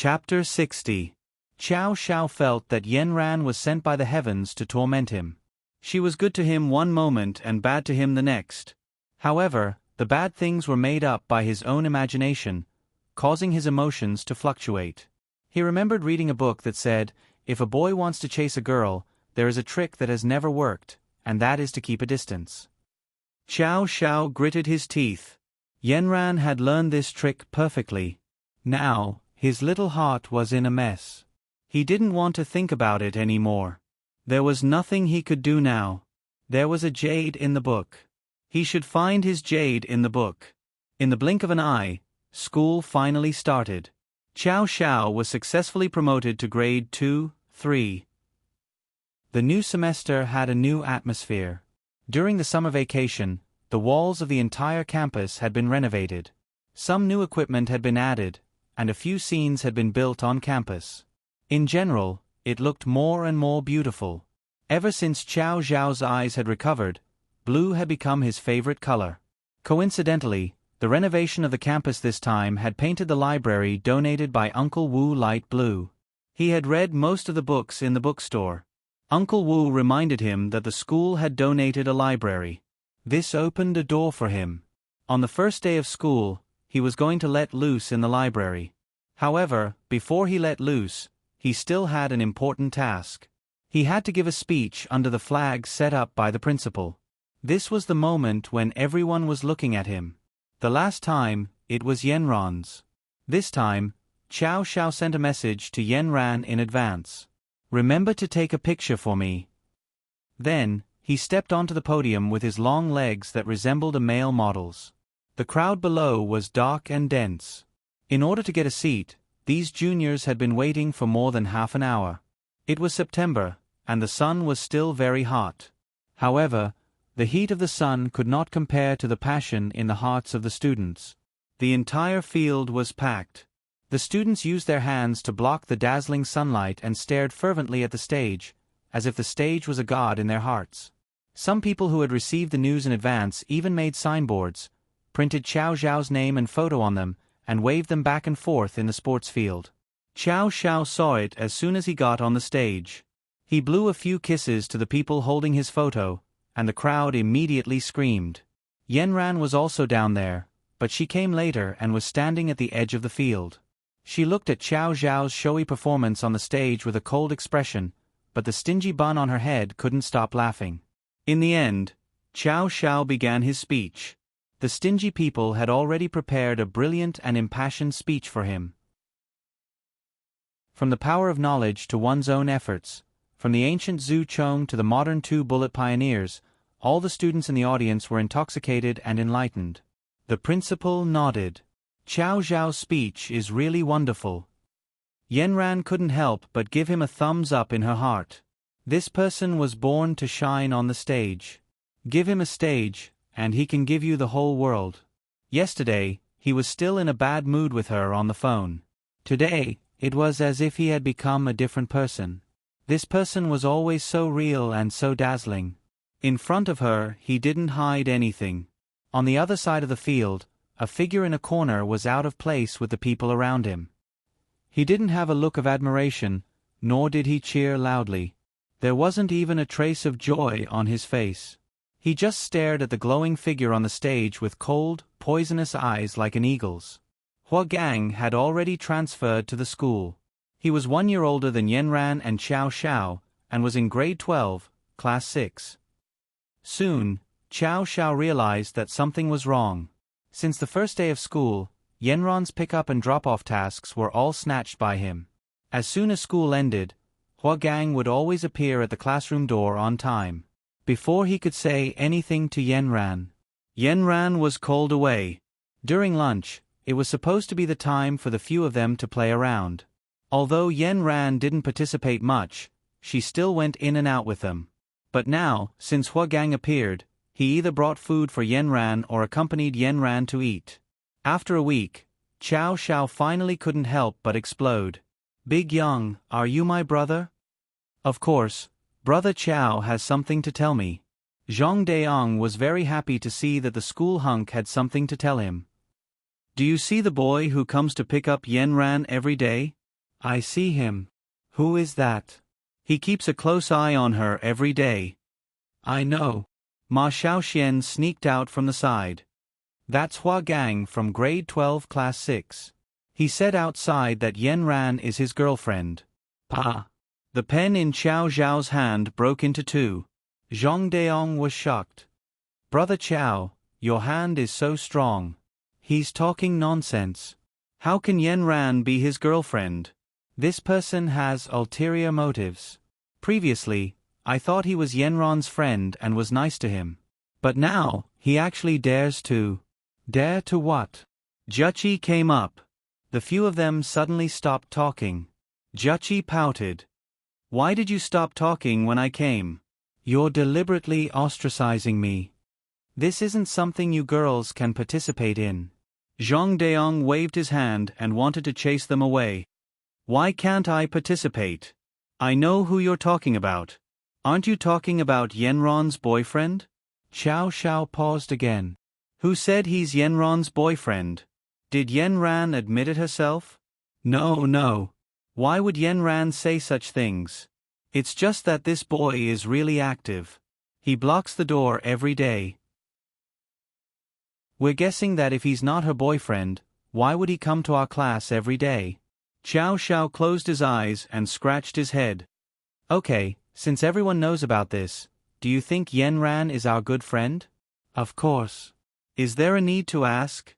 Chapter 60. Qiao Xiao felt that Yen Ran was sent by the heavens to torment him. She was good to him one moment and bad to him the next. However, the bad things were made up by his own imagination, causing his emotions to fluctuate. He remembered reading a book that said, if a boy wants to chase a girl, there is a trick that has never worked, and that is to keep a distance. Qiao Xiao gritted his teeth. Yen Ran had learned this trick perfectly. Now, his little heart was in a mess. He didn't want to think about it anymore. There was nothing he could do now. There was a jade in the book. He should find his jade in the book. In the blink of an eye, school finally started. Qiao Xiao was successfully promoted to grade 2-3. The new semester had a new atmosphere. During the summer vacation, the walls of the entire campus had been renovated. Some new equipment had been added, and a few scenes had been built on campus. In general, it looked more and more beautiful. Ever since Qiao Xiao's eyes had recovered, blue had become his favorite color. Coincidentally, the renovation of the campus this time had painted the library donated by Uncle Wu light blue. He had read most of the books in the bookstore. Uncle Wu reminded him that the school had donated a library. This opened a door for him. On the first day of school, he was going to let loose in the library. However, before he let loose, he still had an important task. He had to give a speech under the flag set up by the principal. This was the moment when everyone was looking at him. The last time, it was Yen Ran's. This time, Qiao Xiao sent a message to Yen Ran in advance. Remember to take a picture for me. Then, he stepped onto the podium with his long legs that resembled a male model's. The crowd below was dark and dense. In order to get a seat, these juniors had been waiting for more than half an hour. It was September, and the sun was still very hot. However, the heat of the sun could not compare to the passion in the hearts of the students. The entire field was packed. The students used their hands to block the dazzling sunlight and stared fervently at the stage, as if the stage was a god in their hearts. Some people who had received the news in advance even made signboards, printed Qiao Xiao's name and photo on them, and waved them back and forth in the sports field. Qiao Xiao saw it as soon as he got on the stage. He blew a few kisses to the people holding his photo, and the crowd immediately screamed. Yen Ran was also down there, but she came later and was standing at the edge of the field. She looked at Qiao Xiao's showy performance on the stage with a cold expression, but the stingy bun on her head couldn't stop laughing. In the end, Qiao Xiao began his speech. The stingy people had already prepared a brilliant and impassioned speech for him. From the power of knowledge to one's own efforts, from the ancient Zhu Chong to the modern two-bullet pioneers, all the students in the audience were intoxicated and enlightened. The principal nodded. Qiao Xiao's speech is really wonderful. Yen Ran couldn't help but give him a thumbs up in her heart. This person was born to shine on the stage. Give him a stage, and he can give you the whole world. Yesterday, he was still in a bad mood with her on the phone. Today, it was as if he had become a different person. This person was always so real and so dazzling. In front of her, he didn't hide anything. On the other side of the field, a figure in a corner was out of place with the people around him. He didn't have a look of admiration, nor did he cheer loudly. There wasn't even a trace of joy on his face. He just stared at the glowing figure on the stage with cold, poisonous eyes like an eagle's. Hua Gang had already transferred to the school. He was 1 year older than Yen Ran and Qiao Xiao, and was in grade 12, class 6. Soon, Qiao Xiao realized that something was wrong. Since the first day of school, Yen Ran's pick-up and drop-off tasks were all snatched by him. As soon as school ended, Hua Gang would always appear at the classroom door on time. Before he could say anything to Yen Ran was called away. During lunch, it was supposed to be the time for the few of them to play around. Although Yen Ran didn't participate much, she still went in and out with them. But now, since Hua Gang appeared, he either brought food for Yen Ran or accompanied Yen Ran to eat. After a week, Qiao Xiao finally couldn't help but explode. Big Yang, are you my brother? Of course. Brother Qiao has something to tell me. Zhang Deong was very happy to see that the school hunk had something to tell him. Do you see the boy who comes to pick up Yen Ran every day? I see him. Who is that? He keeps a close eye on her every day. I know. Ma Xiaoxian sneaked out from the side. That's Hua Gang from grade 12 class 6. He said outside that Yan Ran is his girlfriend. Pa. The pen in Qiao Zhao's hand broke into two. Zhang Deong was shocked. Brother Qiao, your hand is so strong. He's talking nonsense. How can Yan Ran be his girlfriend? This person has ulterior motives. Previously, I thought he was Yan Ran's friend and was nice to him. But now, he actually dares to. Dare to what? Juchi came up. The few of them suddenly stopped talking. Juchi pouted. Why did you stop talking when I came? You're deliberately ostracizing me. This isn't something you girls can participate in. Zhang Deong waved his hand and wanted to chase them away. Why can't I participate? I know who you're talking about. Aren't you talking about Yenron's boyfriend? Xiao Xiao paused again. Who said he's Yenron's boyfriend? Did Yenran admit it herself? No. Why would Yenran say such things? It's just that this boy is really active. He blocks the door every day. We're guessing that if he's not her boyfriend, why would he come to our class every day? Xiao Xiao closed his eyes and scratched his head. Okay, since everyone knows about this, do you think Yenran is our good friend? Of course. Is there a need to ask?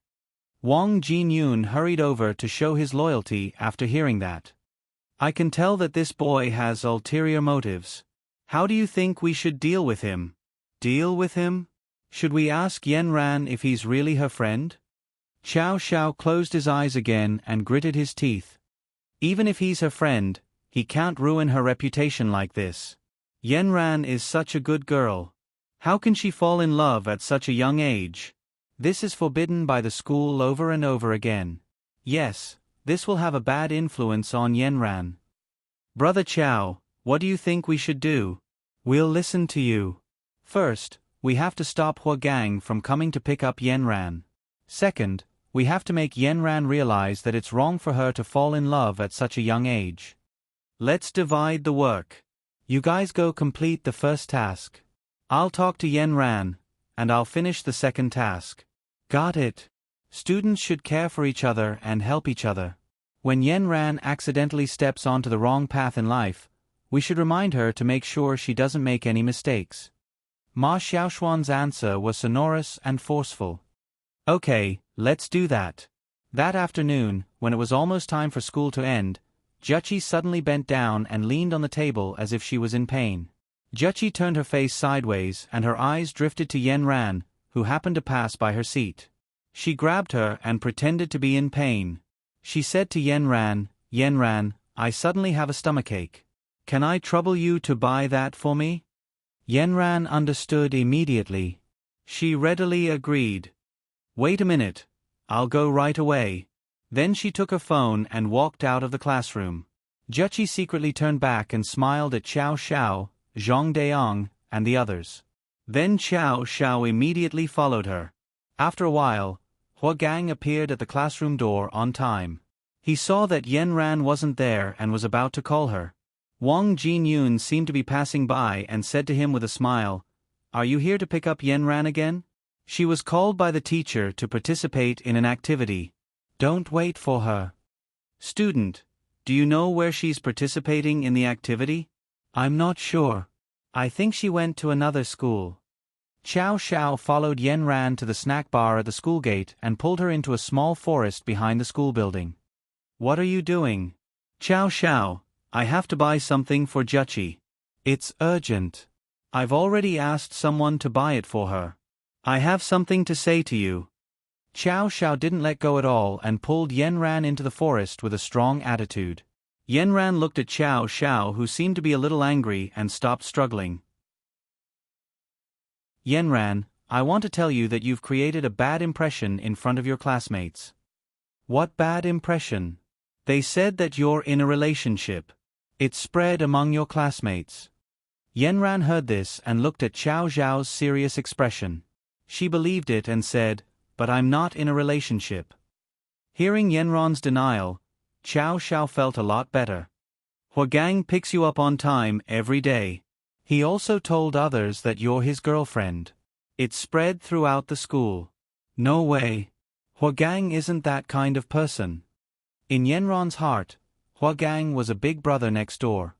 Wang Jinyun hurried over to show his loyalty after hearing that. I can tell that this boy has ulterior motives. How do you think we should deal with him? Deal with him? Should we ask Yenran if he's really her friend? Xiao Xiao closed his eyes again and gritted his teeth. Even if he's her friend, he can't ruin her reputation like this. Yenran is such a good girl. How can she fall in love at such a young age? This is forbidden by the school over and over again. Yes, this will have a bad influence on Yenran. Brother Qiao, what do you think we should do? We'll listen to you. First, we have to stop Hua Gang from coming to pick up Yenran. Second, we have to make Yenran realize that it's wrong for her to fall in love at such a young age. Let's divide the work. You guys go complete the first task. I'll talk to Yenran, and I'll finish the second task. Got it. Students should care for each other and help each other. When Yenran accidentally steps onto the wrong path in life, we should remind her to make sure she doesn't make any mistakes. Ma Xiaoshuan's answer was sonorous and forceful. Okay, let's do that. That afternoon, when it was almost time for school to end, Juchi suddenly bent down and leaned on the table as if she was in pain. Juchi turned her face sideways and her eyes drifted to Yenran, who happened to pass by her seat. She grabbed her and pretended to be in pain. She said to Yenran, Yenran, I suddenly have a stomachache. Can I trouble you to buy that for me? Yenran understood immediately. She readily agreed. Wait a minute. I'll go right away. Then she took her phone and walked out of the classroom. Juchi secretly turned back and smiled at Xiao Xiao, Zhang Deong, and the others. Then Xiao Xiao immediately followed her. After a while, Hua Gang appeared at the classroom door on time. He saw that Yenran wasn't there and was about to call her. Wang Jinyun seemed to be passing by and said to him with a smile, Are you here to pick up Yenran again? She was called by the teacher to participate in an activity. Don't wait for her. Student, do you know where she's participating in the activity? I'm not sure. I think she went to another school. Xiao Xiao followed Yenran to the snack bar at the school gate and pulled her into a small forest behind the school building. What are you doing? Xiao Xiao, I have to buy something for Juchi. It's urgent. I've already asked someone to buy it for her. I have something to say to you. Xiao Xiao didn't let go at all and pulled Yenran into the forest with a strong attitude. Yenran looked at Xiao Xiao, who seemed to be a little angry, and stopped struggling. Yenran, I want to tell you that you've created a bad impression in front of your classmates. What bad impression? They said that you're in a relationship. It spread among your classmates. Yenran heard this and looked at Xiao Zhao's serious expression. She believed it and said, But I'm not in a relationship. Hearing Yenran's denial, Xiao Xiao felt a lot better. Huagang picks you up on time every day. He also told others that you're his girlfriend. It spread throughout the school. No way. Huagang isn't that kind of person. In Yenron's heart, Huagang was a big brother next door.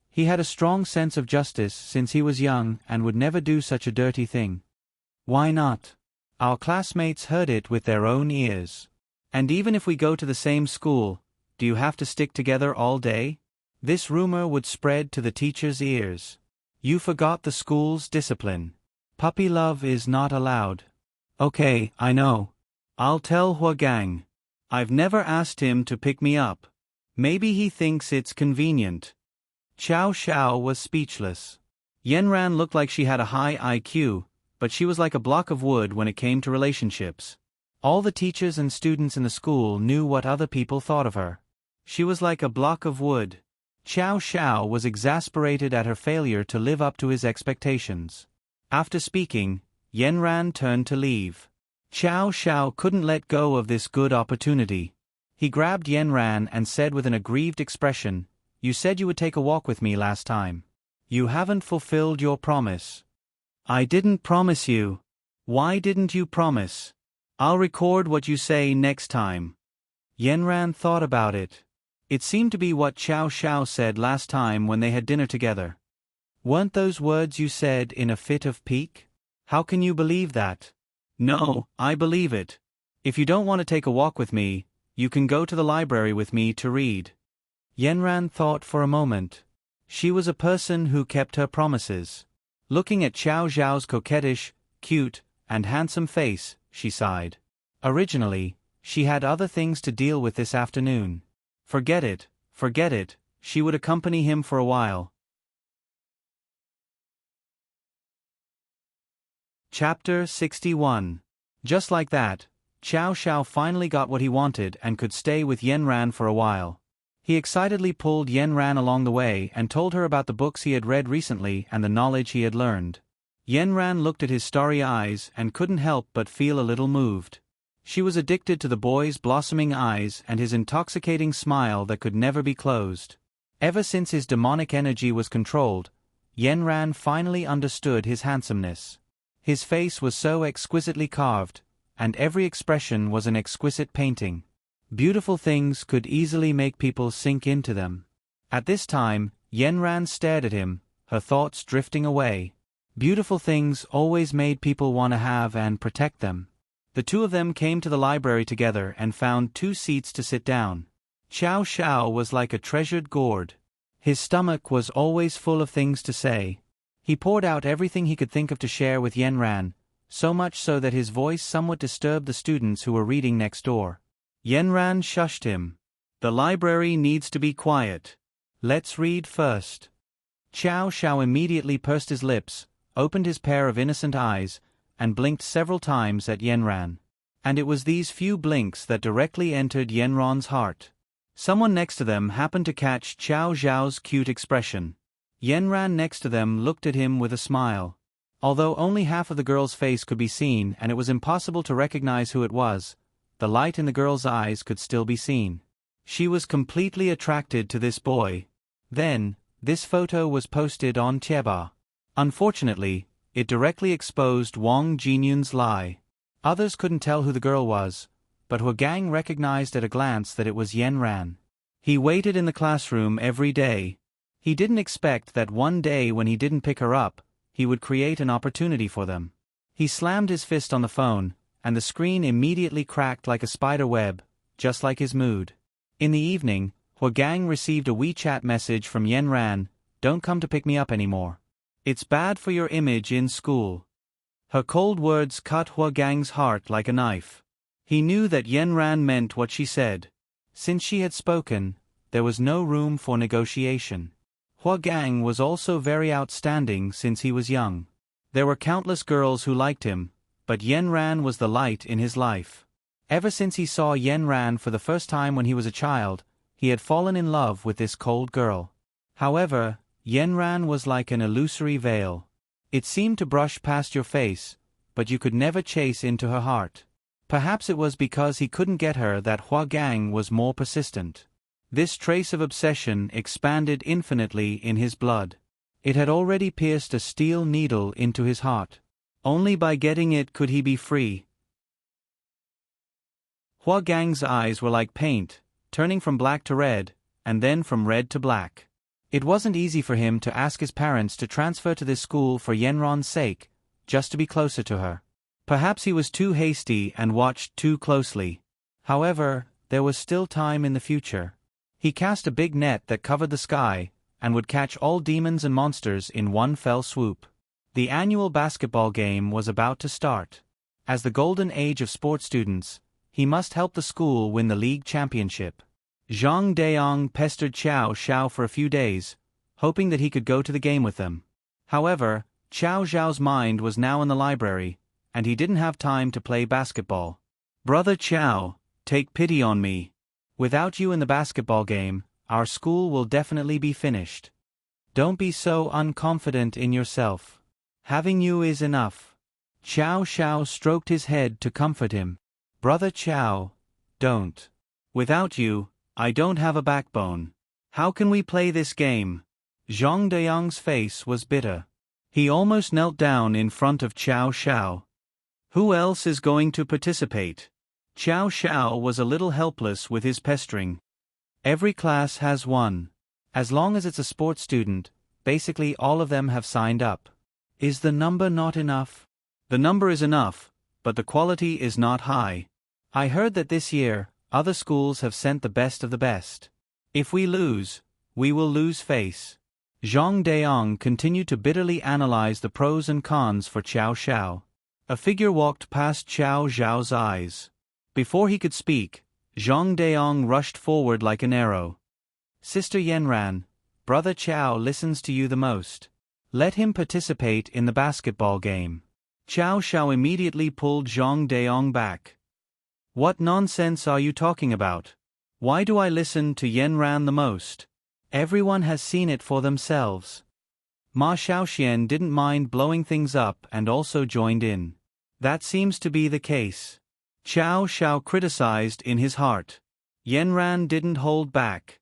He had a strong sense of justice since he was young and would never do such a dirty thing. Why not? Our classmates heard it with their own ears. And even if we go to the same school, do you have to stick together all day? This rumor would spread to the teacher's ears. You forgot the school's discipline. Puppy love is not allowed. Okay, I know. I'll tell Huagang. I've never asked him to pick me up. Maybe he thinks it's convenient. Xiao Xiao was speechless. Yenran looked like she had a high IQ, but she was like a block of wood when it came to relationships. All the teachers and students in the school knew what other people thought of her. She was like a block of wood. Xiao Xiao was exasperated at her failure to live up to his expectations. After speaking, Yenran turned to leave. Xiao Xiao couldn't let go of this good opportunity. He grabbed Yenran and said with an aggrieved expression, "You said you would take a walk with me last time. You haven't fulfilled your promise." "I didn't promise you." "Why didn't you promise?" "I'll record what you say next time." Yenran thought about it. It seemed to be what Xiao Xiao said last time when they had dinner together. "Weren't those words you said in a fit of pique? How can you believe that?" "No, I believe it. If you don't want to take a walk with me, you can go to the library with me to read." Yenran thought for a moment. She was a person who kept her promises. Looking at Xiao Xiao's coquettish, cute, and handsome face, she sighed. Originally, she had other things to deal with this afternoon. Forget it, she would accompany him for a while. Chapter 61. Just like that, Xiao Xiao finally got what he wanted and could stay with Yenran for a while. He excitedly pulled Yenran along the way and told her about the books he had read recently and the knowledge he had learned. Yenran looked at his starry eyes and couldn't help but feel a little moved. She was addicted to the boy's blossoming eyes and his intoxicating smile that could never be closed. Ever since his demonic energy was controlled, Yenran finally understood his handsomeness. His face was so exquisitely carved, and every expression was an exquisite painting. Beautiful things could easily make people sink into them. At this time, Yenran stared at him, her thoughts drifting away. Beautiful things always made people want to have and protect them. The two of them came to the library together and found 2 seats to sit down. Xiao Xiao was like a treasured gourd. His stomach was always full of things to say. He poured out everything he could think of to share with Yenran, so much so that his voice somewhat disturbed the students who were reading next door. Yenran shushed him. "The library needs to be quiet. Let's read first." Xiao Xiao immediately pursed his lips, opened his pair of innocent eyes, and blinked several times at Yenran. And it was these few blinks that directly entered Yenron's heart. Someone next to them happened to catch Xiao Xiao's cute expression. Yenran next to them looked at him with a smile. Although only half of the girl's face could be seen and it was impossible to recognize who it was, the light in the girl's eyes could still be seen. She was completely attracted to this boy. Then, this photo was posted on Tieba. Unfortunately, it directly exposed Wang Jinyun's lie. Others couldn't tell who the girl was, but Huagang recognized at a glance that it was Yenran. He waited in the classroom every day. He didn't expect that one day when he didn't pick her up, he would create an opportunity for them. He slammed his fist on the phone, and the screen immediately cracked like a spider web, just like his mood. In the evening, Huagang received a WeChat message from Yenran, "Don't come to pick me up anymore. It's bad for your image in school." Her cold words cut Huagang's heart like a knife. He knew that Yenran meant what she said. Since she had spoken, there was no room for negotiation. Huagang was also very outstanding since he was young. There were countless girls who liked him, but Yenran was the light in his life. Ever since he saw Yenran for the first time when he was a child, he had fallen in love with this cold girl. However, Yenran was like an illusory veil. It seemed to brush past your face, but you could never chase into her heart. Perhaps it was because he couldn't get her that Huagang was more persistent. This trace of obsession expanded infinitely in his blood. It had already pierced a steel needle into his heart. Only by getting it could he be free. Hua Gang's eyes were like paint, turning from black to red, and then from red to black. It wasn't easy for him to ask his parents to transfer to this school for Yenran's sake, just to be closer to her. Perhaps he was too hasty and watched too closely. However, there was still time in the future. He cast a big net that covered the sky, and would catch all demons and monsters in one fell swoop. The annual basketball game was about to start. As the golden age of sports students, he must help the school win the league championship. Zhang Deong pestered Xiao Xiao for a few days, hoping that he could go to the game with them. However, Xiao Xiao's mind was now in the library, and he didn't have time to play basketball. "Brother Xiao, take pity on me. Without you in the basketball game, our school will definitely be finished. Don't be so unconfident in yourself. Having you is enough." Xiao Xiao stroked his head to comfort him. "Brother Xiao, don't. Without you, I don't have a backbone. How can we play this game?" Zhang Deong's face was bitter. He almost knelt down in front of Xiao Xiao. "Who else is going to participate?" Xiao Xiao was a little helpless with his pestering. "Every class has one. As long as it's a sports student, basically all of them have signed up." "Is the number not enough?" "The number is enough, but the quality is not high. I heard that this year, other schools have sent the best of the best. If we lose, we will lose face." Zhang Deong continued to bitterly analyze the pros and cons for Xiao Xiao. A figure walked past Xiao Xiao's eyes. Before he could speak, Zhang Deong rushed forward like an arrow. "Sister Yenran, Brother Xiao listens to you the most. Let him participate in the basketball game." Xiao Xiao immediately pulled Zhang Deong back. "What nonsense are you talking about? Why do I listen to Yenran the most? Everyone has seen it for themselves." Ma Xiaoxian didn't mind blowing things up and also joined in. "That seems to be the case." Xiao Xiao criticized in his heart. Yenran didn't hold back.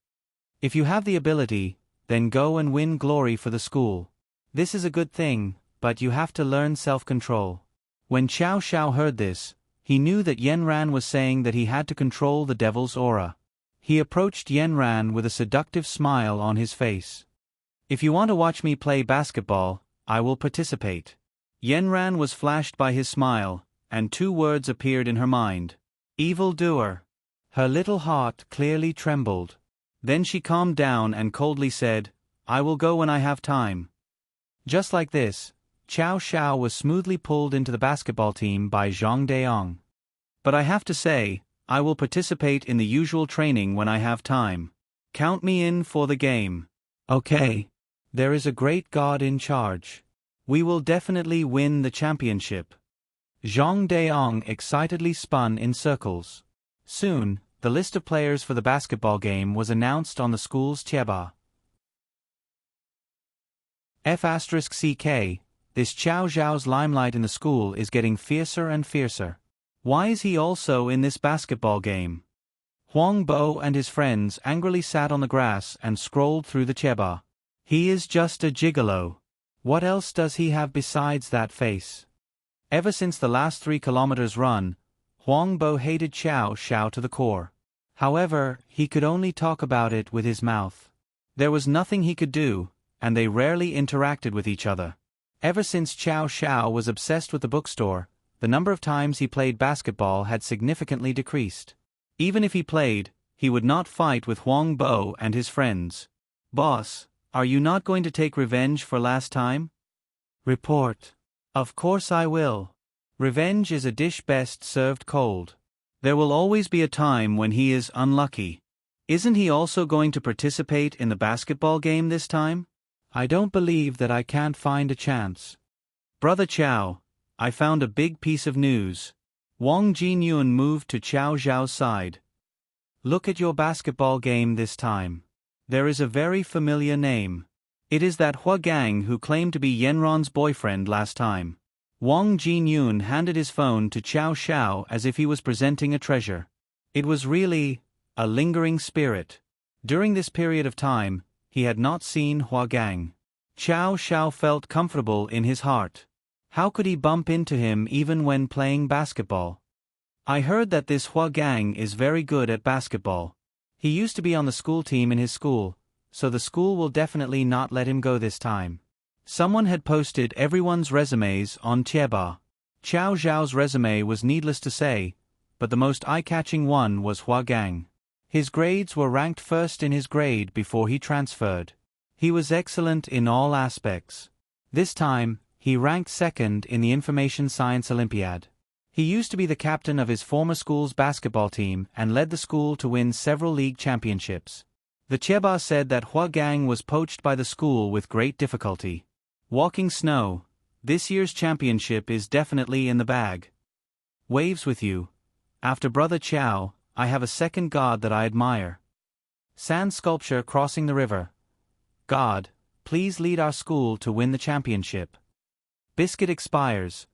"If you have the ability, then go and win glory for the school. This is a good thing, but you have to learn self-control." When Xiao Xiao heard this, he knew that Yenran was saying that he had to control the devil's aura. He approached Yenran with a seductive smile on his face. "If you want to watch me play basketball, I will participate." Yenran was flashed by his smile, and two words appeared in her mind. "Evildoer." Her little heart clearly trembled. Then she calmed down and coldly said, "I will go when I have time." Just like this, Xiao Xiao was smoothly pulled into the basketball team by Zhang Deong. "But I have to say, I will participate in the usual training when I have time. Count me in for the game." "Okay. There is a great God in charge. We will definitely win the championship." Zhang Deong excitedly spun in circles. Soon, the list of players for the basketball game was announced on the school's tieba. F*CK, this Xiao Zhao's limelight in the school is getting fiercer and fiercer. Why is he also in this basketball game? Huang Bo and his friends angrily sat on the grass and scrolled through the tieba. He is just a gigolo. What else does he have besides that face? Ever since the last 3 kilometers run, Huang Bo hated Xiao Xiao to the core. However, he could only talk about it with his mouth. There was nothing he could do, and they rarely interacted with each other. Ever since Xiao Xiao was obsessed with the bookstore, the number of times he played basketball had significantly decreased. Even if he played, he would not fight with Huang Bo and his friends. "Boss, are you not going to take revenge for last time?" "Report." "Of course I will. Revenge is a dish best served cold. There will always be a time when he is unlucky. Isn't he also going to participate in the basketball game this time?" "I don't believe that I can't find a chance." "Brother Qiao, I found a big piece of news." Wang Jinyun moved to Xiao Zhao's side. "Look at your basketball game this time. There is a very familiar name. It is that Hua Gang who claimed to be Yenran's boyfriend last time." Wang Jinyun handed his phone to Xiao Xiao as if he was presenting a treasure. It was really a lingering spirit. During this period of time, he had not seen Hua Gang. Qiao Xiao felt comfortable in his heart. How could he bump into him even when playing basketball? I heard that this Hua Gang is very good at basketball. He used to be on the school team in his school, so the school will definitely not let him go this time. Someone had posted everyone's resumes on Tieba. Qiao Zhao's resume was needless to say, but the most eye-catching one was Hua Gang. His grades were ranked first in his grade before he transferred. He was excellent in all aspects. This time, he ranked second in the Information Science Olympiad. He used to be the captain of his former school's basketball team and led the school to win several league championships. The Tieba said that Hua Gang was poached by the school with great difficulty. Walking snow, this year's championship is definitely in the bag. Waves with you. After Brother Qiao, I have a second god that I admire. Sand sculpture crossing the river. God, please lead our school to win the championship. Biscuit expires.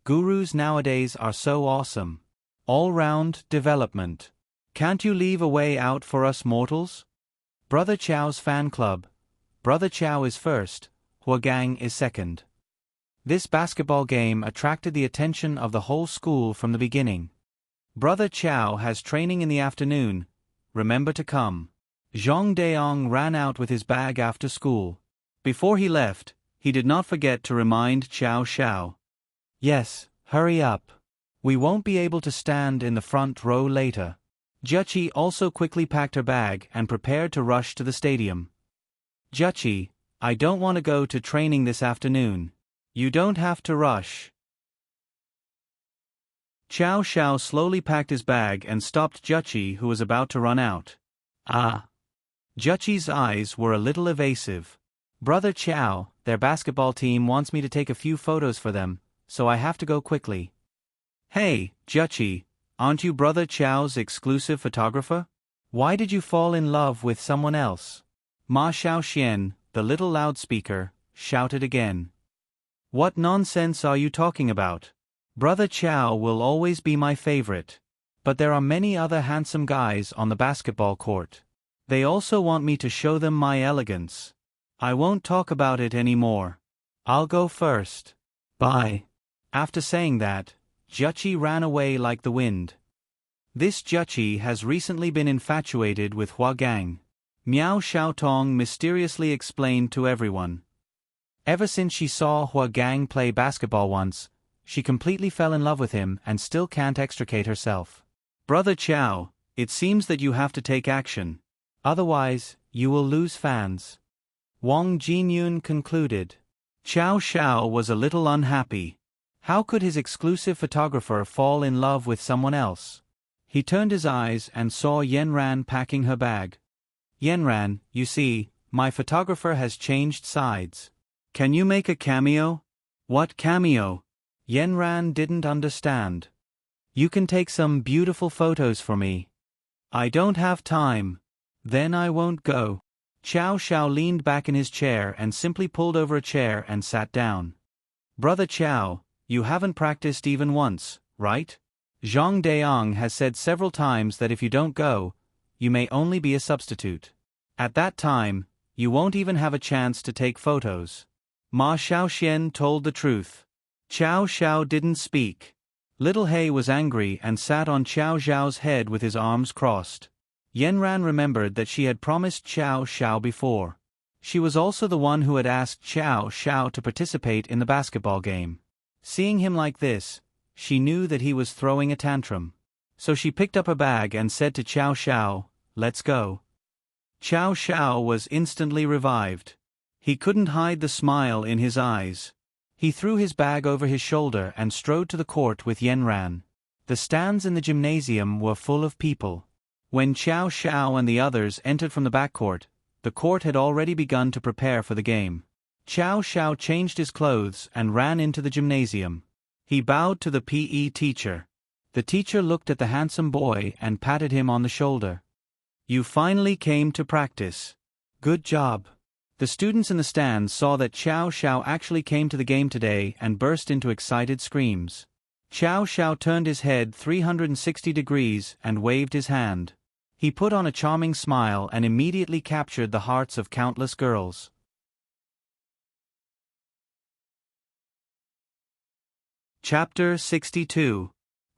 Gurus nowadays are so awesome. All-round development. Can't you leave a way out for us mortals? Brother Qiao's fan club. Brother Qiao is first, Hua Gang is second. This basketball game attracted the attention of the whole school from the beginning. Brother Qiao has training in the afternoon. Remember to come. Zhang Deong ran out with his bag after school. Before he left, he did not forget to remind Qiao Xiao. Yes, hurry up. We won't be able to stand in the front row later. Juchi also quickly packed her bag and prepared to rush to the stadium. Juchi, I don't want to go to training this afternoon. You don't have to rush. Qiao Xiao slowly packed his bag and stopped Juchi, who was about to run out. Ah. Juchi's eyes were a little evasive. Brother Qiao, their basketball team wants me to take a few photos for them, so I have to go quickly. Hey, Juchi, aren't you Brother Qiao's exclusive photographer? Why did you fall in love with someone else? Ma Xiaoxian, the little loudspeaker, shouted again. What nonsense are you talking about? Brother Qiao will always be my favorite. But there are many other handsome guys on the basketball court. They also want me to show them my elegance. I won't talk about it anymore. I'll go first. Bye. After saying that, Juchi ran away like the wind. This Juchi has recently been infatuated with Hua Gang. Miao Xiaotong mysteriously explained to everyone. Ever since she saw Hua Gang play basketball once, she completely fell in love with him and still can't extricate herself. Brother Qiao, it seems that you have to take action. Otherwise, you will lose fans. Wang Jinyun concluded. Qiao Xiao was a little unhappy. How could his exclusive photographer fall in love with someone else? He turned his eyes and saw Yanran packing her bag. Yanran, you see, my photographer has changed sides. Can you make a cameo? What cameo? Yanran didn't understand. You can take some beautiful photos for me. I don't have time. Then I won't go. Qiao Xiao leaned back in his chair and simply pulled over a chair and sat down. Brother Qiao, you haven't practiced even once, right? Zhang Deong has said several times that if you don't go, you may only be a substitute. At that time, you won't even have a chance to take photos. Ma Xiaoxian told the truth. Qiao Xiao didn't speak. Little He was angry and sat on Qiao Xiao's head with his arms crossed. Yanran remembered that she had promised Qiao Xiao before. She was also the one who had asked Qiao Xiao to participate in the basketball game. Seeing him like this, she knew that he was throwing a tantrum. So she picked up a bag and said to Qiao Xiao, "Let's go." Qiao Xiao was instantly revived. He couldn't hide the smile in his eyes. He threw his bag over his shoulder and strode to the court with Yanran. The stands in the gymnasium were full of people. When Qiao Xiao and the others entered from the backcourt, the court had already begun to prepare for the game. Qiao Xiao changed his clothes and ran into the gymnasium. He bowed to the PE teacher. The teacher looked at the handsome boy and patted him on the shoulder. You finally came to practice. Good job. The students in the stands saw that Qiao Xiao actually came to the game today and burst into excited screams. Qiao Xiao turned his head 360 degrees and waved his hand. He put on a charming smile and immediately captured the hearts of countless girls. Chapter 62.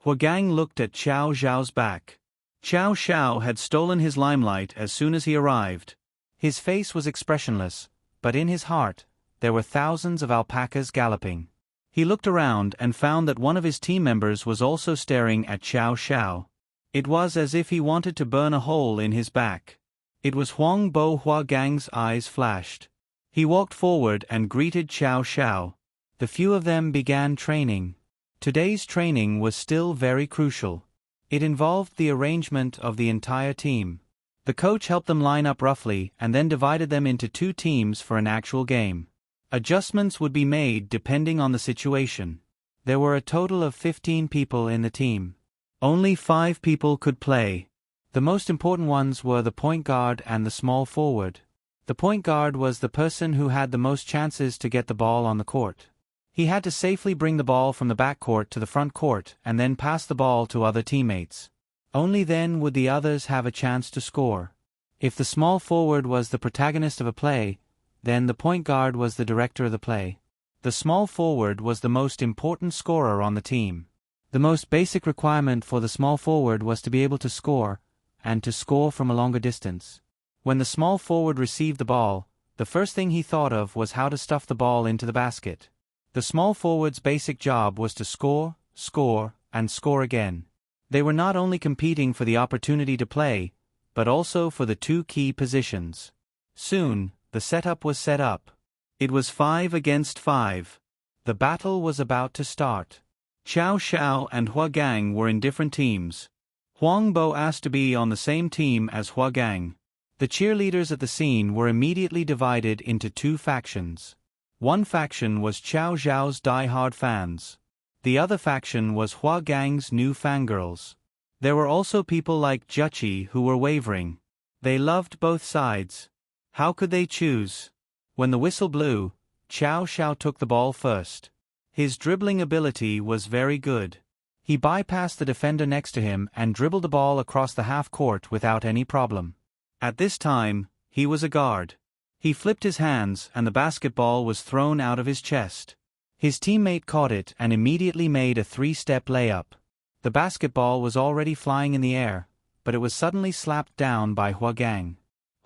Huagang looked at Xiao Zhao's back. Xiao Zhao had stolen his limelight as soon as he arrived. His face was expressionless, but in his heart, there were thousands of alpacas galloping. He looked around and found that one of his team members was also staring at Xiao Zhao. It was as if he wanted to burn a hole in his back. It was Huang Bo. Huagang's eyes flashed. He walked forward and greeted Xiao Zhao. The few of them began training. Today's training was still very crucial. It involved the arrangement of the entire team. The coach helped them line up roughly and then divided them into 2 teams for an actual game. Adjustments would be made depending on the situation. There were a total of 15 people in the team. Only 5 people could play. The most important ones were the point guard and the small forward. The point guard was the person who had the most chances to get the ball on the court. He had to safely bring the ball from the backcourt to the front court and then pass the ball to other teammates. Only then would the others have a chance to score. If the small forward was the protagonist of a play, then the point guard was the director of the play. The small forward was the most important scorer on the team. The most basic requirement for the small forward was to be able to score, and to score from a longer distance. When the small forward received the ball, the first thing he thought of was how to stuff the ball into the basket. The small forward's basic job was to score, score, and score again. They were not only competing for the opportunity to play, but also for the 2 key positions. Soon, the setup was set up. It was 5 against 5. The battle was about to start. Xiao Zhao and Huagang were in different teams. Huang Bo asked to be on the same team as Huagang. The cheerleaders at the scene were immediately divided into 2 factions. One faction was Xiao Zhao's die-hard fans. The other faction was Huagang's new fangirls. There were also people like Juqi who were wavering. They loved both sides. How could they choose? When the whistle blew, Xiao Zhao took the ball first. His dribbling ability was very good. He bypassed the defender next to him and dribbled the ball across the half-court without any problem. At this time, he was a guard. He flipped his hands and the basketball was thrown out of his chest. His teammate caught it and immediately made a 3-step layup. The basketball was already flying in the air, but it was suddenly slapped down by Huagang.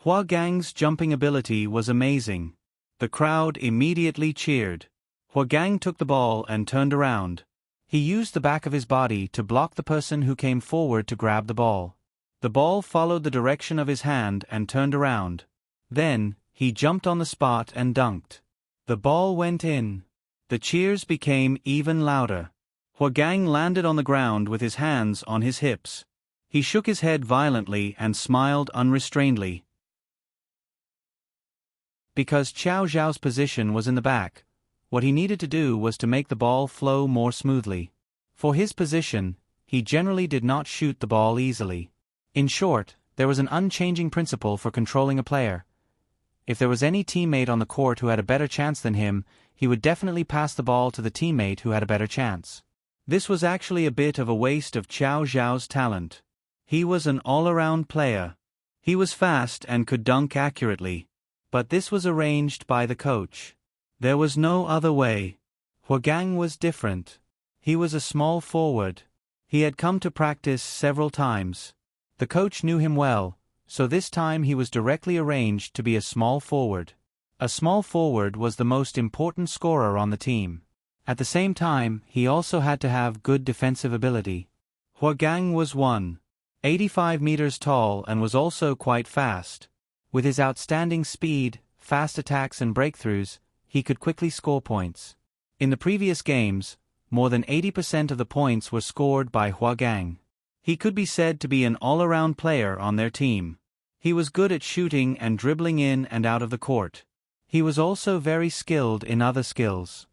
Huagang's jumping ability was amazing. The crowd immediately cheered. Huagang took the ball and turned around. He used the back of his body to block the person who came forward to grab the ball. The ball followed the direction of his hand and turned around. Then, he jumped on the spot and dunked. The ball went in. The cheers became even louder. Huagang landed on the ground with his hands on his hips. He shook his head violently and smiled unrestrainedly. Because Xiao Zhao's position was in the back, what he needed to do was to make the ball flow more smoothly. For his position, he generally did not shoot the ball easily. In short, there was an unchanging principle for controlling a player. If there was any teammate on the court who had a better chance than him, he would definitely pass the ball to the teammate who had a better chance. This was actually a bit of a waste of Xiao Zhao's talent. He was an all-around player. He was fast and could dunk accurately. But this was arranged by the coach. There was no other way. Huagang was different. He was a small forward. He had come to practice several times. The coach knew him well, so this time he was directly arranged to be a small forward. A small forward was the most important scorer on the team. At the same time, he also had to have good defensive ability. Huagang was 185 meters tall and was also quite fast. With his outstanding speed, fast attacks and breakthroughs, he could quickly score points. In the previous games, more than 80% of the points were scored by Huagang. He could be said to be an all-around player on their team. He was good at shooting and dribbling in and out of the court. He was also very skilled in other skills.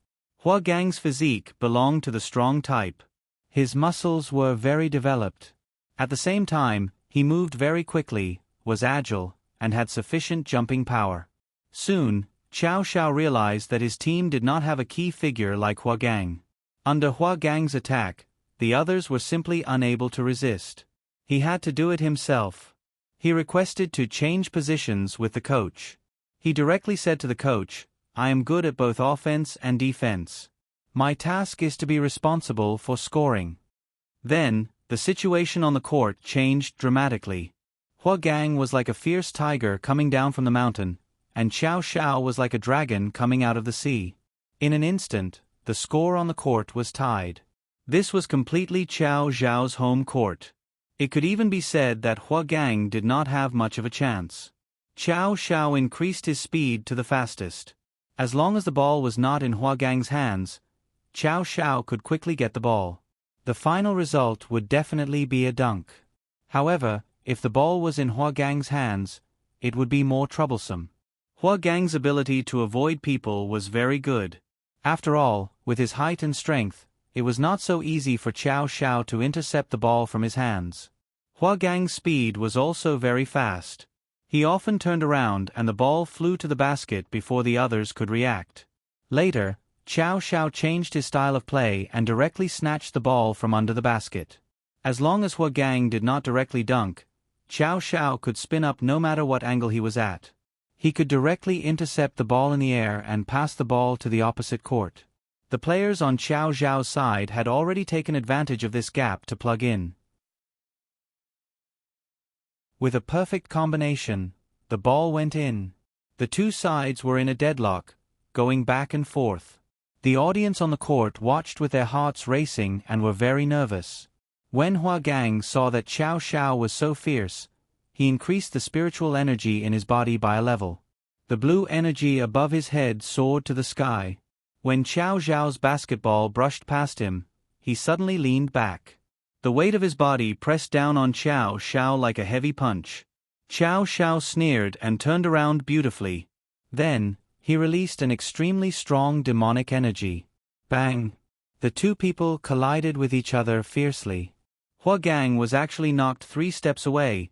Huagang's physique belonged to the strong type. His muscles were very developed. At the same time, he moved very quickly, was agile, and had sufficient jumping power. Soon, Xiao Zhao realized that his team did not have a key figure like Huagang. Under Huagang's attack, the others were simply unable to resist. He had to do it himself. He requested to change positions with the coach. He directly said to the coach, "I am good at both offense and defense. My task is to be responsible for scoring." Then, the situation on the court changed dramatically. Hua Gang was like a fierce tiger coming down from the mountain, and Xiao Xiao was like a dragon coming out of the sea. In an instant, the score on the court was tied. This was completely Xiao Xiao's home court. It could even be said that Hua Gang did not have much of a chance. Xiao Xiao increased his speed to the fastest. As long as the ball was not in Hua Gang's hands, Xiao Xiao could quickly get the ball. The final result would definitely be a dunk. However, if the ball was in Hua Gang's hands, it would be more troublesome. Hua Gang's ability to avoid people was very good. After all, with his height and strength, it was not so easy for Xiao Xiao to intercept the ball from his hands. Hua Gang's speed was also very fast. He often turned around and the ball flew to the basket before the others could react. Later, Xiao Xiao changed his style of play and directly snatched the ball from under the basket. As long as Hua Gang did not directly dunk, Xiao Xiao could spin up no matter what angle he was at. He could directly intercept the ball in the air and pass the ball to the opposite court. The players on Xiao Xiao's side had already taken advantage of this gap to plug in. With a perfect combination, the ball went in. The two sides were in a deadlock, going back and forth. The audience on the court watched with their hearts racing and were very nervous. When Hua Gang saw that Xiao Xiao was so fierce, he increased the spiritual energy in his body by a level. The blue energy above his head soared to the sky. When Xiao Xiao's basketball brushed past him, he suddenly leaned back. The weight of his body pressed down on Xiao Xiao like a heavy punch. Xiao Xiao sneered and turned around beautifully. Then, he released an extremely strong demonic energy. Bang! The two people collided with each other fiercely. Hua Gang was actually knocked 3 steps away,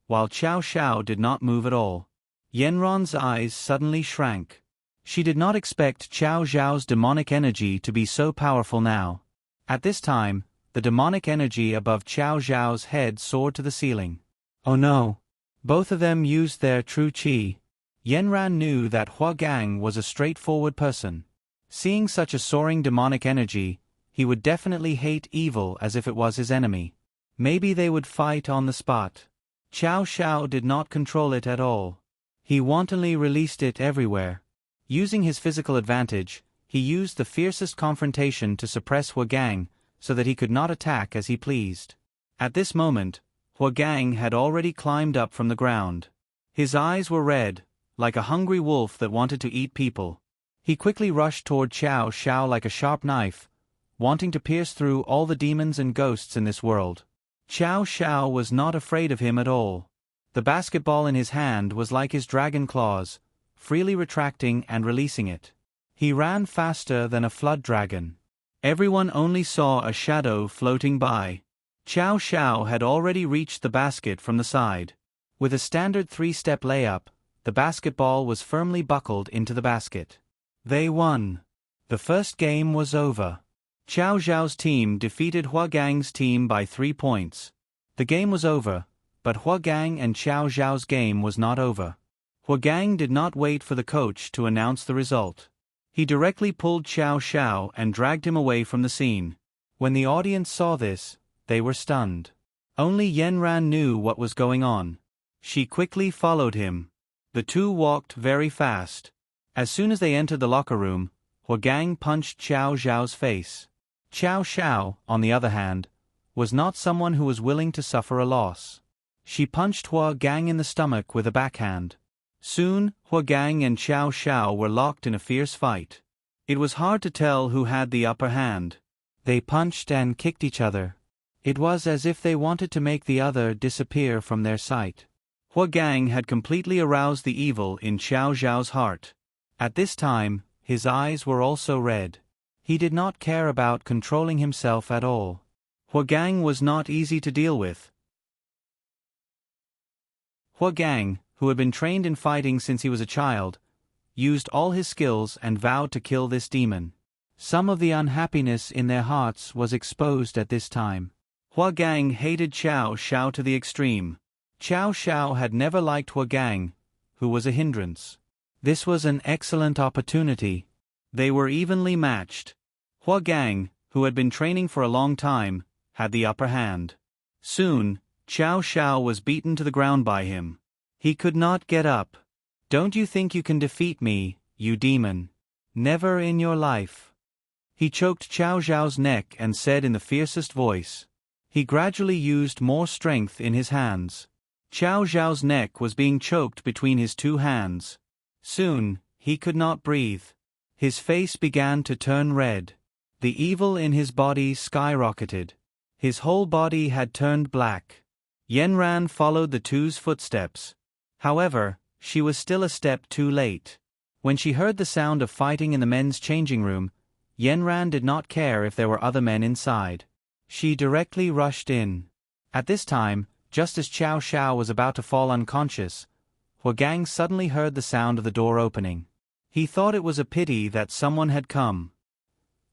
while Xiao Xiao did not move at all. Yanran's eyes suddenly shrank. She did not expect Xiao Xiao's demonic energy to be so powerful now. At this time, the demonic energy above Xiao Xiao's head soared to the ceiling. Oh no! Both of them used their true qi. Yanran knew that Hua Gang was a straightforward person. Seeing such a soaring demonic energy, he would definitely hate evil as if it was his enemy. Maybe they would fight on the spot. Xiao Xiao did not control it at all. He wantonly released it everywhere. Using his physical advantage, he used the fiercest confrontation to suppress Hua Gang, so that he could not attack as he pleased. At this moment, Hua Gang had already climbed up from the ground. His eyes were red, like a hungry wolf that wanted to eat people. He quickly rushed toward Xiao Xiao like a sharp knife, wanting to pierce through all the demons and ghosts in this world. Xiao Xiao was not afraid of him at all. The basketball in his hand was like his dragon claws, freely retracting and releasing it. He ran faster than a flood dragon. Everyone only saw a shadow floating by. Xiao Xiao had already reached the basket from the side. With a standard 3-step layup, the basketball was firmly buckled into the basket. They won. The first game was over. Xiao Xiao's team defeated Hua Gang's team by 3 points. The game was over, but Hua Gang and Xiao Xiao's game was not over. Hua Gang did not wait for the coach to announce the result. He directly pulled Xiao Xiao and dragged him away from the scene. When the audience saw this, they were stunned. Only Yanran knew what was going on. She quickly followed him. The two walked very fast. As soon as they entered the locker room, Hua Gang punched Xiao Xiao's face. Xiao Xiao, on the other hand, was not someone who was willing to suffer a loss. She punched Hua Gang in the stomach with a backhand. Soon, Hua Gang and Xiao Xiao were locked in a fierce fight. It was hard to tell who had the upper hand. They punched and kicked each other. It was as if they wanted to make the other disappear from their sight. Hua Gang had completely aroused the evil in Xiao Xiao's heart. At this time, his eyes were also red. He did not care about controlling himself at all. Hua Gang was not easy to deal with. Hua Gang, who had been trained in fighting since he was a child, used all his skills and vowed to kill this demon. Some of the unhappiness in their hearts was exposed at this time. Hua Gang hated Xiao Xiao to the extreme. Xiao Xiao had never liked Hua Gang, who was a hindrance. This was an excellent opportunity. They were evenly matched. Hua Gang, who had been training for a long time, had the upper hand. Soon, Xiao Xiao was beaten to the ground by him. He could not get up. "Don't you think you can defeat me, you demon? Never in your life." He choked Xiao Xiao's neck and said in the fiercest voice. He gradually used more strength in his hands. Xiao Xiao's neck was being choked between his two hands. Soon, he could not breathe. His face began to turn red. The evil in his body skyrocketed. His whole body had turned black. Yanran followed the two's footsteps. However, she was still a step too late. When she heard the sound of fighting in the men's changing room, Yanran did not care if there were other men inside. She directly rushed in. At this time, just as Xiao Xiao was about to fall unconscious, Hua Gang suddenly heard the sound of the door opening. He thought it was a pity that someone had come.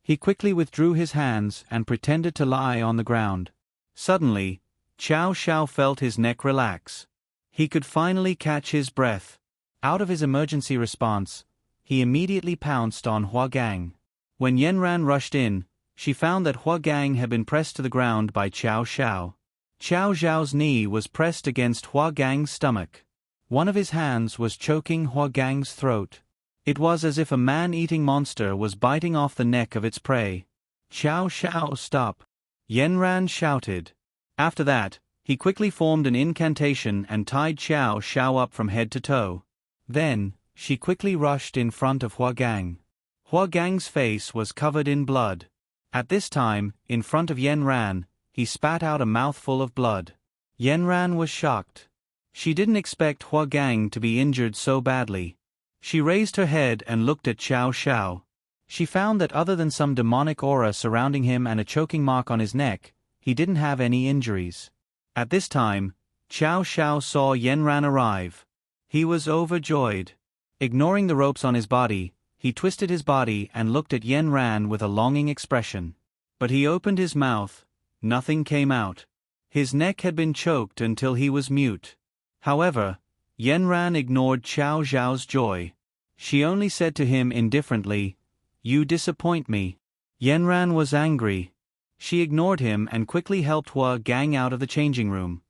He quickly withdrew his hands and pretended to lie on the ground. Suddenly, Xiao Xiao felt his neck relax. He could finally catch his breath. Out of his emergency response, he immediately pounced on Hua Gang. When Yanran rushed in, she found that Hua Gang had been pressed to the ground by Xiao Xiao. Xiao Xiao's knee was pressed against Hua Gang's stomach. One of his hands was choking Hua Gang's throat. It was as if a man-eating monster was biting off the neck of its prey. "Xiao Xiao, stop!" Yanran shouted. After that, he quickly formed an incantation and tied Xiao Xiao up from head to toe. Then, she quickly rushed in front of Hua Gang. Hua Gang's face was covered in blood. At this time, in front of Yanran, he spat out a mouthful of blood. Yanran was shocked. She didn't expect Hua Gang to be injured so badly. She raised her head and looked at Xiao Xiao. She found that other than some demonic aura surrounding him and a choking mark on his neck, he didn't have any injuries. At this time, Xiao Xiao saw Yanran arrive. He was overjoyed. Ignoring the ropes on his body, he twisted his body and looked at Yanran with a longing expression. But he opened his mouth. Nothing came out. His neck had been choked until he was mute. However, Yanran ignored Xiao Xiao's joy. She only said to him indifferently, "You disappoint me." Yanran was angry. She ignored him and quickly helped Hua Gang out of the changing room.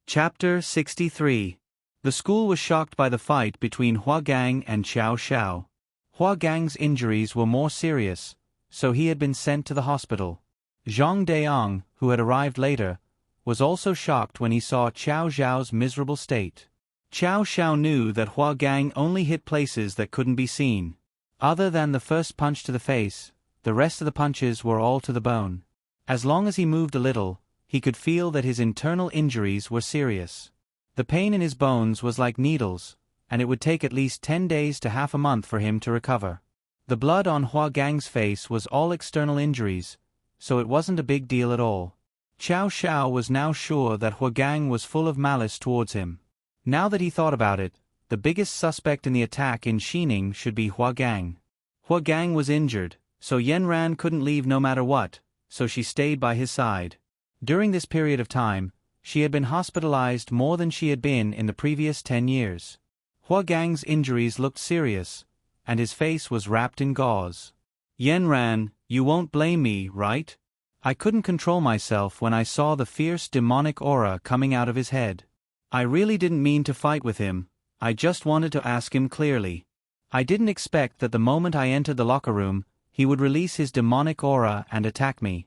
Chapter 63. The school was shocked by the fight between Hua Gang and Xiao Xiao. Hua Gang's injuries were more serious, so he had been sent to the hospital. Zhang Deong, who had arrived later, was also shocked when he saw Xiao Xiao's miserable state. Xiao Xiao knew that Hua Gang only hit places that couldn't be seen. Other than the first punch to the face, the rest of the punches were all to the bone. As long as he moved a little, he could feel that his internal injuries were serious. The pain in his bones was like needles, and it would take at least 10 days to half a month for him to recover. The blood on Hua Gang's face was all external injuries, so it wasn't a big deal at all. Xiao Xiao was now sure that Hua Gang was full of malice towards him. Now that he thought about it, the biggest suspect in the attack in Xining should be Hua Gang. Hua Gang was injured, so Yanran couldn't leave no matter what, so she stayed by his side. During this period of time, she had been hospitalized more than she had been in the previous 10 years. Hua Gang's injuries looked serious, and his face was wrapped in gauze. "Yanran, you won't blame me, right? I couldn't control myself when I saw the fierce demonic aura coming out of his head. I really didn't mean to fight with him, I just wanted to ask him clearly. I didn't expect that the moment I entered the locker room, he would release his demonic aura and attack me.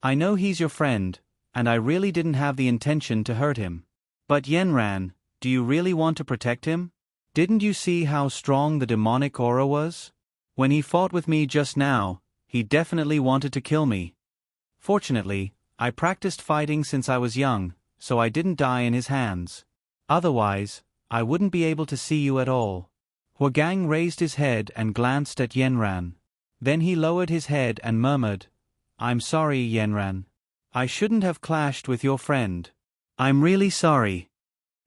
I know he's your friend, and I really didn't have the intention to hurt him. But Yanran, do you really want to protect him? Didn't you see how strong the demonic aura was? When he fought with me just now, he definitely wanted to kill me. Fortunately, I practiced fighting since I was young, so I didn't die in his hands. Otherwise, I wouldn't be able to see you at all." Hua Gang raised his head and glanced at Yanran. Then he lowered his head and murmured, "I'm sorry, Yanran. I shouldn't have clashed with your friend. I'm really sorry."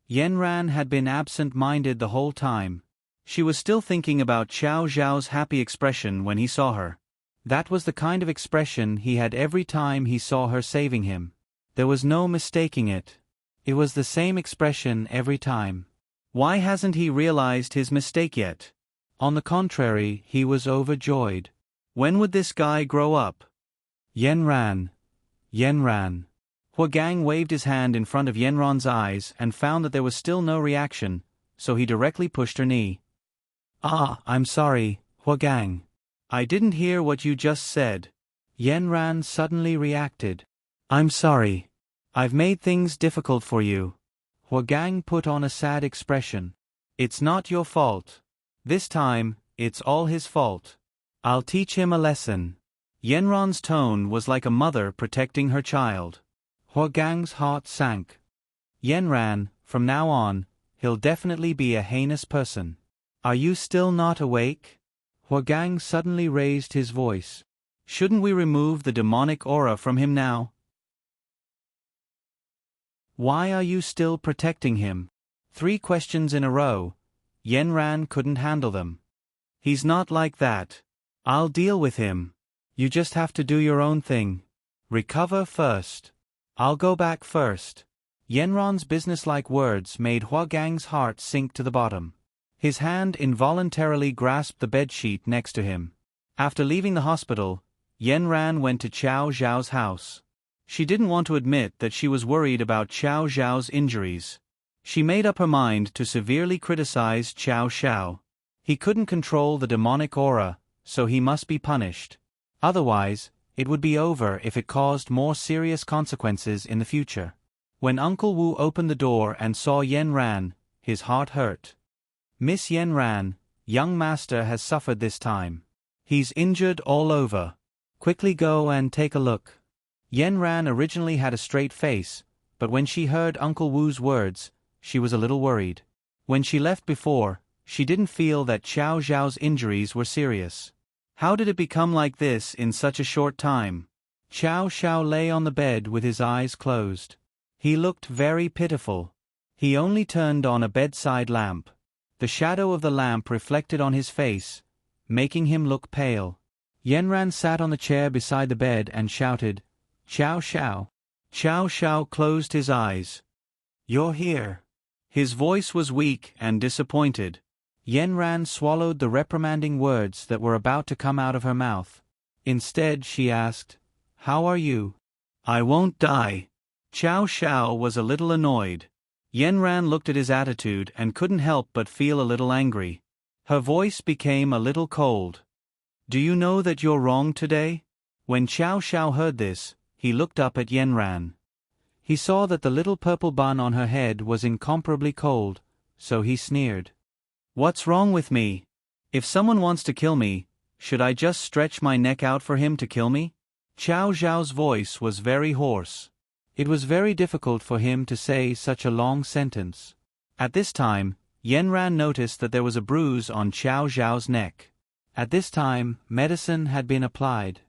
Yanran had been absent-minded the whole time. She was still thinking about Xiao Zhao's happy expression when he saw her. That was the kind of expression he had every time he saw her saving him. There was no mistaking it. It was the same expression every time. Why hasn't he realized his mistake yet? On the contrary, he was overjoyed. When would this guy grow up? Yenran. Yenran. Huagang waved his hand in front of Yenran's eyes and found that there was still no reaction, so he directly pushed her knee. Ah, I'm sorry, Huagang. I didn't hear what you just said. Yenran suddenly reacted. I'm sorry. I've made things difficult for you. Huagang put on a sad expression. It's not your fault. This time, it's all his fault. I'll teach him a lesson. Yenran's tone was like a mother protecting her child. Huagang's heart sank. Yenran, from now on, he'll definitely be a heinous person. Are you still not awake? Huagang suddenly raised his voice. Shouldn't we remove the demonic aura from him now? Why are you still protecting him? 3 questions in a row. Yenran couldn't handle them. He's not like that. I'll deal with him. You just have to do your own thing. Recover first. I'll go back first. Yenran's businesslike words made Huagang's heart sink to the bottom. His hand involuntarily grasped the bedsheet next to him. After leaving the hospital, Yenran went to Qiao Zhao's house. She didn't want to admit that she was worried about Qiao Zhao's injuries. She made up her mind to severely criticize Qiao Zhao. He couldn't control the demonic aura, so he must be punished. Otherwise, it would be over if it caused more serious consequences in the future. When Uncle Wu opened the door and saw Yenran, his heart hurt. Miss Yenran, young master has suffered this time. He's injured all over. Quickly go and take a look. Yenran originally had a straight face, but when she heard Uncle Wu's words, she was a little worried. When she left before, she didn't feel that Qiao Zhao's injuries were serious. How did it become like this in such a short time? Qiao Zhao lay on the bed with his eyes closed. He looked very pitiful. He only turned on a bedside lamp. The shadow of the lamp reflected on his face, making him look pale. Yenran sat on the chair beside the bed and shouted, Qiao Zhao. Qiao Zhao closed his eyes. You're here. His voice was weak and disappointed. Yenran swallowed the reprimanding words that were about to come out of her mouth. Instead, she asked, How are you? I won't die. Qiao Zhao was a little annoyed. Yenran looked at his attitude and couldn't help but feel a little angry. Her voice became a little cold. Do you know that you're wrong today? When Qiao Zhao heard this, he looked up at Yenran. He saw that the little purple bun on her head was incomparably cold, so he sneered. What's wrong with me? If someone wants to kill me, should I just stretch my neck out for him to kill me? Qiao Zhao's voice was very hoarse. It was very difficult for him to say such a long sentence. At this time, Yenran noticed that there was a bruise on Qiao Zhao's neck. At this time, medicine had been applied.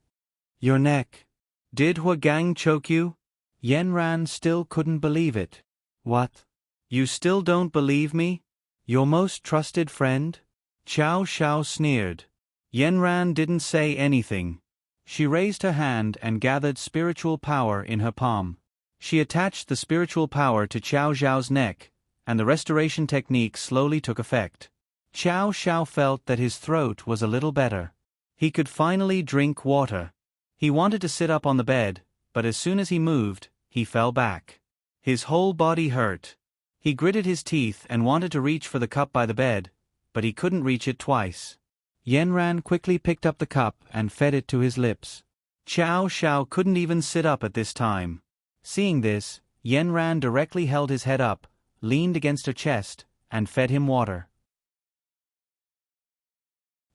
Your neck. Did Huagang choke you? Yenran still couldn't believe it. What? You still don't believe me? Your most trusted friend? Qiao Zhao sneered. Yenran didn't say anything. She raised her hand and gathered spiritual power in her palm. She attached the spiritual power to Qiao Zhao's neck, and the restoration technique slowly took effect. Qiao Zhao felt that his throat was a little better. He could finally drink water. He wanted to sit up on the bed, but as soon as he moved, he fell back. His whole body hurt. He gritted his teeth and wanted to reach for the cup by the bed, but he couldn't reach it twice. Yenran quickly picked up the cup and fed it to his lips. Qiao Zhao couldn't even sit up at this time. Seeing this, Yenran directly held his head up, leaned against her chest, and fed him water.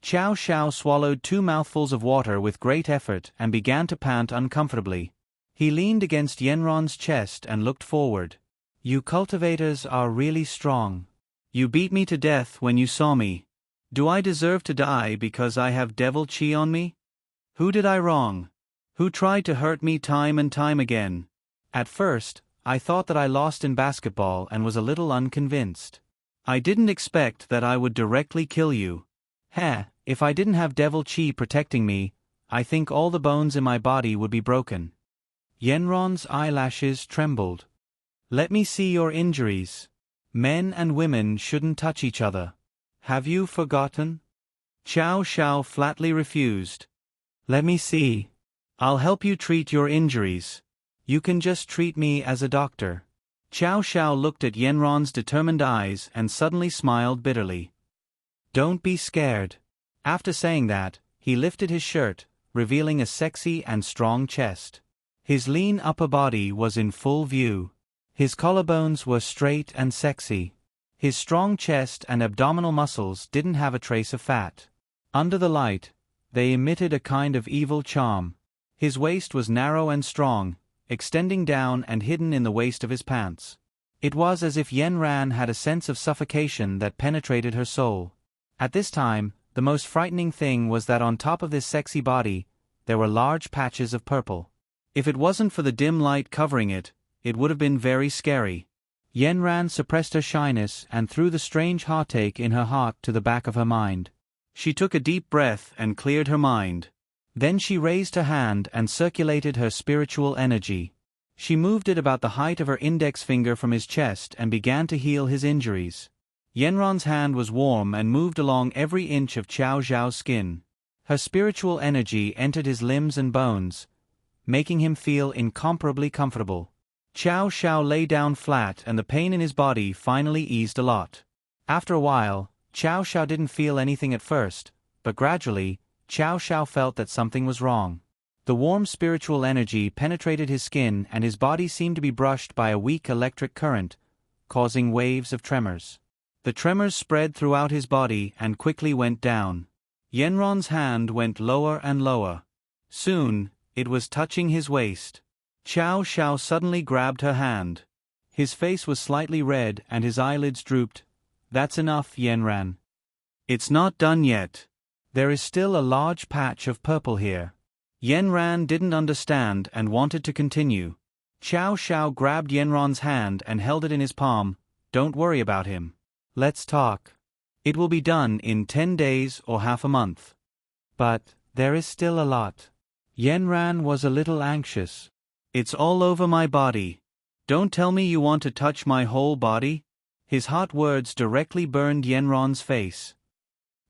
Qiao Zhao swallowed 2 mouthfuls of water with great effort and began to pant uncomfortably. He leaned against Yenran's chest and looked forward. You cultivators are really strong. You beat me to death when you saw me. Do I deserve to die because I have devil chi on me? Who did I wrong? Who tried to hurt me time and time again? At first, I thought that I lost in basketball and was a little unconvinced. I didn't expect that I would directly kill you. Heh, if I didn't have devil chi protecting me, I think all the bones in my body would be broken. Yenron's eyelashes trembled. Let me see your injuries. Men and women shouldn't touch each other. Have you forgotten? Qiao Xiao flatly refused. Let me see. I'll help you treat your injuries. You can just treat me as a doctor. Qiao Xiao looked at Yenron's determined eyes and suddenly smiled bitterly. Don't be scared. After saying that, he lifted his shirt, revealing a sexy and strong chest. His lean upper body was in full view. His collarbones were straight and sexy. His strong chest and abdominal muscles didn't have a trace of fat. Under the light, they emitted a kind of evil charm. His waist was narrow and strong, extending down and hidden in the waist of his pants. It was as if Yenran had a sense of suffocation that penetrated her soul. At this time, the most frightening thing was that on top of this sexy body, there were large patches of purple. If it wasn't for the dim light covering it, it would have been very scary. Yenran suppressed her shyness and threw the strange heartache in her heart to the back of her mind. She took a deep breath and cleared her mind. Then she raised her hand and circulated her spiritual energy. She moved it about the height of her index finger from his chest and began to heal his injuries. Yenron's hand was warm and moved along every inch of Qiao Xiao's skin. Her spiritual energy entered his limbs and bones, making him feel incomparably comfortable. Qiao Xiao lay down flat and the pain in his body finally eased a lot. After a while, Qiao Xiao didn't feel anything at first, but gradually, Qiao Xiao felt that something was wrong. The warm spiritual energy penetrated his skin and his body seemed to be brushed by a weak electric current, causing waves of tremors. The tremors spread throughout his body and quickly went down. Yenron's hand went lower and lower. Soon, it was touching his waist. Qiao Xiao suddenly grabbed her hand. His face was slightly red and his eyelids drooped. That's enough, Yenran. It's not done yet. There is still a large patch of purple here. Yenran didn't understand and wanted to continue. Qiao Xiao grabbed Yenron's hand and held it in his palm. Don't worry about him. Let's talk. It will be done in 10 days or half a month. But there is still a lot. Yenran was a little anxious. It's all over my body. Don't tell me you want to touch my whole body? His hot words directly burned Yenron's face.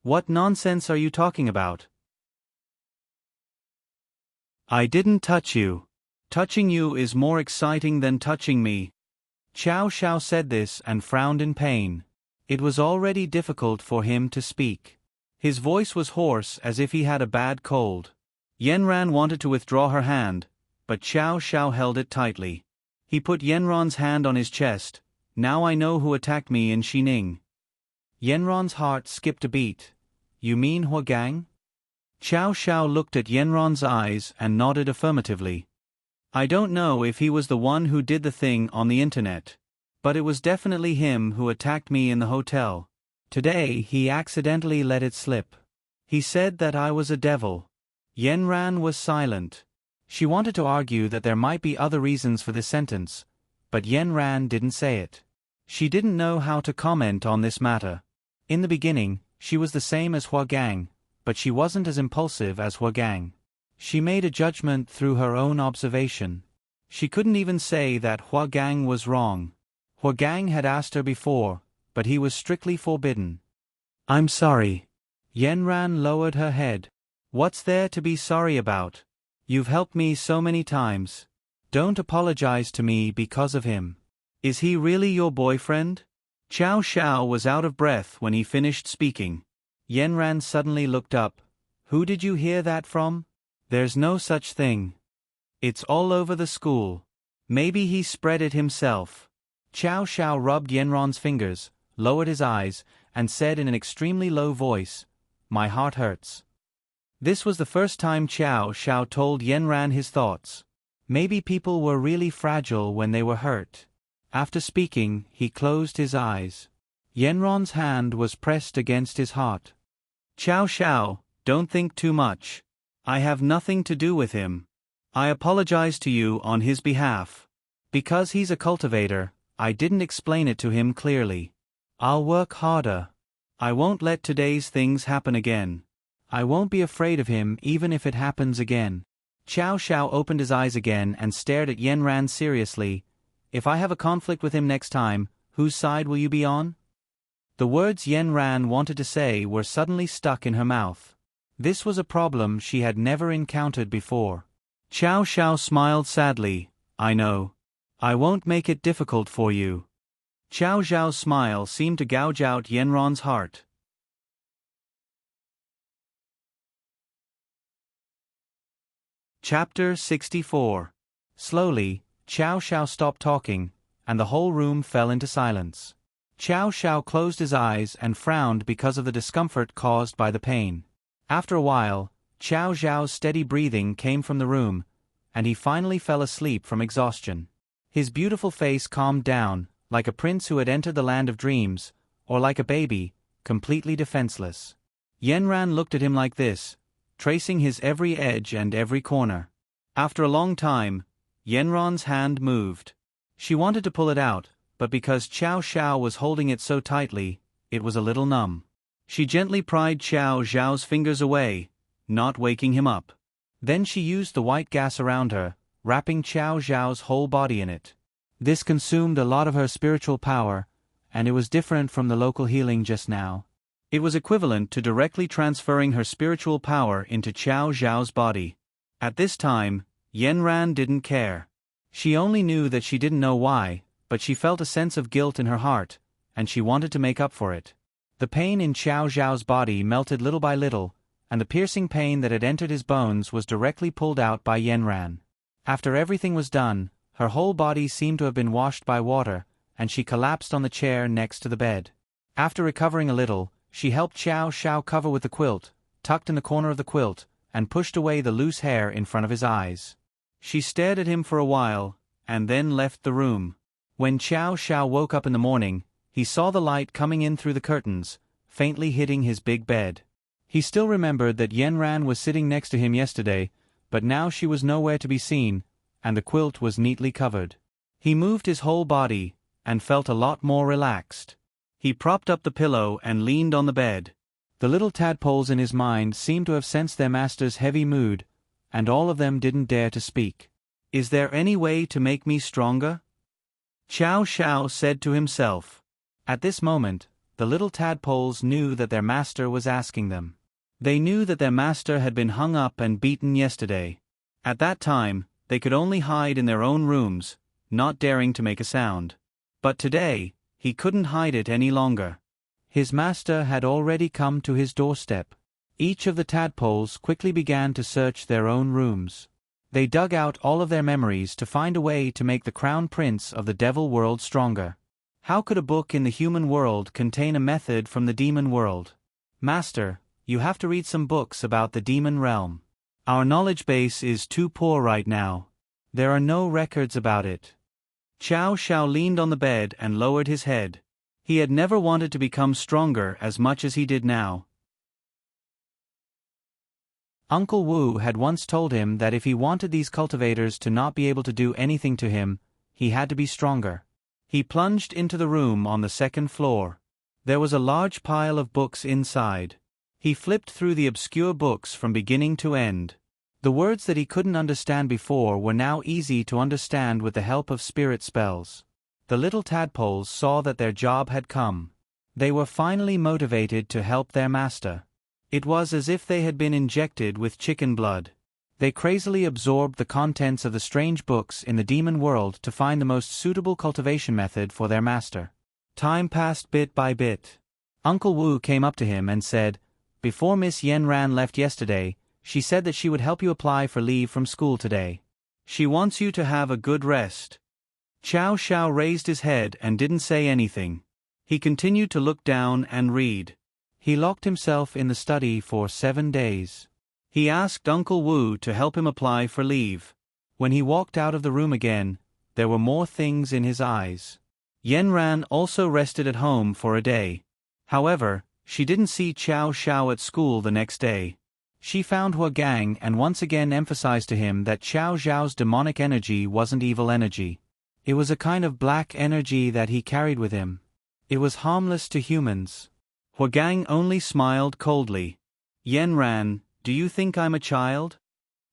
What nonsense are you talking about? I didn't touch you. Touching you is more exciting than touching me. Qiao Xiao said this and frowned in pain. It was already difficult for him to speak. His voice was hoarse as if he had a bad cold. Yenran wanted to withdraw her hand, but Qiao Xiao held it tightly. He put Yenron's hand on his chest. Now I know who attacked me in Xining. Yenron's heart skipped a beat. You mean Huagang? Qiao Xiao looked at Yenron's eyes and nodded affirmatively. I don't know if he was the one who did the thing on the internet. But it was definitely him who attacked me in the hotel. Today he accidentally let it slip. He said that I was a devil. Yenran was silent. She wanted to argue that there might be other reasons for this sentence, but Yenran didn't say it. She didn't know how to comment on this matter. In the beginning, she was the same as Huagang, but she wasn't as impulsive as Huagang. She made a judgment through her own observation. She couldn't even say that Huagang was wrong. Huagang had asked her before, but he was strictly forbidden. I'm sorry. Yenran lowered her head. What's there to be sorry about? You've helped me so many times. Don't apologize to me because of him. Is he really your boyfriend? Qiao Xiao was out of breath when he finished speaking. Yenran suddenly looked up. Who did you hear that from? There's no such thing. It's all over the school. Maybe he spread it himself. Qiao Xiao rubbed Yenron's fingers, lowered his eyes, and said in an extremely low voice, My heart hurts. This was the first time Qiao Xiao told Yenran his thoughts. Maybe people were really fragile when they were hurt. After speaking, he closed his eyes. Yenron's hand was pressed against his heart. Qiao Xiao, don't think too much. I have nothing to do with him. I apologize to you on his behalf. Because he's a cultivator, I didn't explain it to him clearly. I'll work harder. I won't let today's things happen again. I won't be afraid of him even if it happens again. Xiao Xiao opened his eyes again and stared at Yen Ran seriously. If I have a conflict with him next time, whose side will you be on? The words Yen Ran wanted to say were suddenly stuck in her mouth. This was a problem she had never encountered before. Xiao Xiao smiled sadly. I know. I won't make it difficult for you. Xiao Xiao's smile seemed to gouge out Yen Ran's heart. Chapter 64. Slowly, Xiao Xiao stopped talking, and the whole room fell into silence. Xiao Xiao closed his eyes and frowned because of the discomfort caused by the pain. After a while, Xiao Xiao's steady breathing came from the room, and he finally fell asleep from exhaustion. His beautiful face calmed down, like a prince who had entered the land of dreams, or like a baby, completely defenseless. Yen Ran looked at him like this, tracing his every edge and every corner. After a long time, Yen Ran's hand moved. She wanted to pull it out, but because Xiao Xiao was holding it so tightly, it was a little numb. She gently pried Xiao Xiao's fingers away, not waking him up. Then she used the white gas around her, wrapping Xiao Xiao's whole body in it. This consumed a lot of her spiritual power, and it was different from the local healing just now. It was equivalent to directly transferring her spiritual power into Xiao Xiao's body. At this time, Yen Ran didn't care. She only knew that she didn't know why, but she felt a sense of guilt in her heart, and she wanted to make up for it. The pain in Xiao Xiao's body melted little by little, and the piercing pain that had entered his bones was directly pulled out by Yen Ran. After everything was done, her whole body seemed to have been washed by water, and she collapsed on the chair next to the bed. After recovering a little, she helped Xiao Xiao cover with the quilt, tucked in the corner of the quilt, and pushed away the loose hair in front of his eyes. She stared at him for a while, and then left the room. When Xiao Xiao woke up in the morning, he saw the light coming in through the curtains, faintly hitting his big bed. He still remembered that Yen Ran was sitting next to him yesterday, but now she was nowhere to be seen, and the quilt was neatly covered. He moved his whole body, and felt a lot more relaxed. He propped up the pillow and leaned on the bed. The little tadpoles in his mind seemed to have sensed their master's heavy mood, and all of them didn't dare to speak. Is there any way to make me stronger? Xiao Xiao said to himself. At this moment, the little tadpoles knew that their master was asking them. They knew that their master had been hung up and beaten yesterday. At that time, they could only hide in their own rooms, not daring to make a sound. But today, he couldn't hide it any longer. His master had already come to his doorstep. Each of the tadpoles quickly began to search their own rooms. They dug out all of their memories to find a way to make the crown prince of the devil world stronger. How could a book in the human world contain a method from the demon world? Master, you have to read some books about the demon realm. Our knowledge base is too poor right now. There are no records about it. Xiao Xiao leaned on the bed and lowered his head. He had never wanted to become stronger as much as he did now. Uncle Wu had once told him that if he wanted these cultivators to not be able to do anything to him, he had to be stronger. He plunged into the room on the second floor. There was a large pile of books inside. He flipped through the obscure books from beginning to end. The words that he couldn't understand before were now easy to understand with the help of spirit spells. The little tadpoles saw that their job had come. They were finally motivated to help their master. It was as if they had been injected with chicken blood. They crazily absorbed the contents of the strange books in the demon world to find the most suitable cultivation method for their master. Time passed bit by bit. Uncle Wu came up to him and said, "Before Miss Yen Ran left yesterday, she said that she would help you apply for leave from school today. She wants you to have a good rest." Xiao Xiao raised his head and didn't say anything. He continued to look down and read. He locked himself in the study for 7 days. He asked Uncle Wu to help him apply for leave. When he walked out of the room again, there were more things in his eyes. Yen Ran also rested at home for a day. However, she didn't see Xiao Xiao at school the next day. She found Hua Gang and once again emphasized to him that Xiao Xiao's demonic energy wasn't evil energy. It was a kind of black energy that he carried with him. It was harmless to humans. Hua Gang only smiled coldly. Yenran, do you think I'm a child?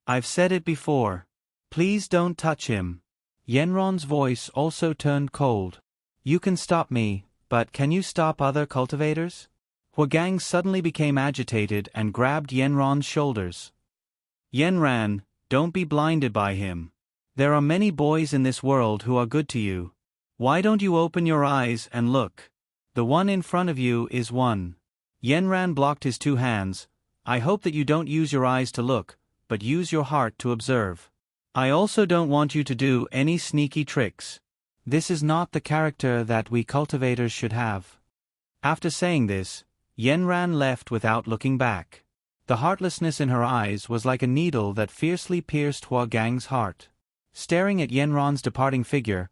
I've said it before. Please don't touch him. Yenron's voice also turned cold. You can stop me, but can you stop other cultivators? Huagang suddenly became agitated and grabbed Yenron's shoulders. Yenran, don't be blinded by him. There are many boys in this world who are good to you. Why don't you open your eyes and look? The one in front of you is one. Yenran blocked his two hands. I hope that you don't use your eyes to look, but use your heart to observe. I also don't want you to do any sneaky tricks. This is not the character that we cultivators should have. After saying this, Yenran left without looking back. The heartlessness in her eyes was like a needle that fiercely pierced Huagang's heart. Staring at Yenron's departing figure,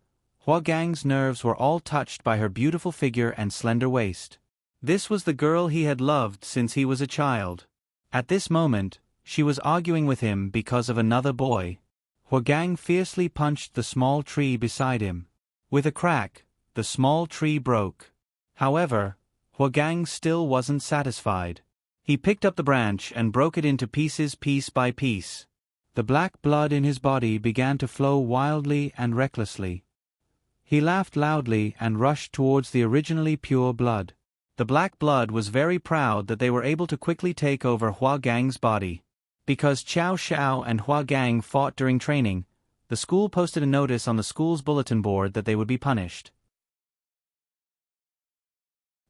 Huagang's nerves were all touched by her beautiful figure and slender waist. This was the girl he had loved since he was a child. At this moment, she was arguing with him because of another boy. Huagang fiercely punched the small tree beside him. With a crack, the small tree broke. However, Huagang still wasn't satisfied. He picked up the branch and broke it into pieces piece by piece. The black blood in his body began to flow wildly and recklessly. He laughed loudly and rushed towards the originally pure blood. The black blood was very proud that they were able to quickly take over Huagang's body. Because Qiao Xiao and Huagang fought during training, the school posted a notice on the school's bulletin board that they would be punished.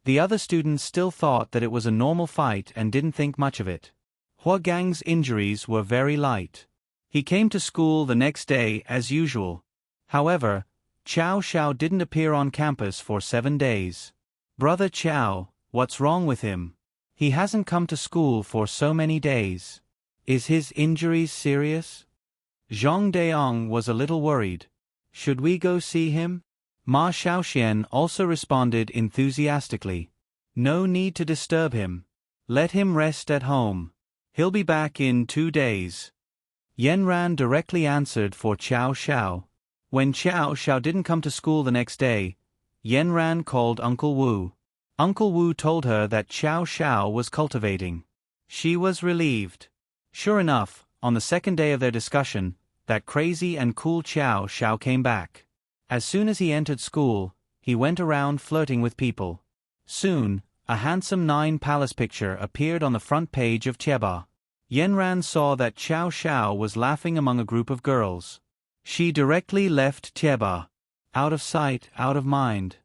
The other students still thought that it was a normal fight and didn't think much of it. Huagang's injuries were very light. He came to school the next day as usual. However, Qiao Xiao didn't appear on campus for 7 days. Brother Qiao, what's wrong with him? He hasn't come to school for so many days. Is his injuries serious? Zhang Deong was a little worried. Should we go see him? Ma Xiaoxian also responded enthusiastically. No need to disturb him. Let him rest at home. He'll be back in 2 days. Yenran directly answered for Qiao Xiao. When Qiao Xiao didn't come to school the next day, Yenran called Uncle Wu. Uncle Wu told her that Qiao Xiao was cultivating. She was relieved. Sure enough, on the second day of their discussion, that crazy and cool Qiao Xiao came back. As soon as he entered school, he went around flirting with people. Soon, a handsome 9 palace picture appeared on the front page of Tieba. Yenran saw that Qiao Xiao was laughing among a group of girls. She directly left Tieba. Out of sight, out of mind.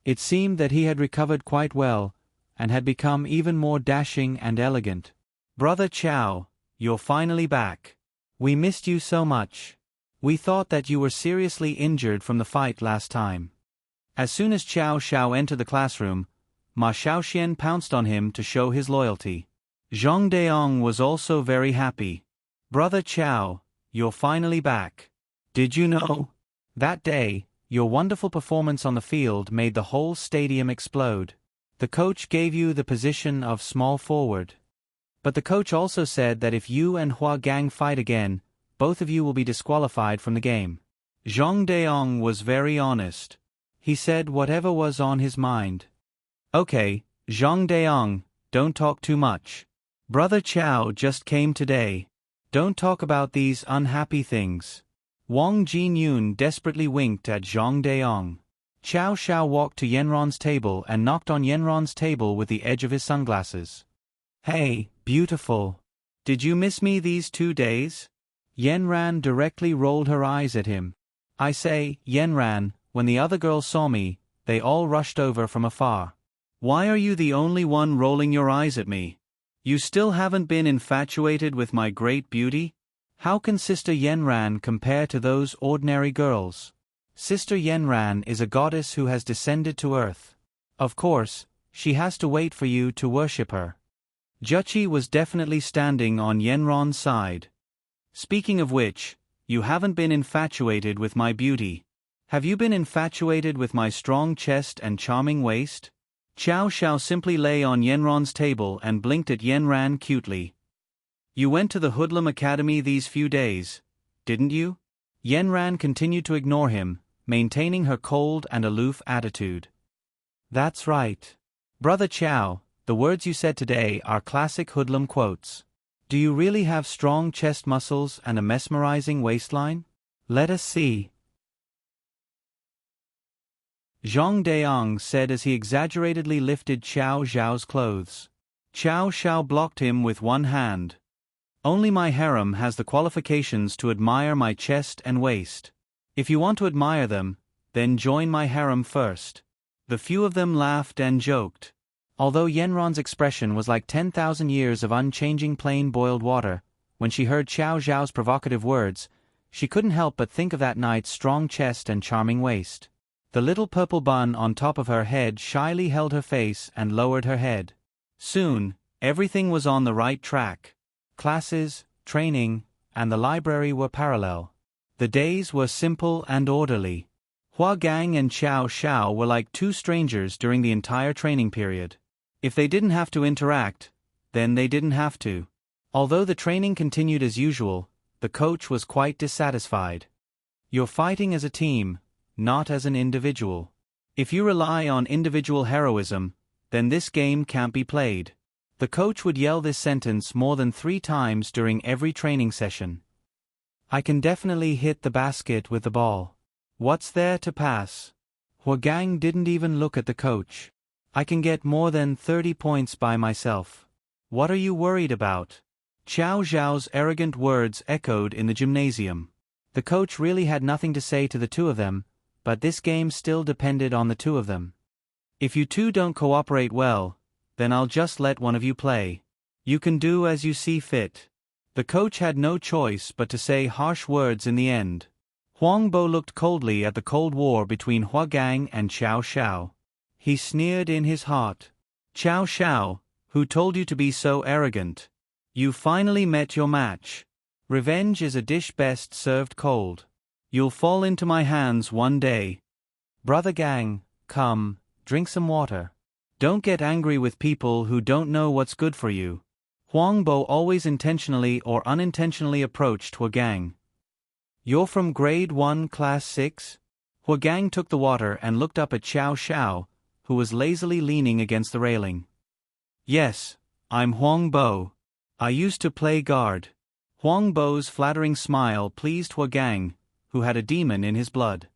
It seemed that he had recovered quite well, and had become even more dashing and elegant. Brother Qiao, you're finally back. We missed you so much. We thought that you were seriously injured from the fight last time. As soon as Qiao Xiao entered the classroom, Ma Xiaoxian pounced on him to show his loyalty. Zhang Deong was also very happy. Brother Qiao, you're finally back. Did you know? That day, your wonderful performance on the field made the whole stadium explode. The coach gave you the position of small forward. But the coach also said that if you and Huagang fight again, both of you will be disqualified from the game. Zhang Deong was very honest. He said whatever was on his mind. Okay, Zhang Deong, don't talk too much. Brother Qiao just came today. Don't talk about these unhappy things. Wang Jinyun desperately winked at Zhang Deong. Qiao Xiao walked to Yenron's table and knocked on Yenron's table with the edge of his sunglasses. Hey, beautiful. Did you miss me these 2 days? Yenran directly rolled her eyes at him. I say, Yenran, when the other girls saw me, they all rushed over from afar. Why are you the only one rolling your eyes at me? You still haven't been infatuated with my great beauty? How can Sister Yenran compare to those ordinary girls? Sister Yenran is a goddess who has descended to earth. Of course, she has to wait for you to worship her. Juchi was definitely standing on Yenron's side. Speaking of which, you haven't been infatuated with my beauty. Have you been infatuated with my strong chest and charming waist? Qiao Xiao simply lay on Yenron's table and blinked at Yenran cutely. You went to the Hoodlum Academy these few days, didn't you? Yenran continued to ignore him, maintaining her cold and aloof attitude. That's right. Brother Qiao, The words you said today are classic hoodlum quotes. Do you really have strong chest muscles and a mesmerizing waistline? Let us see. Zhang Deong said as he exaggeratedly lifted Xiao Zhao's clothes. Xiao Zhao blocked him with one hand. Only my harem has the qualifications to admire my chest and waist. If you want to admire them, then join my harem first. The few of them laughed and joked. Although Yanran's expression was like 10,000 years of unchanging plain boiled water, when she heard Xiao Zhao's provocative words, she couldn't help but think of that knight's strong chest and charming waist. The little purple bun on top of her head shyly held her face and lowered her head. Soon, everything was on the right track. Classes, training, and the library were parallel. The days were simple and orderly. Hua Gang and Xiao Zhao were like two strangers during the entire training period. If they didn't have to interact, then they didn't have to. Although the training continued as usual, the coach was quite dissatisfied. You're fighting as a team, not as an individual. If you rely on individual heroism, then this game can't be played. The coach would yell this sentence more than 3 times during every training session. I can definitely hit the basket with the ball. What's there to pass? Hua Gang didn't even look at the coach. I can get more than 30 points by myself. What are you worried about? Xiao Zhao's arrogant words echoed in the gymnasium. The coach really had nothing to say to the two of them, but this game still depended on the two of them. If you two don't cooperate well, then I'll just let one of you play. You can do as you see fit. The coach had no choice but to say harsh words in the end. Huang Bo looked coldly at the Cold War between Hua Gang and Xiao Zhao. He sneered in his heart. Xiao Zhao, who told you to be so arrogant? You finally met your match. Revenge is a dish best served cold. You'll fall into my hands one day. Brother Gang, come, drink some water. Don't get angry with people who don't know what's good for you. Huang Bo always intentionally or unintentionally approached Hua Gang. You're from grade 1 class 6? Hua Gang took the water and looked up at Xiao Zhao, who was lazily leaning against the railing. Yes, I'm Huang Bo. I used to play guard. Huang Bo's flattering smile pleased Hua Gang, who had a demon in his blood.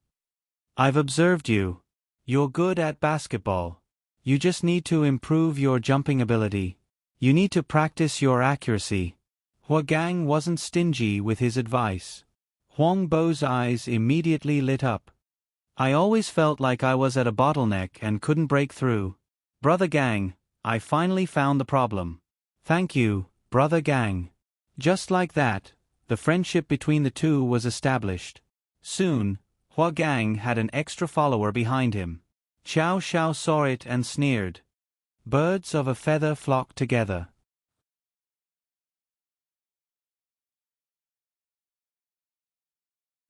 I've observed you. You're good at basketball. You just need to improve your jumping ability. You need to practice your accuracy. Hua Gang wasn't stingy with his advice. Huang Bo's eyes immediately lit up. I always felt like I was at a bottleneck and couldn't break through. Brother Gang, I finally found the problem. Thank you, Brother Gang. Just like that, the friendship between the two was established. Soon, Hua Gang had an extra follower behind him. Xiao Zhao saw it and sneered. Birds of a feather flock together.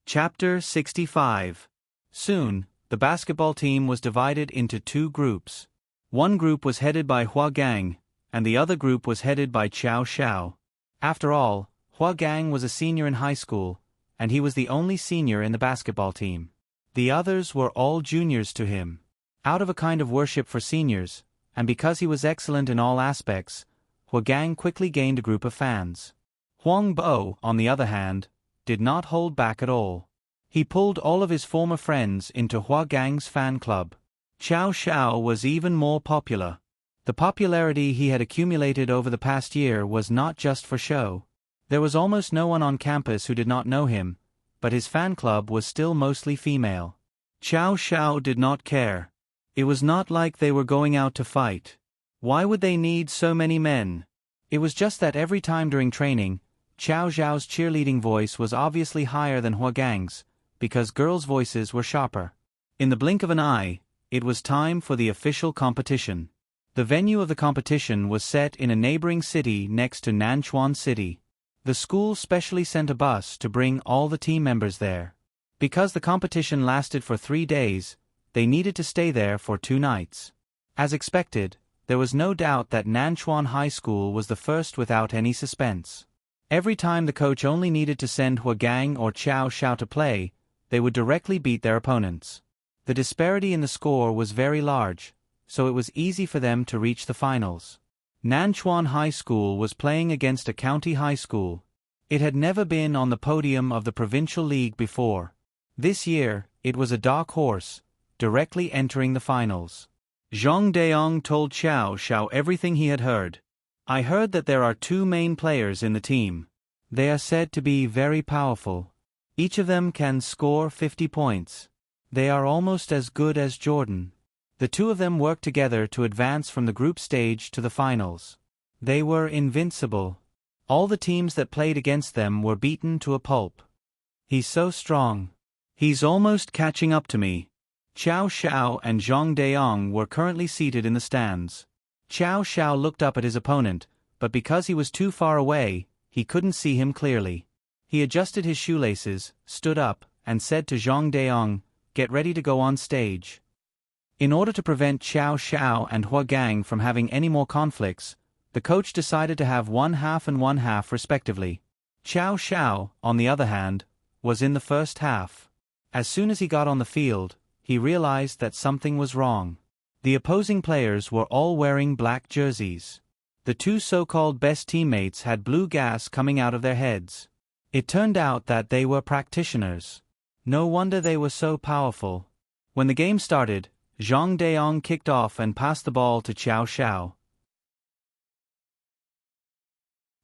Chapter 65. Soon, the basketball team was divided into 2 groups. One group was headed by Hua Gang, and the other group was headed by Xiao Zhao. After all, Hua Gang was a senior in high school, and he was the only senior in the basketball team. The others were all juniors to him. Out of a kind of worship for seniors, and because he was excellent in all aspects, Hua Gang quickly gained a group of fans. Huang Bo, on the other hand, did not hold back at all. He pulled all of his former friends into Hua Gang's fan club. Xiao Zhao was even more popular. The popularity he had accumulated over the past year was not just for show. There was almost no one on campus who did not know him, but his fan club was still mostly female. Xiao Zhao did not care. It was not like they were going out to fight. Why would they need so many men? It was just that every time during training, Xiao Zhao's cheerleading voice was obviously higher than Hua Gang's, because girls' voices were sharper. In the blink of an eye, it was time for the official competition. The venue of the competition was set in a neighboring city next to Nanchuan City. The school specially sent a bus to bring all the team members there. Because the competition lasted for 3 days, they needed to stay there for 2 nights. As expected, there was no doubt that Nanchuan High School was the first without any suspense. Every time the coach only needed to send Hua Gang or Xiao Zhao to play, they would directly beat their opponents. The disparity in the score was very large, so it was easy for them to reach the finals. Nanchuan High School was playing against a county high school. It had never been on the podium of the provincial league before. This year, it was a dark horse, directly entering the finals. Zhang Deong told Xiao Xiao everything he had heard. I heard that there are 2 main players in the team. They are said to be very powerful. Each of them can score 50 points. They are almost as good as Jordan. The 2 of them worked together to advance from the group stage to the finals. They were invincible. All the teams that played against them were beaten to a pulp. He's so strong. He's almost catching up to me. Xiao Xiao and Zhang Deong were currently seated in the stands. Xiao Xiao looked up at his opponent, but because he was too far away, he couldn't see him clearly. He adjusted his shoelaces, stood up, and said to Zhang Deong, "Get ready to go on stage." In order to prevent Xiao Xiao and Hua Gang from having any more conflicts, the coach decided to have 1/2 and 1/2 respectively. Xiao Xiao, on the other hand, was in the first half. As soon as he got on the field, he realized that something was wrong. The opposing players were all wearing black jerseys. The 2 so-called best teammates had blue gas coming out of their heads. It turned out that they were practitioners. No wonder they were so powerful. When the game started, Zhang Deong kicked off and passed the ball to Xiao Xiao.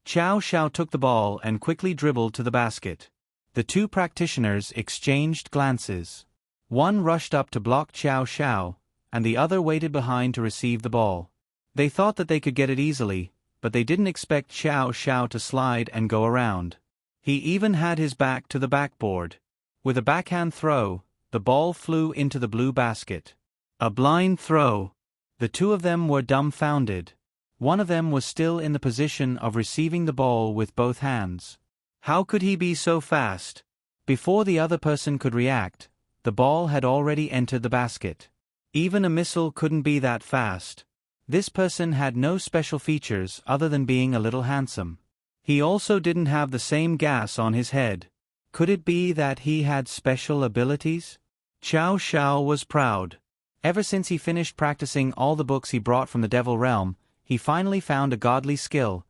Xiao Xiao took the ball and quickly dribbled to the basket. The 2 practitioners exchanged glances. One rushed up to block Xiao Xiao, and the other waited behind to receive the ball. They thought that they could get it easily, but they didn't expect Xiao Xiao to slide and go around. He even had his back to the backboard. With a backhand throw, the ball flew into the blue basket. A blind throw. The 2 of them were dumbfounded. One of them was still in the position of receiving the ball with both hands. How could he be so fast? Before the other person could react, the ball had already entered the basket. Even a missile couldn't be that fast. This person had no special features other than being a little handsome. He also didn't have the same gas on his head. Could it be that he had special abilities? Xiao Xiao was proud. Ever since he finished practicing all the books he brought from the Devil Realm, he finally found a godly skill,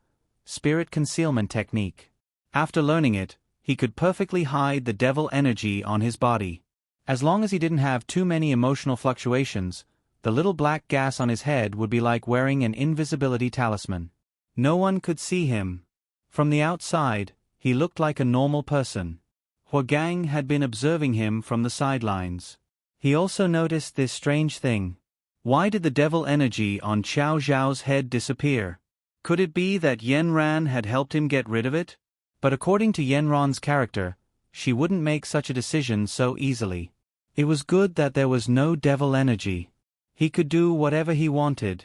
spirit concealment technique. After learning it, he could perfectly hide the devil energy on his body. As long as he didn't have too many emotional fluctuations, the little black gas on his head would be like wearing an invisibility talisman. No one could see him. From the outside, he looked like a normal person. Hua Gang had been observing him from the sidelines. He also noticed this strange thing. Why did the devil energy on Xiao Zhao's head disappear? Could it be that Yanran had helped him get rid of it? But according to Yanran's character, she wouldn't make such a decision so easily. It was good that there was no devil energy. He could do whatever he wanted.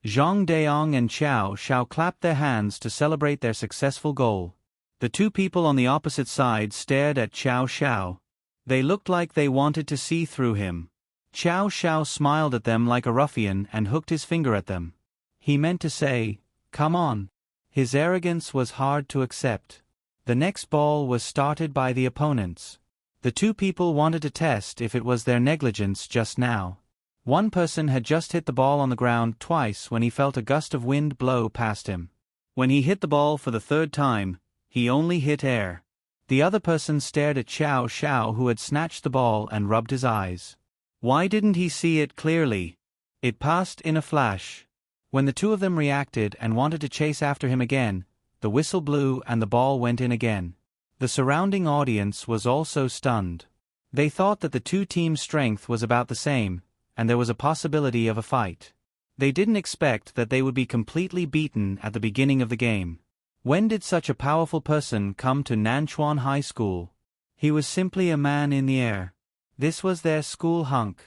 Zhang Deong and Xiao Xiao clapped their hands to celebrate their successful goal. The 2 people on the opposite side stared at Xiao Xiao. They looked like they wanted to see through him. Xiao Xiao smiled at them like a ruffian and hooked his finger at them. He meant to say, "Come on." His arrogance was hard to accept. The next ball was started by the opponents. The 2 people wanted to test if it was their negligence just now. One person had just hit the ball on the ground twice when he felt a gust of wind blow past him. When he hit the ball for the 3rd time, he only hit air. The other person stared at Xiao Xiao, who had snatched the ball, and rubbed his eyes. Why didn't he see it clearly? It passed in a flash. When the 2 of them reacted and wanted to chase after him again, the whistle blew and the ball went in again. The surrounding audience was also stunned. They thought that the 2 teams' strength was about the same, and there was a possibility of a fight. They didn't expect that they would be completely beaten at the beginning of the game. When did such a powerful person come to Nanchuan High School? He was simply a man in the air. This was their school hunk.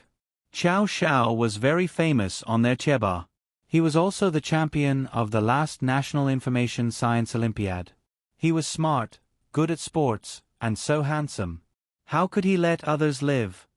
Xiao Xiao was very famous on their Cheba. He was also the champion of the last National Information Science Olympiad. He was smart, good at sports, and so handsome. How could he let others live?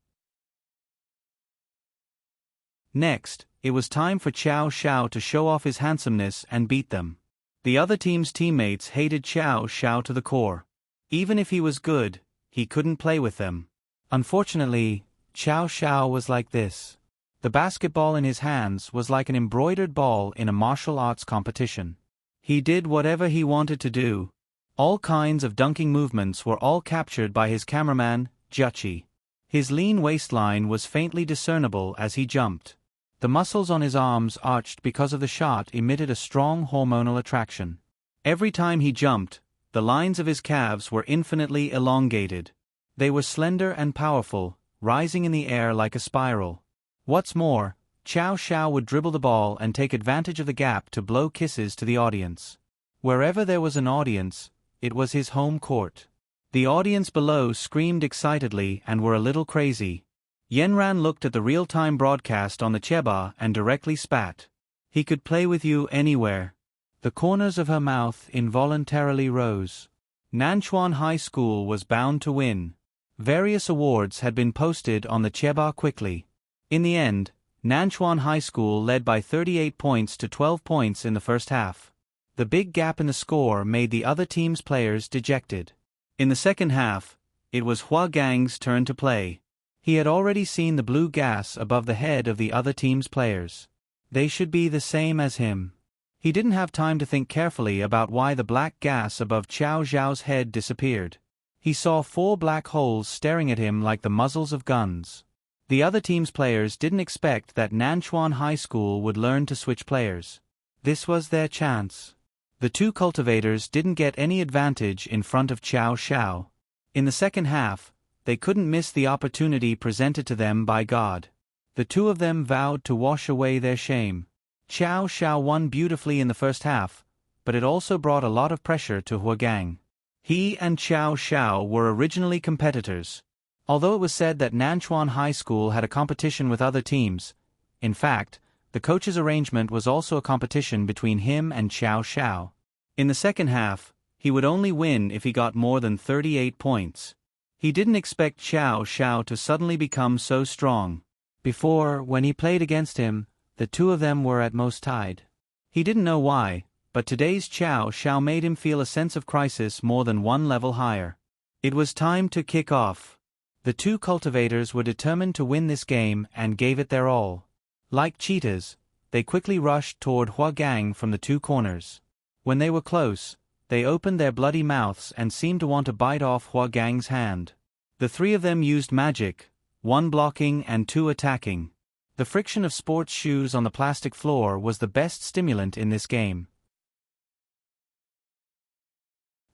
Next, it was time for Xiao Xiao to show off his handsomeness and beat them. The other team's teammates hated Xiao Xiao to the core. Even if he was good, he couldn't play with them. Unfortunately, Xiao Xiao was like this. The basketball in his hands was like an embroidered ball in a martial arts competition. He did whatever he wanted to do. All kinds of dunking movements were all captured by his cameraman, Juchi. His lean waistline was faintly discernible as he jumped. The muscles on his arms arched because of the shot emitted a strong hormonal attraction. Every time he jumped, the lines of his calves were infinitely elongated. They were slender and powerful, rising in the air like a spiral. What's more, Chow Xiao would dribble the ball and take advantage of the gap to blow kisses to the audience. Wherever there was an audience, it was his home court. The audience below screamed excitedly and were a little crazy. Yanran looked at the real-time broadcast on the Cheba and directly spat. He could play with you anywhere. The corners of her mouth involuntarily rose. Nanchuan High School was bound to win. Various awards had been posted on the Cheba quickly. In the end, Nanchuan High School led by 38 points to 12 points in the first half. The big gap in the score made the other team's players dejected. In the second half, it was Hua Gang's turn to play. He had already seen the blue gas above the head of the other team's players. They should be the same as him. He didn't have time to think carefully about why the black gas above Chow Zhao's head disappeared. He saw 4 black holes staring at him like the muzzles of guns. The other team's players didn't expect that Nanchuan High School would learn to switch players. This was their chance. The 2 cultivators didn't get any advantage in front of Chow Xiao. In the second half, they couldn't miss the opportunity presented to them by God. The 2 of them vowed to wash away their shame. Chow Xiao won beautifully in the first half, but it also brought a lot of pressure to Hua Gang. He and Chow Xiao were originally competitors. Although it was said that Nanchuan High School had a competition with other teams, in fact, the coach's arrangement was also a competition between him and Chow Xiao. In the second half, he would only win if he got more than 38 points. He didn't expect Chow Xiao to suddenly become so strong. Before, when he played against him, the 2 of them were at most tied. He didn't know why, but today's Chow Xiao made him feel a sense of crisis more than 1 level higher. It was time to kick off. The 2 cultivators were determined to win this game and gave it their all. Like cheetahs, they quickly rushed toward Hua Gang from the 2 corners. When they were close, they opened their bloody mouths and seemed to want to bite off Hua Gang's hand. The 3 of them used magic, 1 blocking and 2 attacking. The friction of sports shoes on the plastic floor was the best stimulant in this game.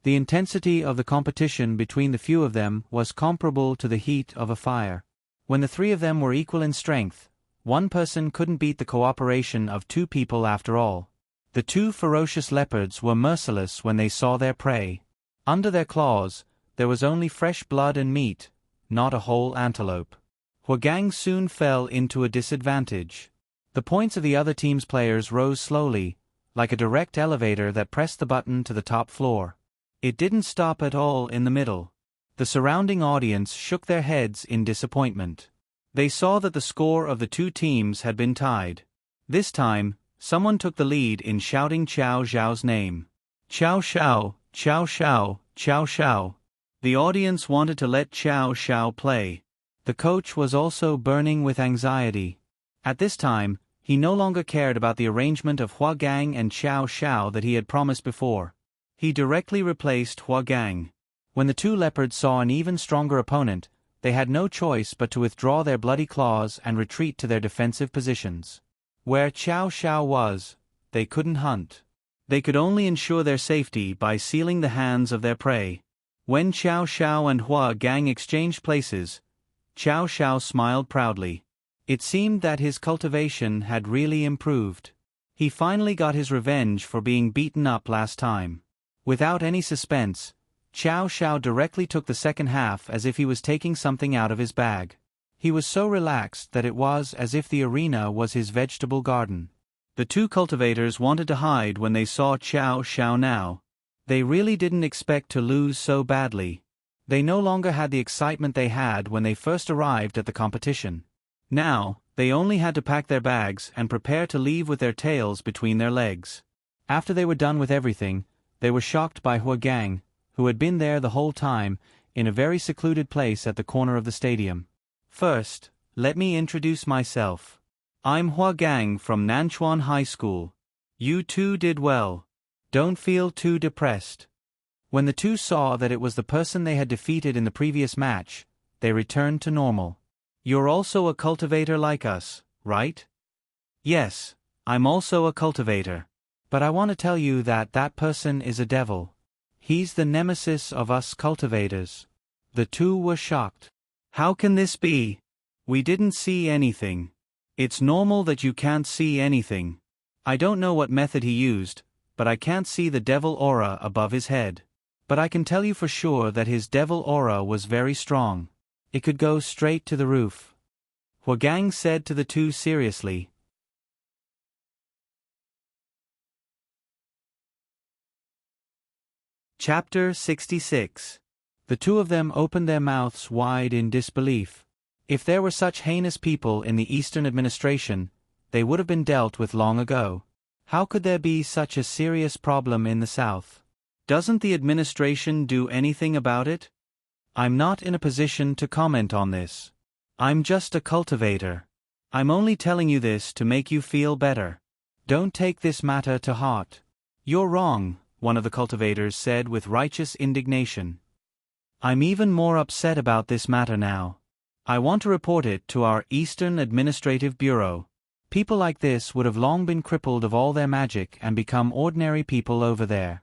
The intensity of the competition between the few of them was comparable to the heat of a fire. When the 3 of them were equal in strength, 1 person couldn't beat the cooperation of 2 people after all. The 2 ferocious leopards were merciless when they saw their prey. Under their claws, there was only fresh blood and meat, not a whole antelope. Hua Gang soon fell into a disadvantage. The points of the other team's players rose slowly, like a direct elevator that pressed the button to the top floor. It didn't stop at all in the middle. The surrounding audience shook their heads in disappointment. They saw that the score of the 2 teams had been tied. This time, someone took the lead in shouting Chow Zhao's name. Chow Xiao, Chow Xiao, Chow Xiao. The audience wanted to let Chow Xiao play. The coach was also burning with anxiety. At this time, he no longer cared about the arrangement of Hua Gang and Chow Xiao that he had promised before. He directly replaced Hua Gang. When the 2 leopards saw an even stronger opponent, they had no choice but to withdraw their bloody claws and retreat to their defensive positions. Where Chow Xiao was, they couldn't hunt. They could only ensure their safety by sealing the hands of their prey. When Chow Xiao and Hua Gang exchanged places, Chow Xiao smiled proudly. It seemed that his cultivation had really improved. He finally got his revenge for being beaten up last time. Without any suspense, Chow Xiao directly took the second half as if he was taking something out of his bag. He was so relaxed that it was as if the arena was his vegetable garden. The 2 cultivators wanted to hide when they saw Chow Xiao now. They really didn't expect to lose so badly. They no longer had the excitement they had when they first arrived at the competition. Now, they only had to pack their bags and prepare to leave with their tails between their legs. After they were done with everything, they were shocked by Hua Gang, who had been there the whole time, in a very secluded place at the corner of the stadium. First, let me introduce myself. I'm Hua Gang from Nanchuan High School. You two did well. Don't feel too depressed. When the two saw that it was the person they had defeated in the previous match, they returned to normal. You're also a cultivator like us, right? Yes, I'm also a cultivator. But I want to tell you that that person is a devil. He's the nemesis of us cultivators. The two were shocked. How can this be? We didn't see anything. It's normal that you can't see anything. I don't know what method he used, but I can't see the devil aura above his head. But I can tell you for sure that his devil aura was very strong. It could go straight to the roof. Huagang said to the two seriously. Chapter 66. The two of them opened their mouths wide in disbelief. If there were such heinous people in the Eastern administration, they would have been dealt with long ago. How could there be such a serious problem in the South? Doesn't the administration do anything about it? I'm not in a position to comment on this. I'm just a cultivator. I'm only telling you this to make you feel better. Don't take this matter to heart. You're wrong, one of the cultivators said with righteous indignation. I'm even more upset about this matter now. I want to report it to our Eastern Administrative Bureau. People like this would have long been crippled of all their magic and become ordinary people over there.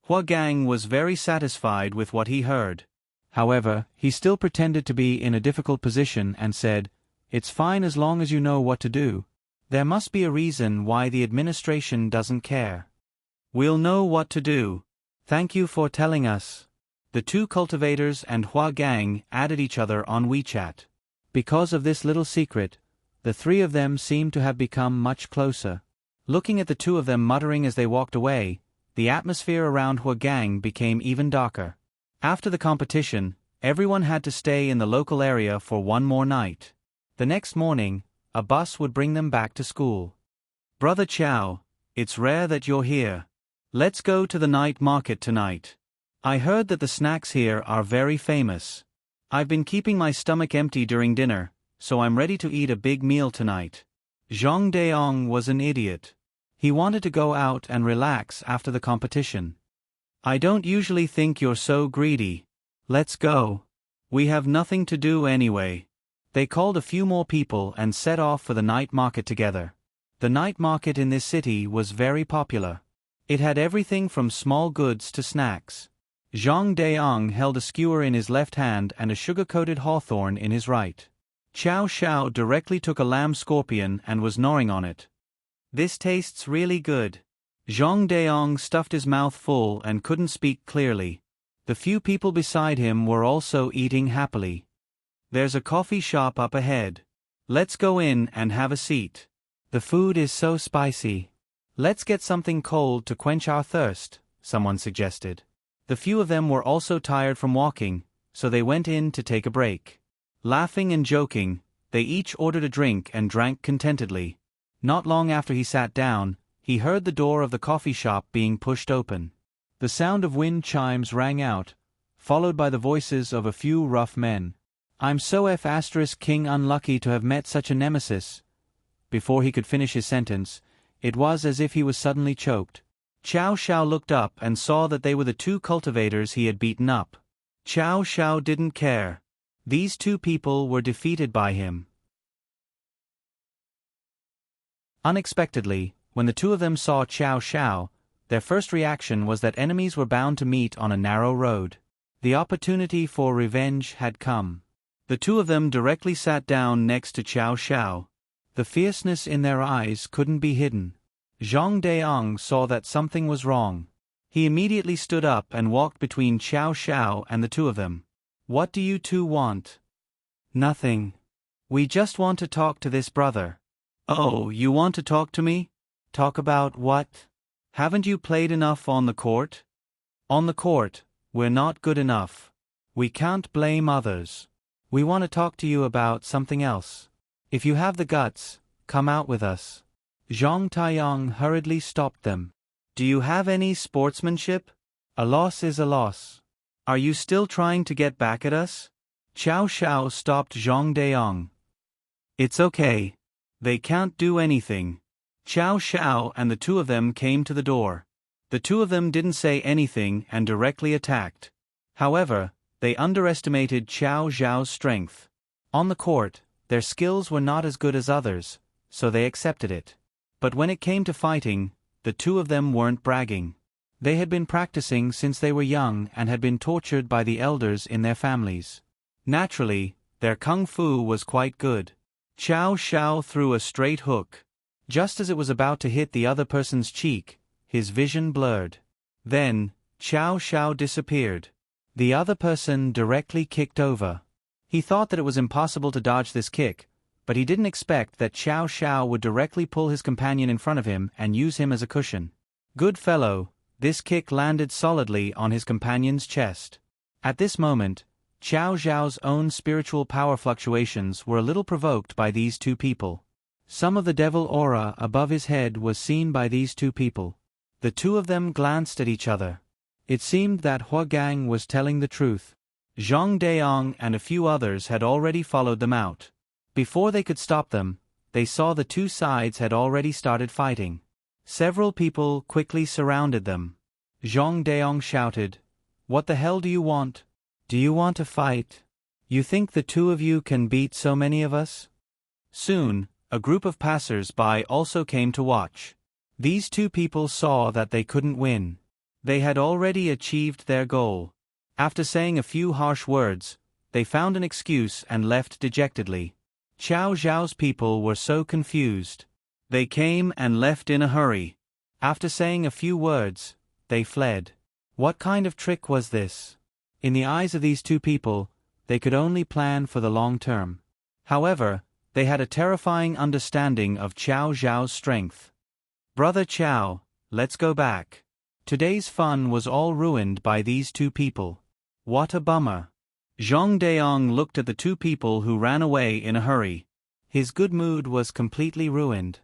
Huagang was very satisfied with what he heard. However, he still pretended to be in a difficult position and said, "It's fine as long as you know what to do. There must be a reason why the administration doesn't care. We'll know what to do. Thank you for telling us." The two cultivators and Huagang added each other on WeChat. Because of this little secret, the three of them seemed to have become much closer. Looking at the two of them muttering as they walked away, the atmosphere around Huagang became even darker. After the competition, everyone had to stay in the local area for one more night. The next morning, a bus would bring them back to school. "Brother Chow, it's rare that you're here. Let's go to the night market tonight. I heard that the snacks here are very famous. I've been keeping my stomach empty during dinner, so I'm ready to eat a big meal tonight." Zhang Daong was an idiot. He wanted to go out and relax after the competition. "I don't usually think you're so greedy. Let's go. We have nothing to do anyway." They called a few more people and set off for the night market together. The night market in this city was very popular. It had everything from small goods to snacks. Zhang Daong held a skewer in his left hand and a sugar-coated hawthorn in his right. Chow Shao directly took a lamb scorpion and was gnawing on it. "This tastes really good." Zhang Daong stuffed his mouth full and couldn't speak clearly. The few people beside him were also eating happily. "There's a coffee shop up ahead. Let's go in and have a seat. The food is so spicy. Let's get something cold to quench our thirst," someone suggested. The few of them were also tired from walking, so they went in to take a break. Laughing and joking, they each ordered a drink and drank contentedly. Not long after he sat down, he heard the door of the coffee shop being pushed open. The sound of wind chimes rang out, followed by the voices of a few rough men. "I'm so King unlucky to have met such a nemesis." Before he could finish his sentence, it was as if he was suddenly choked. Chow Shao looked up and saw that they were the two cultivators he had beaten up. Chow Shao didn't care. These two people were defeated by him. Unexpectedly, when the two of them saw Chow Shao, their first reaction was that enemies were bound to meet on a narrow road. The opportunity for revenge had come. The two of them directly sat down next to Chow Shao. The fierceness in their eyes couldn't be hidden. Zhang Daong saw that something was wrong. He immediately stood up and walked between Chow Shao and the two of them. "What do you two want?" "Nothing. We just want to talk to this brother." "Oh, you want to talk to me? Talk about what? Haven't you played enough on the court?" "On the court, we're not good enough. We can't blame others. We want to talk to you about something else. If you have the guts, come out with us." Zhang Taiyang hurriedly stopped them. "Do you have any sportsmanship? A loss is a loss. Are you still trying to get back at us?" Chow Shao stopped Zhang Daong. "It's okay. They can't do anything. Chow Xiao and the two of them came to the door. The two of them didn't say anything and directly attacked. However, they underestimated Chow Xiao's strength. On the court, their skills were not as good as others, so they accepted it. But when it came to fighting, the two of them weren't bragging. They had been practicing since they were young and had been tortured by the elders in their families. Naturally, their kung fu was quite good. Chow Xiao threw a straight hook. Just as it was about to hit the other person's cheek, his vision blurred. Then, Chow Xiao disappeared. The other person directly kicked over. He thought that it was impossible to dodge this kick, but he didn't expect that Chow Xiao would directly pull his companion in front of him and use him as a cushion. Good fellow, this kick landed solidly on his companion's chest. At this moment, Chow Xiao's own spiritual power fluctuations were a little provoked by these two people. Some of the devil aura above his head was seen by these two people. The two of them glanced at each other. It seemed that Hua Gang was telling the truth. Zhang Deong and a few others had already followed them out. Before they could stop them, they saw the two sides had already started fighting. Several people quickly surrounded them. Zhang Deong shouted, "What the hell do you want? Do you want to fight? You think the two of you can beat so many of us?" Soon, a group of passers-by also came to watch. These two people saw that they couldn't win. They had already achieved their goal. After saying a few harsh words, they found an excuse and left dejectedly. Chow Xiao's people were so confused. They came and left in a hurry. After saying a few words, they fled. What kind of trick was this? In the eyes of these two people, they could only plan for the long term. However, they had a terrifying understanding of Chow Xiao's strength. "Brother Chow, let's go back. Today's fun was all ruined by these two people. What a bummer." Zhang Deong looked at the two people who ran away in a hurry. His good mood was completely ruined.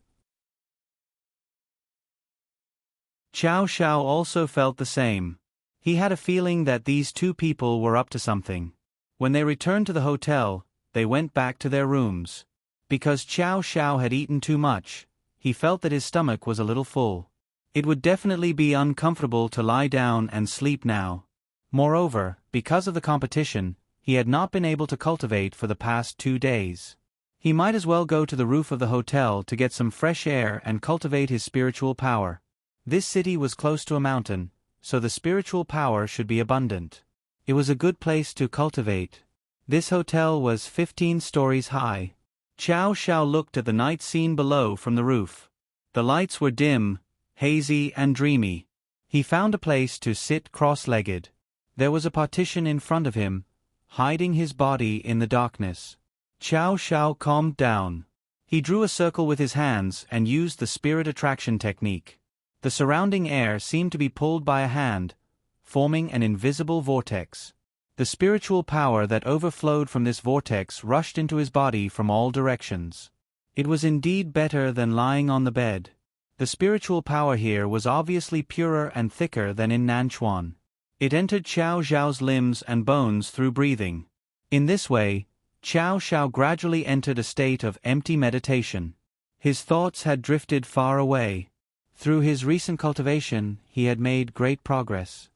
Chow Xiao also felt the same. He had a feeling that these two people were up to something. When they returned to the hotel, they went back to their rooms. Because Chow Xiao had eaten too much, he felt that his stomach was a little full. It would definitely be uncomfortable to lie down and sleep now. Moreover, because of the competition, he had not been able to cultivate for the past 2 days. He might as well go to the roof of the hotel to get some fresh air and cultivate his spiritual power. This city was close to a mountain, so the spiritual power should be abundant. It was a good place to cultivate. This hotel was 15 stories high. Chow Xiao looked at the night scene below from the roof. The lights were dim, hazy and dreamy. He found a place to sit cross-legged. There was a partition in front of him, hiding his body in the darkness. Chow Xiao calmed down. He drew a circle with his hands and used the spirit attraction technique. The surrounding air seemed to be pulled by a hand, forming an invisible vortex. The spiritual power that overflowed from this vortex rushed into his body from all directions. It was indeed better than lying on the bed. The spiritual power here was obviously purer and thicker than in Nanchuan. It entered Chow Xiao's limbs and bones through breathing. In this way, Chow Xiao gradually entered a state of empty meditation. His thoughts had drifted far away. Through his recent cultivation, he had made great progress.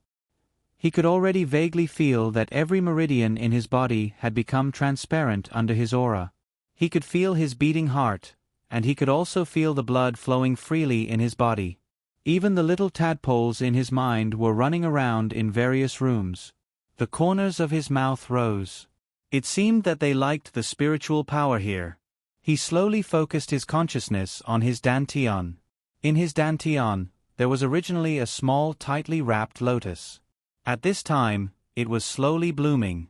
He could already vaguely feel that every meridian in his body had become transparent under his aura. He could feel his beating heart, and he could also feel the blood flowing freely in his body. Even the little tadpoles in his mind were running around in various rooms. The corners of his mouth rose. It seemed that they liked the spiritual power here. He slowly focused his consciousness on his dantian. In his dantian, there was originally a small tightly wrapped lotus. At this time, it was slowly blooming.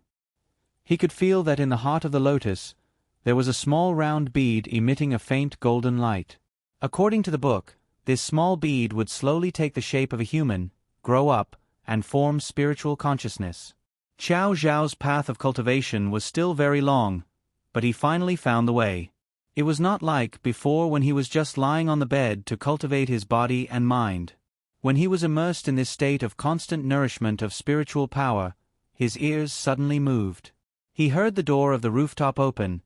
He could feel that in the heart of the lotus, there was a small round bead emitting a faint golden light. According to the book, this small bead would slowly take the shape of a human, grow up, and form spiritual consciousness. Chow Xiao's path of cultivation was still very long, but he finally found the way. It was not like before when he was just lying on the bed to cultivate his body and mind. When he was immersed in this state of constant nourishment of spiritual power, his ears suddenly moved. He heard the door of the rooftop open,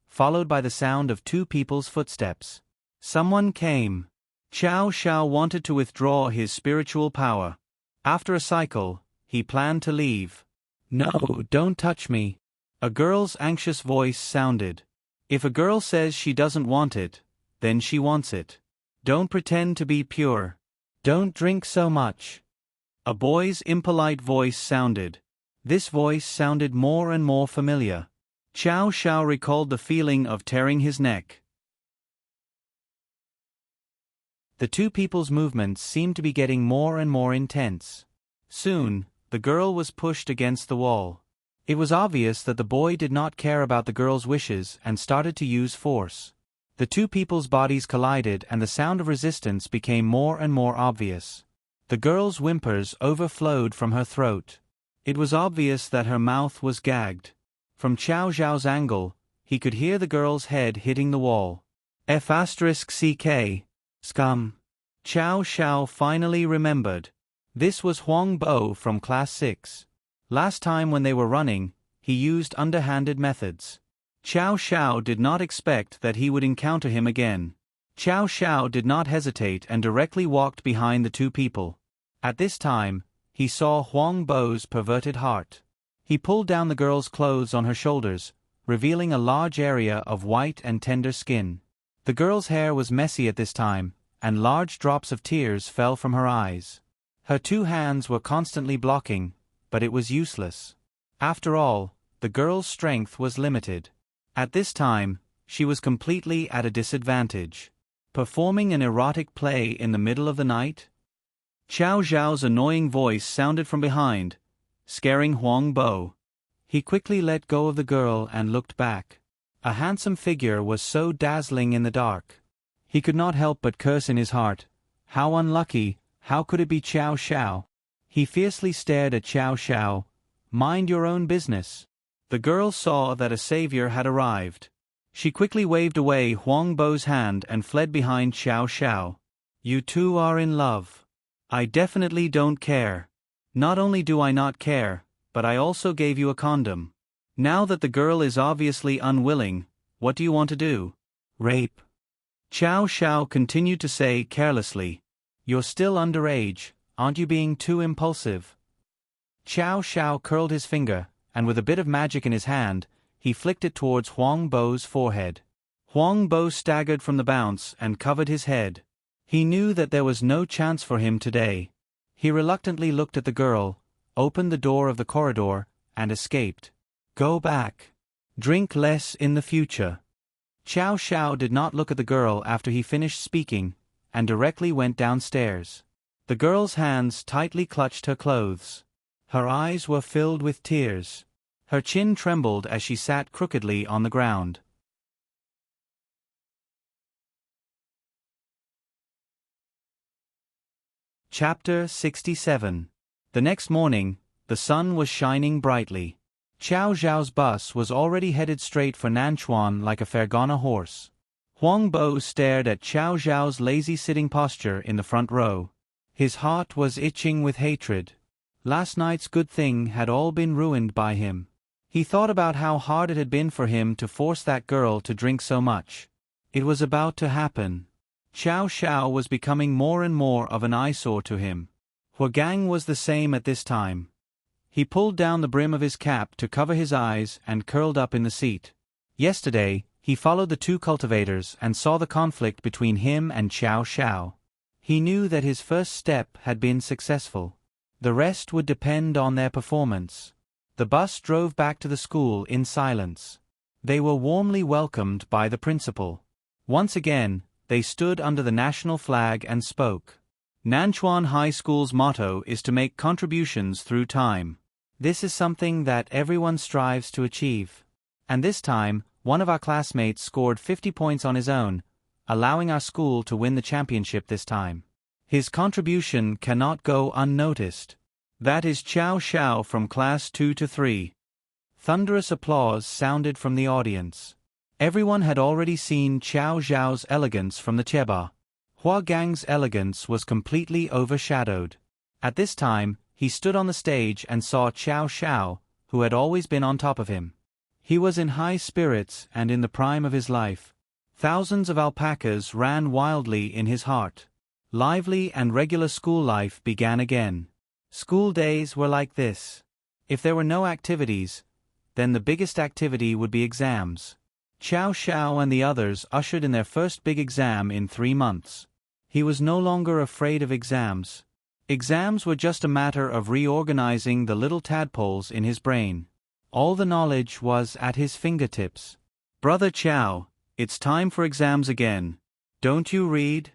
followed by the sound of two people's footsteps. Someone came. Qiao Xiao wanted to withdraw his spiritual power. After a cycle, he planned to leave. "No, don't touch me." A girl's anxious voice sounded. If a girl says she doesn't want it, then she wants it. Don't pretend to be pure. Don't drink so much. A boy's impolite voice sounded. This voice sounded more and more familiar. Qiao Xiao recalled the feeling of tearing his neck. The two people's movements seemed to be getting more and more intense. Soon, the girl was pushed against the wall. It was obvious that the boy did not care about the girl's wishes and started to use force. The two people's bodies collided and the sound of resistance became more and more obvious. The girl's whimpers overflowed from her throat. It was obvious that her mouth was gagged. From Qiao Xiao's angle, he could hear the girl's head hitting the wall. F***ck. Scum. Qiao Xiao finally remembered. This was Huang Bo from Class 6. Last time when they were running, he used underhanded methods. Qiao Xiao did not expect that he would encounter him again. Qiao Xiao did not hesitate and directly walked behind the two people. At this time, he saw Huang Bo's perverted heart. He pulled down the girl's clothes on her shoulders, revealing a large area of white and tender skin. The girl's hair was messy at this time, and large drops of tears fell from her eyes. Her two hands were constantly blocking, but it was useless. After all, the girl's strength was limited. At this time, she was completely at a disadvantage. Performing an erotic play in the middle of the night? Qiao Xiao's annoying voice sounded from behind, scaring Huang Bo. He quickly let go of the girl and looked back. A handsome figure was so dazzling in the dark. He could not help but curse in his heart. How unlucky, how could it be Qiao Xiao? He fiercely stared at Qiao Xiao. Mind your own business. The girl saw that a savior had arrived. She quickly waved away Huang Bo's hand and fled behind Qiao Xiao. You two are in love. I definitely don't care. Not only do I not care, but I also gave you a condom. Now that the girl is obviously unwilling, what do you want to do? Rape. Qiao Xiao continued to say carelessly. You're still underage, aren't you being too impulsive? Qiao Xiao curled his finger, and with a bit of magic in his hand, he flicked it towards Huang Bo's forehead. Huang Bo staggered from the bounce and covered his head. He knew that there was no chance for him today. He reluctantly looked at the girl, opened the door of the corridor, and escaped. Go back. Drink less in the future. Qiao Xiao did not look at the girl after he finished speaking, and directly went downstairs. The girl's hands tightly clutched her clothes. Her eyes were filled with tears. Her chin trembled as she sat crookedly on the ground. Chapter 67. The next morning, the sun was shining brightly. Qiao Xiao's bus was already headed straight for Nanchuan like a Fergana horse. Huang Bo stared at Qiao Xiao's lazy sitting posture in the front row. His heart was itching with hatred. Last night's good thing had all been ruined by him. He thought about how hard it had been for him to force that girl to drink so much. It was about to happen. Qiao Xiao was becoming more and more of an eyesore to him. Huagang was the same at this time. He pulled down the brim of his cap to cover his eyes and curled up in the seat. Yesterday, he followed the two cultivators and saw the conflict between him and Qiao Xiao. He knew that his first step had been successful. The rest would depend on their performance. The bus drove back to the school in silence. They were warmly welcomed by the principal. Once again, they stood under the national flag and spoke. Nanchuan High School's motto is to make contributions through time. This is something that everyone strives to achieve. And this time, one of our classmates scored 50 points on his own, allowing our school to win the championship this time. His contribution cannot go unnoticed. That is Qiao Xiao from Class 2 to 3. Thunderous applause sounded from the audience. Everyone had already seen Qiao Xiao's elegance from the Cheba. Hua Gang's elegance was completely overshadowed. At this time, he stood on the stage and saw Qiao Xiao, who had always been on top of him. He was in high spirits and in the prime of his life. Thousands of alpacas ran wildly in his heart. Lively and regular school life began again. School days were like this. If there were no activities, then the biggest activity would be exams. Chow Chow and the others ushered in their first big exam in 3 months. He was no longer afraid of exams. Exams were just a matter of reorganizing the little tadpoles in his brain. All the knowledge was at his fingertips. "Brother Chow, it's time for exams again. Don't you read?"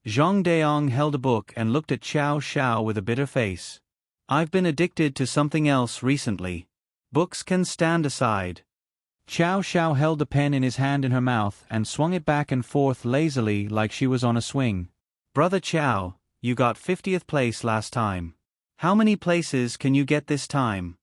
Zhang Daong held a book and looked at Chow Chow with a bitter face. "I've been addicted to something else recently. Books can stand aside." Chow Chow held the pen in his hand in her mouth and swung it back and forth lazily like she was on a swing. "Brother Chow, you got 50th place last time. How many places can you get this time?"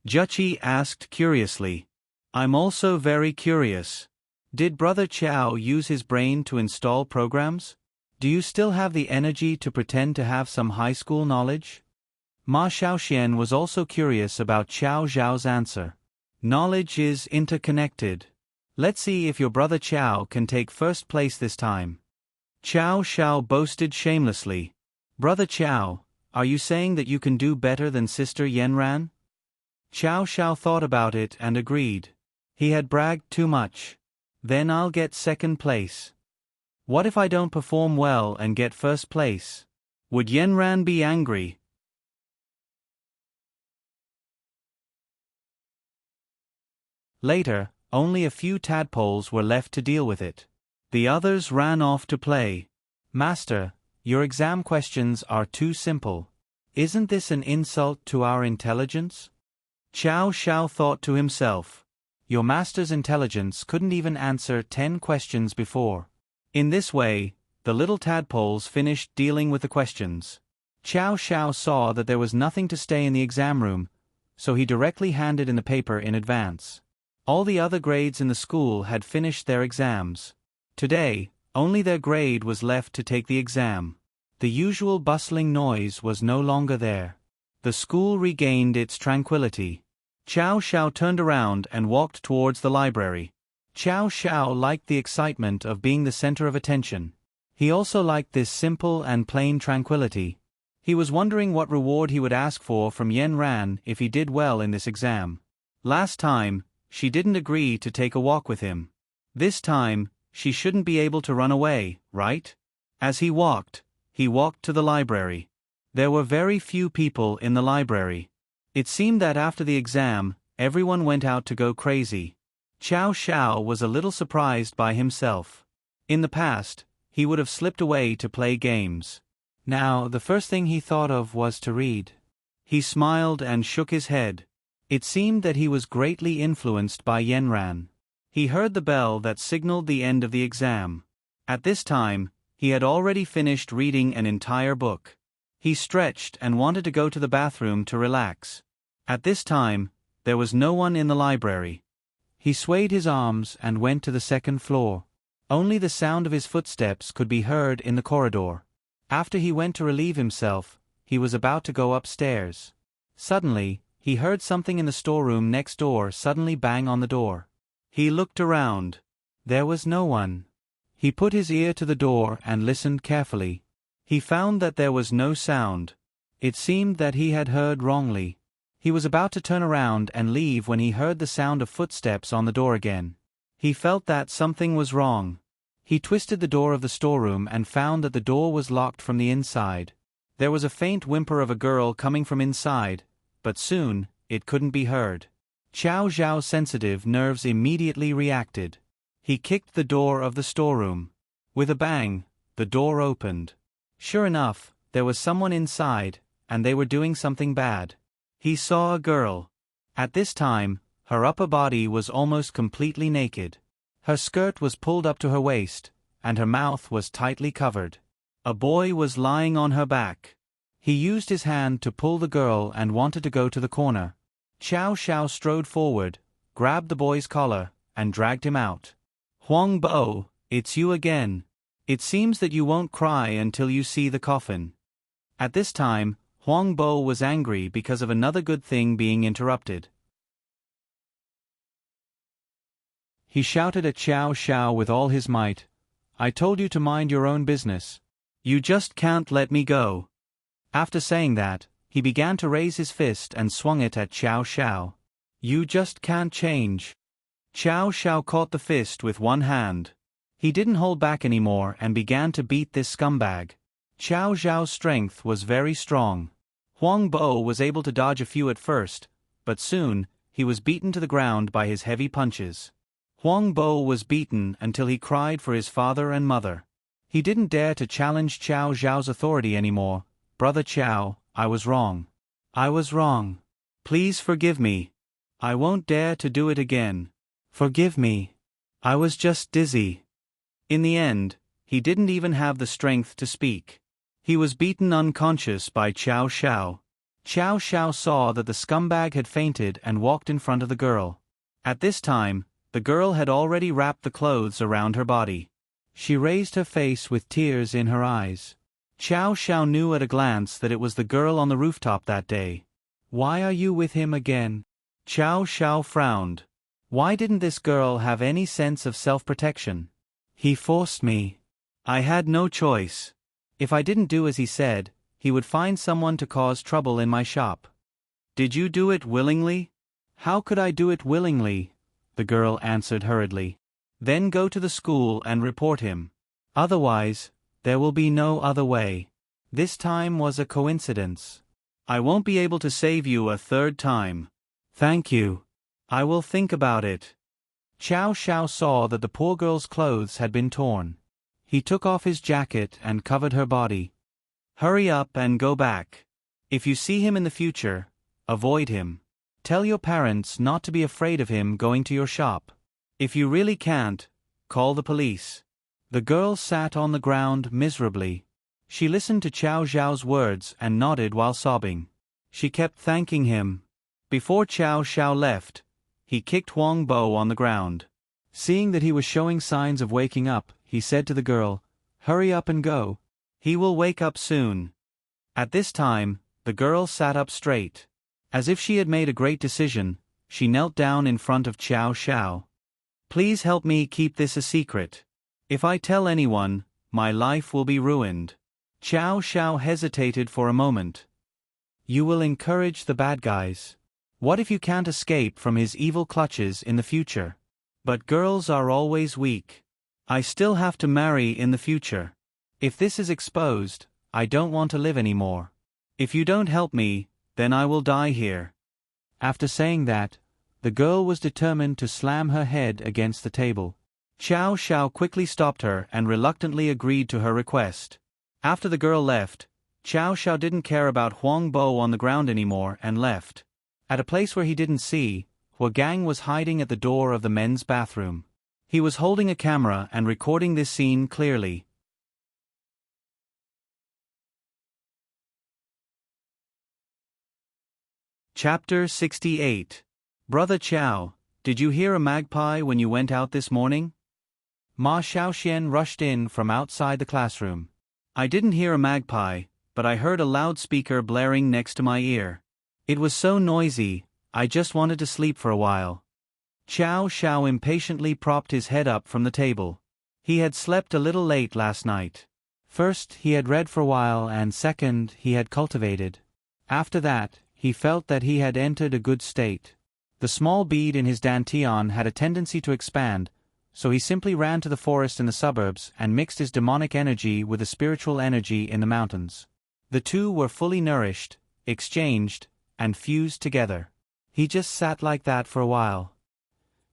Juchi asked curiously. "I'm also very curious. Did Brother Chow use his brain to install programs? Do you still have the energy to pretend to have some high school knowledge?" Ma Xiaoxian was also curious about Chow Zhao's answer. "Knowledge is interconnected. Let's see if your brother Chow can take first place this time." Chow Xiao boasted shamelessly. "Brother Chow, are you saying that you can do better than Sister Yenran?" Chow Xiao thought about it and agreed. He had bragged too much. "Then I'll get second place. What if I don't perform well and get first place? Would Yenran be angry?" Later, only a few tadpoles were left to deal with it. The others ran off to play. "Master, your exam questions are too simple. Isn't this an insult to our intelligence?" Chow Xiao thought to himself. Your master's intelligence couldn't even answer 10 questions before. In this way, the little tadpoles finished dealing with the questions. Chow Xiao saw that there was nothing to stay in the exam room, so he directly handed in the paper in advance. All the other grades in the school had finished their exams. Today, only their grade was left to take the exam. The usual bustling noise was no longer there. The school regained its tranquility. Chow Xiao turned around and walked towards the library. Chow Xiao liked the excitement of being the center of attention. He also liked this simple and plain tranquility. He was wondering what reward he would ask for from Yen Ran if he did well in this exam. Last time, she didn't agree to take a walk with him. This time, she shouldn't be able to run away, right? As he walked to the library. There were very few people in the library. It seemed that after the exam, everyone went out to go crazy. Chow Xiao was a little surprised by himself. In the past, he would have slipped away to play games. Now, the first thing he thought of was to read. He smiled and shook his head. It seemed that he was greatly influenced by Yenran. He heard the bell that signaled the end of the exam. At this time, he had already finished reading an entire book. He stretched and wanted to go to the bathroom to relax. At this time, there was no one in the library. He swayed his arms and went to the second floor. Only the sound of his footsteps could be heard in the corridor. After he went to relieve himself, he was about to go upstairs. Suddenly, he heard something in the storeroom next door suddenly bang on the door. He looked around. There was no one. He put his ear to the door and listened carefully. He found that there was no sound. It seemed that he had heard wrongly. He was about to turn around and leave when he heard the sound of footsteps on the door again. He felt that something was wrong. He twisted the door of the storeroom and found that the door was locked from the inside. There was a faint whimper of a girl coming from inside, but soon, it couldn't be heard. Chow Zhao's sensitive nerves immediately reacted. He kicked the door of the storeroom. With a bang, the door opened. Sure enough, there was someone inside, and they were doing something bad. He saw a girl. At this time, her upper body was almost completely naked. Her skirt was pulled up to her waist, and her mouth was tightly covered. A boy was lying on her back. He used his hand to pull the girl and wanted to go to the corner. Chow Xiao strode forward, grabbed the boy's collar, and dragged him out. "Huang Bo, it's you again. It seems that you won't cry until you see the coffin." At this time, Huang Bo was angry because of another good thing being interrupted. He shouted at Xiao Xiao with all his might. I told you to mind your own business. You just can't let me go. After saying that, he began to raise his fist and swung it at Xiao Xiao. You just can't change. Xiao Xiao caught the fist with one hand. He didn't hold back anymore and began to beat this scumbag. Xiao Xiao's strength was very strong. Huang Bo was able to dodge a few at first, but soon, he was beaten to the ground by his heavy punches. Huang Bo was beaten until he cried for his father and mother. He didn't dare to challenge Xiao Xiao's authority anymore. Brother Xiao, I was wrong. I was wrong. Please forgive me. I won't dare to do it again. Forgive me. I was just dizzy. In the end, he didn't even have the strength to speak. He was beaten unconscious by Xiao Xiao. Xiao Xiao saw that the scumbag had fainted and walked in front of the girl. At this time, the girl had already wrapped the clothes around her body. She raised her face with tears in her eyes. Xiao Xiao knew at a glance that it was the girl on the rooftop that day. Why are you with him again? Xiao Xiao frowned. Why didn't this girl have any sense of self-protection? He forced me. I had no choice. If I didn't do as he said, he would find someone to cause trouble in my shop. Did you do it willingly? How could I do it willingly? The girl answered hurriedly. Then go to the school and report him. Otherwise, there will be no other way. This time was a coincidence. I won't be able to save you a third time. Thank you. I will think about it. Xiao Xiao saw that the poor girl's clothes had been torn. He took off his jacket and covered her body. Hurry up and go back. If you see him in the future, avoid him. Tell your parents not to be afraid of him going to your shop. If you really can't, call the police. The girl sat on the ground miserably. She listened to Xiao Xiao's words and nodded while sobbing. She kept thanking him. Before Xiao Xiao left, he kicked Huang Bo on the ground. Seeing that he was showing signs of waking up, he said to the girl, Hurry up and go. He will wake up soon. At this time, the girl sat up straight. As if she had made a great decision, she knelt down in front of Xiao Xiao. Please help me keep this a secret. If I tell anyone, my life will be ruined. Xiao Xiao hesitated for a moment. You will encourage the bad guys. What if you can't escape from his evil clutches in the future? But girls are always weak. I still have to marry in the future. If this is exposed, I don't want to live anymore. If you don't help me, then I will die here. After saying that, the girl was determined to slam her head against the table. Xiao Xiao quickly stopped her and reluctantly agreed to her request. After the girl left, Xiao Xiao didn't care about Huang Bo on the ground anymore and left. At a place where he didn't see, Hua Gang was hiding at the door of the men's bathroom. He was holding a camera and recording this scene clearly. Chapter 68. Brother Qiao, did you hear a magpie when you went out this morning? Ma Xiaoxian rushed in from outside the classroom. I didn't hear a magpie, but I heard a loudspeaker blaring next to my ear. It was so noisy, I just wanted to sleep for a while. Xiao Xiao impatiently propped his head up from the table. He had slept a little late last night. First, he had read for a while, and second, he had cultivated. After that, he felt that he had entered a good state. The small bead in his dantian had a tendency to expand, so he simply ran to the forest in the suburbs and mixed his demonic energy with the spiritual energy in the mountains. The two were fully nourished, exchanged, and fused together. He just sat like that for a while.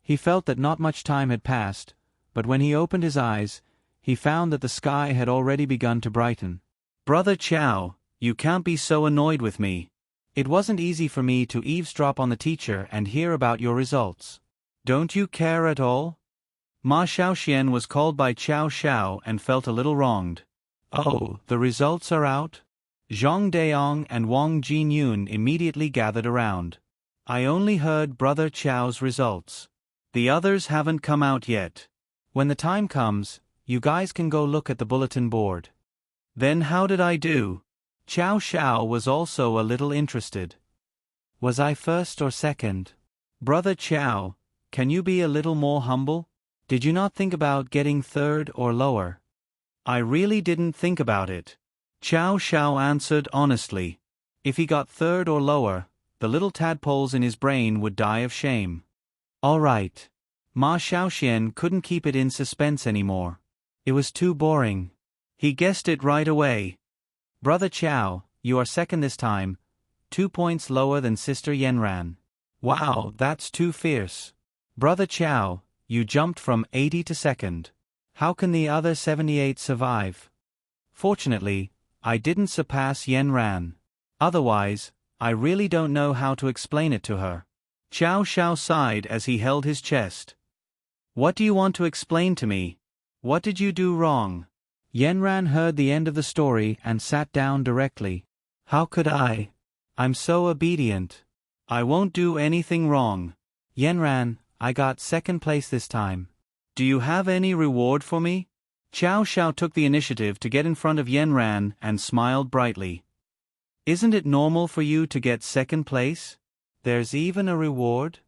He felt that not much time had passed, but when he opened his eyes, he found that the sky had already begun to brighten. Brother Qiao, you can't be so annoyed with me. It wasn't easy for me to eavesdrop on the teacher and hear about your results. Don't you care at all? Ma Xiaoxian was called by Xiao Xiao and felt a little wronged. Oh, the results are out? Zhang Deong and Wang Jinyun immediately gathered around. I only heard Brother Qiao's results. The others haven't come out yet. When the time comes, you guys can go look at the bulletin board. Then how did I do? Xiao Xiao was also a little interested. Was I first or second? Brother Qiao, can you be a little more humble? Did you not think about getting third or lower? I really didn't think about it. Chow Xiao answered honestly. If he got third or lower, the little tadpoles in his brain would die of shame. All right. Ma Xiaoxian couldn't keep it in suspense anymore. It was too boring. He guessed it right away. Brother Chow, you are second this time, 2 points lower than Sister Yenran. Wow, that's too fierce. Brother Chow, you jumped from 80 to second. How can the other 78 survive? Fortunately, I didn't surpass Yenran. Otherwise, I really don't know how to explain it to her. Chow Xiao sighed as he held his chest. What do you want to explain to me? What did you do wrong? Yenran heard the end of the story and sat down directly. How could I? I'm so obedient. I won't do anything wrong. Yenran, I got second place this time. Do you have any reward for me? Chow Xiao took the initiative to get in front of Yenran and smiled brightly. Isn't it normal for you to get second place? There's even a reward?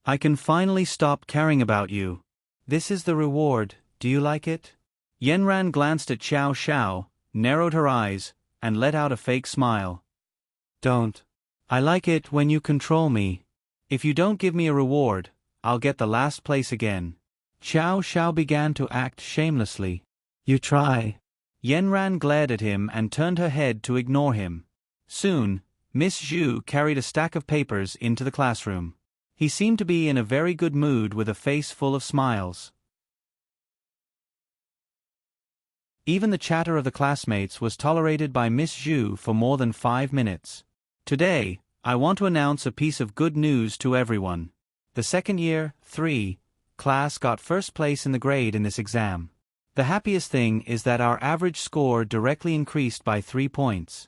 I can finally stop caring about you. This is the reward, do you like it? Yenran glanced at Chow Xiao, narrowed her eyes, and let out a fake smile. Don't. I like it when you control me. If you don't give me a reward, I'll get the last place again. Chow Xiao began to act shamelessly. You try. Yenran glared at him and turned her head to ignore him. Soon, Miss Zhu carried a stack of papers into the classroom. He seemed to be in a very good mood with a face full of smiles. Even the chatter of the classmates was tolerated by Miss Zhu for more than 5 minutes. Today, I want to announce a piece of good news to everyone. The second year, 3, class got first place in the grade in this exam. The happiest thing is that our average score directly increased by 3 points.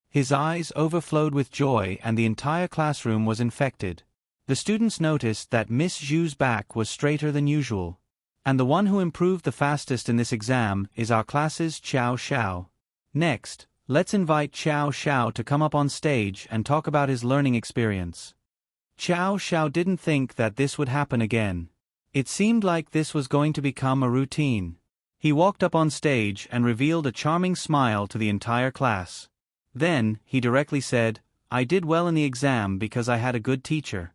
His eyes overflowed with joy and the entire classroom was infected. The students noticed that Miss Zhu's back was straighter than usual. And the one who improved the fastest in this exam is our class's Chow Xiao. Next, let's invite Chow Xiao to come up on stage and talk about his learning experience. Chow Xiao didn't think that this would happen again. It seemed like this was going to become a routine. He walked up on stage and revealed a charming smile to the entire class. Then, he directly said, I did well in the exam because I had a good teacher.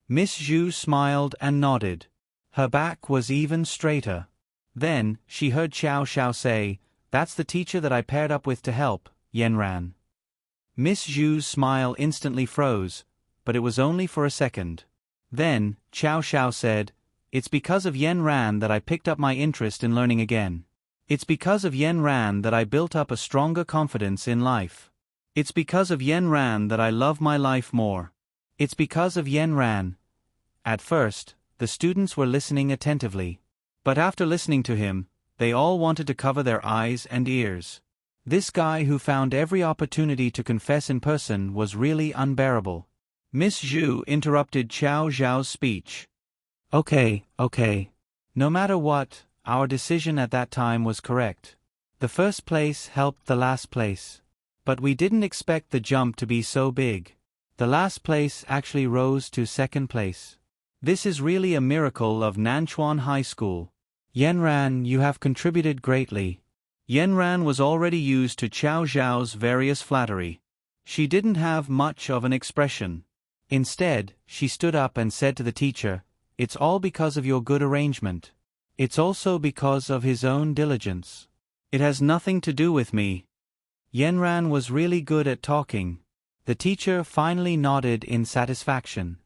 Miss Zhu smiled and nodded. Her back was even straighter. Then, she heard Chow Xiao say, that's the teacher that I paired up with to help, Yenran. Miss Zhu's smile instantly froze, but it was only for a second. Then, Chow Xiao said, it's because of Yenran that I picked up my interest in learning again. It's because of Yenran that I built up a stronger confidence in life. It's because of Yenran that I love my life more. It's because of Yenran. At first, the students were listening attentively. But after listening to him, they all wanted to cover their eyes and ears. This guy who found every opportunity to confess in person was really unbearable. Miss Zhu interrupted Chow Xiao's speech. Okay. No matter what, our decision at that time was correct. The first place helped the last place. But we didn't expect the jump to be so big. The last place actually rose to second place. This is really a miracle of Nanchuan High School. Yenran, you have contributed greatly. Yenran was already used to Chow Xiao's various flattery. She didn't have much of an expression. Instead, she stood up and said to the teacher, it's all because of your good arrangement. It's also because of his own diligence. It has nothing to do with me. Yenran was really good at talking. The teacher finally nodded in satisfaction.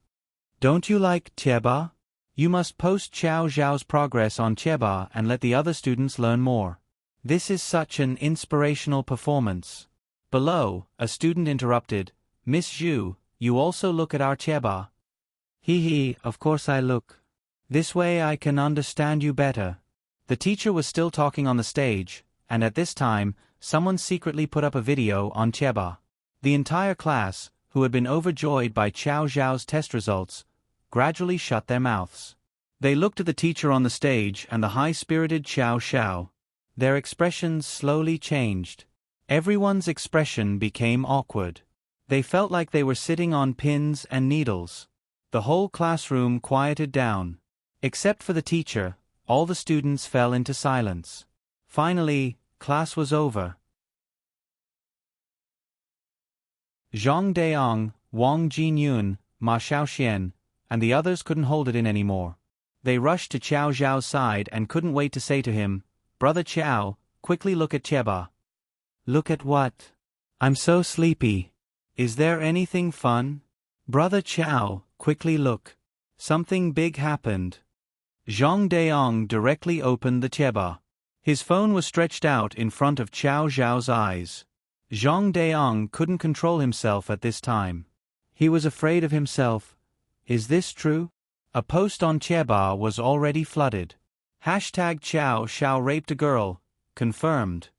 Don't you like Tieba? You must post Chow Xiao's progress on Tieba and let the other students learn more. This is such an inspirational performance. Below, a student interrupted, Miss Zhu, you also look at our Tieba. Hee, of course I look. This way I can understand you better. The teacher was still talking on the stage, and at this time, someone secretly put up a video on Tieba. The entire class, who had been overjoyed by Chow Xiao's test results, gradually shut their mouths. They looked at the teacher on the stage and the high-spirited Chow Xiao. Their expressions slowly changed. Everyone's expression became awkward. They felt like they were sitting on pins and needles. The whole classroom quieted down. Except for the teacher, all the students fell into silence. Finally, class was over. Zhang Daong, Wang Jinyun, Ma Xiaoxian, and the others couldn't hold it in anymore. They rushed to Qiao Zhao's side and couldn't wait to say to him, "Brother Qiao, quickly look at Cheba." "Look at what?" "I'm so sleepy." "Is there anything fun?" "Brother Qiao, quickly look. Something big happened." Zhang Daong directly opened the Cheba. His phone was stretched out in front of Qiao Zhao's eyes. Zhang Daong couldn't control himself at this time. He was afraid of himself. Is this true? A post on Cheba was already flooded. Hashtag Qiao Xiao raped a girl. Confirmed.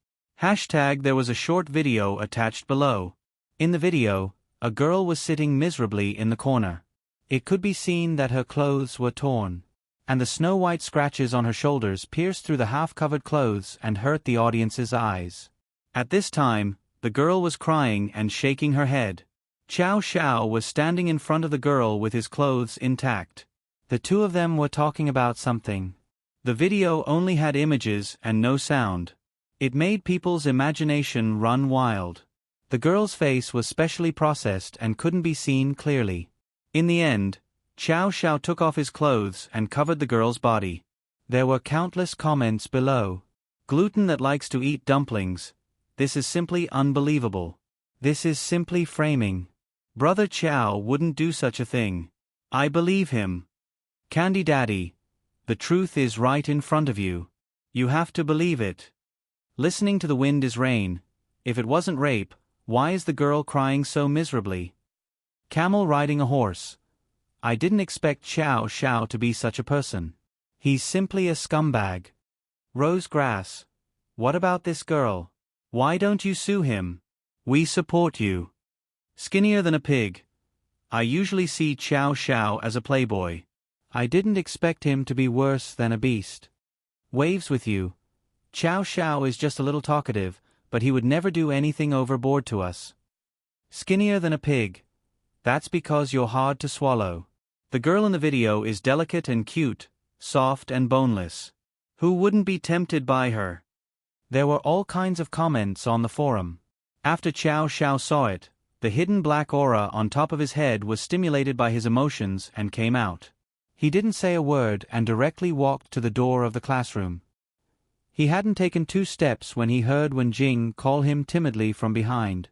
Hashtag there was a short video attached below. In the video, a girl was sitting miserably in the corner. It could be seen that her clothes were torn, and the snow-white scratches on her shoulders pierced through the half-covered clothes and hurt the audience's eyes. At this time, the girl was crying and shaking her head. Qiao Xiao was standing in front of the girl with his clothes intact. The two of them were talking about something. The video only had images and no sound. It made people's imagination run wild. The girl's face was specially processed and couldn't be seen clearly. In the end, Qiao Xiao took off his clothes and covered the girl's body. There were countless comments below. "Gluten that likes to eat dumplings. This is simply unbelievable. This is simply framing. Brother Qiao wouldn't do such a thing. I believe him. Candy Daddy, the truth is right in front of you. You have to believe it. Listening to the wind is rain. If it wasn't rape, why is the girl crying so miserably? Camel riding a horse. I didn't expect Qiao Xiao to be such a person. He's simply a scumbag. Rose grass. What about this girl? Why don't you sue him? We support you. Skinnier than a pig. I usually see Qiao Xiao as a playboy. I didn't expect him to be worse than a beast. Waves with you. Qiao Xiao is just a little talkative, but he would never do anything overboard to us. Skinnier than a pig. That's because you're hard to swallow. The girl in the video is delicate and cute, soft and boneless. Who wouldn't be tempted by her? There were all kinds of comments on the forum. After Qiao Xiao saw it, the hidden black aura on top of his head was stimulated by his emotions and came out. He didn't say a word and directly walked to the door of the classroom. He hadn't taken 2 steps when he heard Wen Jing call him timidly from behind.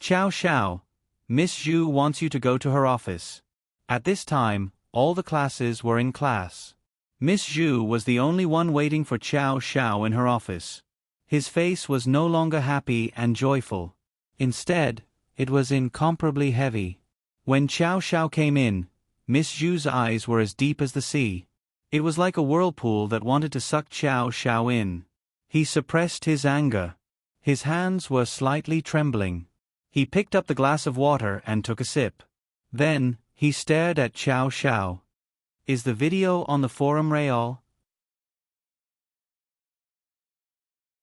"Qiao Xiao, Miss Zhu wants you to go to her office." At this time, all the classes were in class. Miss Zhu was the only one waiting for Qiao Xiao in her office. His face was no longer happy and joyful. Instead, it was incomparably heavy. When Qiao Xiao came in, Miss Zhu's eyes were as deep as the sea. It was like a whirlpool that wanted to suck Qiao Xiao in. He suppressed his anger. His hands were slightly trembling. He picked up the glass of water and took a sip. Then, he stared at Qiao Xiao. "Is the video on the forum real?"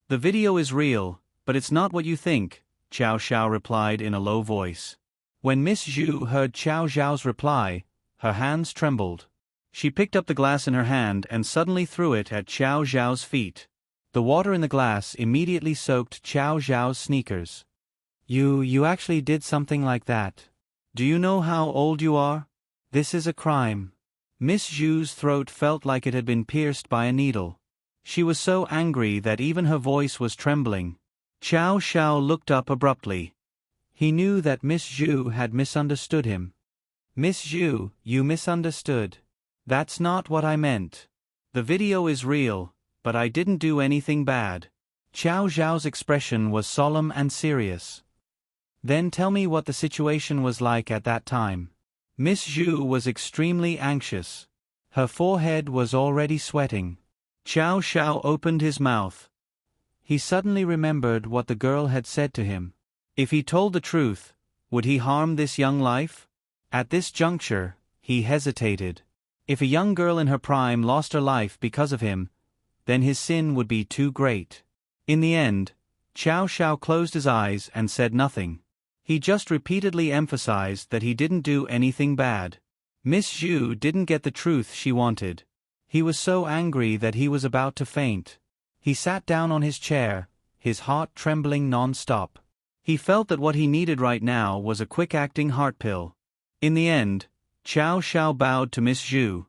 "The video is real, but it's not what you think," Qiao Xiao replied in a low voice. When Miss Zhu heard Qiao Xiao's reply, her hands trembled. She picked up the glass in her hand and suddenly threw it at Qiao Xiao's feet. The water in the glass immediately soaked Qiao Xiao's sneakers. You actually did something like that. Do you know how old you are? This is a crime." Miss Zhu's throat felt like it had been pierced by a needle. She was so angry that even her voice was trembling. Qiao Xiao looked up abruptly. He knew that Miss Zhu had misunderstood him. "Miss Zhu, you misunderstood. That's not what I meant. The video is real, but I didn't do anything bad." Qiao Zhao's expression was solemn and serious. "Then tell me what the situation was like at that time." Miss Zhu was extremely anxious. Her forehead was already sweating. Qiao Xiao opened his mouth. He suddenly remembered what the girl had said to him. If he told the truth, would he harm this young life? At this juncture, he hesitated. If a young girl in her prime lost her life because of him, then his sin would be too great. In the end, Qiao Xiao closed his eyes and said nothing. He just repeatedly emphasized that he didn't do anything bad. Miss Zhu didn't get the truth she wanted. He was so angry that he was about to faint. He sat down on his chair, his heart trembling non-stop. He felt that what he needed right now was a quick-acting heart pill. In the end, Qiao Xiao bowed to Miss Zhu.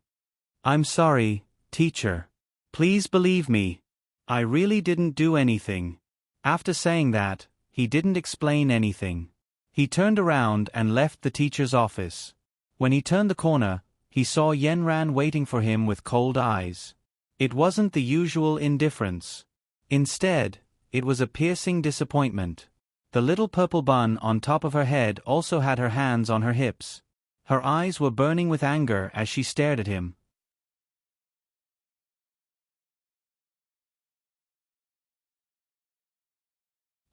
"I'm sorry, teacher. Please believe me. I really didn't do anything." After saying that, he didn't explain anything. He turned around and left the teacher's office. When he turned the corner, he saw Yanran waiting for him with cold eyes. It wasn't the usual indifference. Instead, it was a piercing disappointment. The little purple bun on top of her head also had her hands on her hips. Her eyes were burning with anger as she stared at him.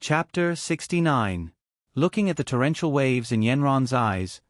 Chapter 69. Looking at the torrential waves in Yanran's eyes,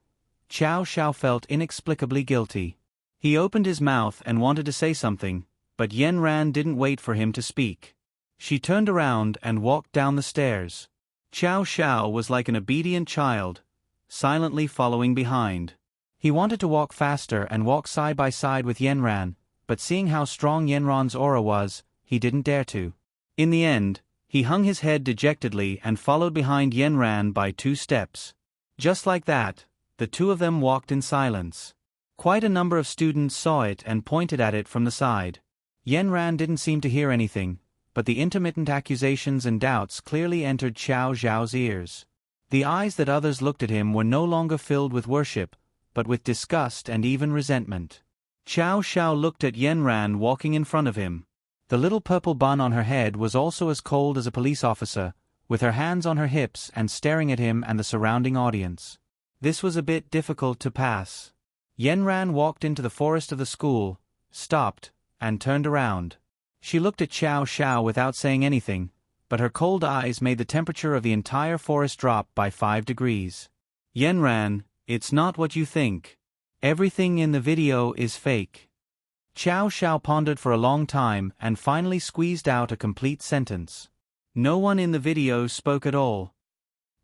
Qiao Xiao felt inexplicably guilty. He opened his mouth and wanted to say something, but Yanran didn't wait for him to speak. She turned around and walked down the stairs. Qiao Xiao was like an obedient child, silently following behind. He wanted to walk faster and walk side by side with Yanran, but seeing how strong Yanran's aura was, he didn't dare to. In the end, he hung his head dejectedly and followed behind Yanran by 2 steps. Just like that, the two of them walked in silence. Quite a number of students saw it and pointed at it from the side. Yanran didn't seem to hear anything, but the intermittent accusations and doubts clearly entered Qiao Xiao's ears. The eyes that others looked at him were no longer filled with worship, but with disgust and even resentment. Qiao Xiao looked at Yanran walking in front of him. The little purple bun on her head was also as cold as a police officer, with her hands on her hips and staring at him and the surrounding audience. This was a bit difficult to pass. Yanran walked into the forest of the school, stopped, and turned around. She looked at Qiao Xiao without saying anything, but her cold eyes made the temperature of the entire forest drop by 5 degrees. "Yanran, it's not what you think. Everything in the video is fake." Qiao Xiao pondered for a long time and finally squeezed out a complete sentence. No one in the video spoke at all.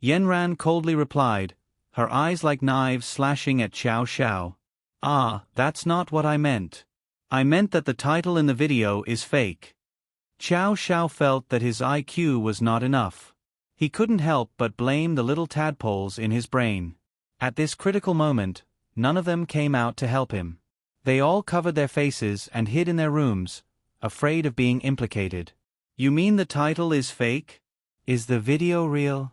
Yanran coldly replied, her eyes like knives slashing at Qiao Xiao. "Ah, that's not what I meant. I meant that the title in the video is fake." Qiao Xiao felt that his IQ was not enough. He couldn't help but blame the little tadpoles in his brain. At this critical moment, none of them came out to help him. They all covered their faces and hid in their rooms, afraid of being implicated. "You mean the title is fake? Is the video real?"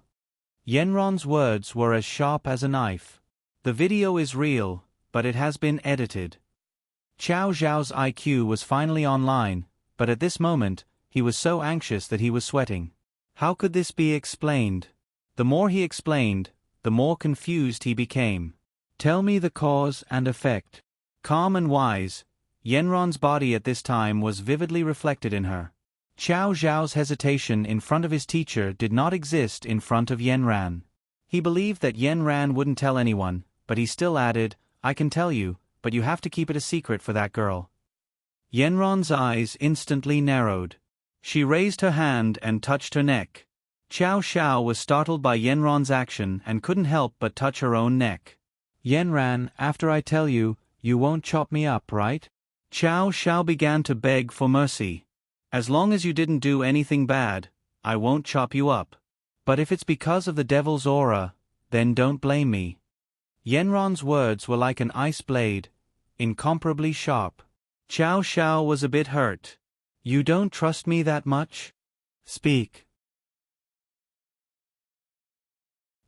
Yanran's words were as sharp as a knife. "The video is real, but it has been edited." Qiao Xiao's IQ was finally online, but at this moment, he was so anxious that he was sweating. How could this be explained? The more he explained, the more confused he became. "Tell me the cause and effect." Calm and wise, Yanran's body at this time was vividly reflected in her. Qiao Xiao's hesitation in front of his teacher did not exist in front of Yanran. He believed that Yanran wouldn't tell anyone, but he still added, "I can tell you, but you have to keep it a secret for that girl." Yanran's eyes instantly narrowed. She raised her hand and touched her neck. Qiao Xiao was startled by Yanran's action and couldn't help but touch her own neck. "Yanran, after I tell you, you won't chop me up, right?" Qiao Xiao began to beg for mercy. "As long as you didn't do anything bad, I won't chop you up. But if it's because of the devil's aura, then don't blame me." Yanran's words were like an ice blade, incomparably sharp. Qiao Xiao was a bit hurt. "You don't trust me that much? Speak."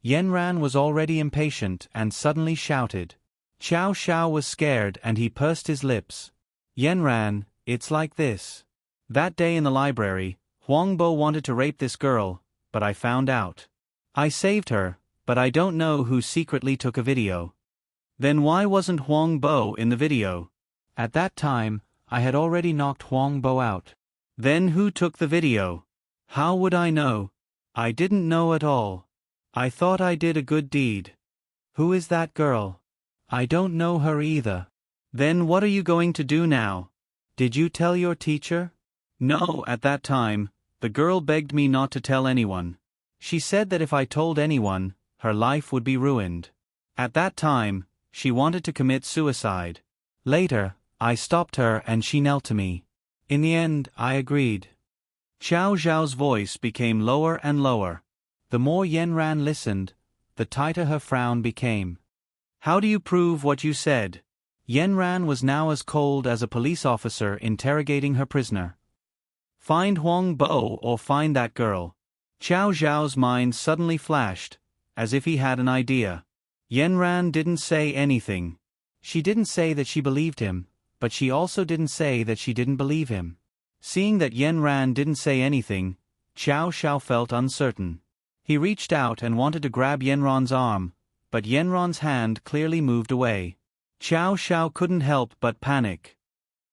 Yanran was already impatient and suddenly shouted. Qiao Xiao was scared and he pursed his lips. "Yanran, it's like this. That day in the library, Huang Bo wanted to rape this girl, but I found out. I saved her, but I don't know who secretly took a video." "Then why wasn't Huang Bo in the video?" "At that time, I had already knocked Huang Bo out." "Then who took the video?" "How would I know? I didn't know at all. I thought I did a good deed." "Who is that girl?" "I don't know her either." "Then what are you going to do now?" "Did you tell your teacher?" "No, at that time, the girl begged me not to tell anyone. She said that if I told anyone, her life would be ruined. At that time, She wanted to commit suicide. Later, I stopped her and she knelt to me. In the end, I agreed. Xiao Zhao's voice became lower and lower. The more Yanran listened, the tighter her frown became. How do you prove what you said? Yanran was now as cold as a police officer interrogating her prisoner. Find Huang Bo or find that girl. Xiao Zhao's mind suddenly flashed, as if he had an idea. Yanran didn't say anything. She didn't say that she believed him, but she also didn't say that she didn't believe him. Seeing that Yanran didn't say anything, Xiao Xiao felt uncertain. He reached out and wanted to grab Yanran's arm, but Yanran's hand clearly moved away. Xiao Xiao couldn't help but panic.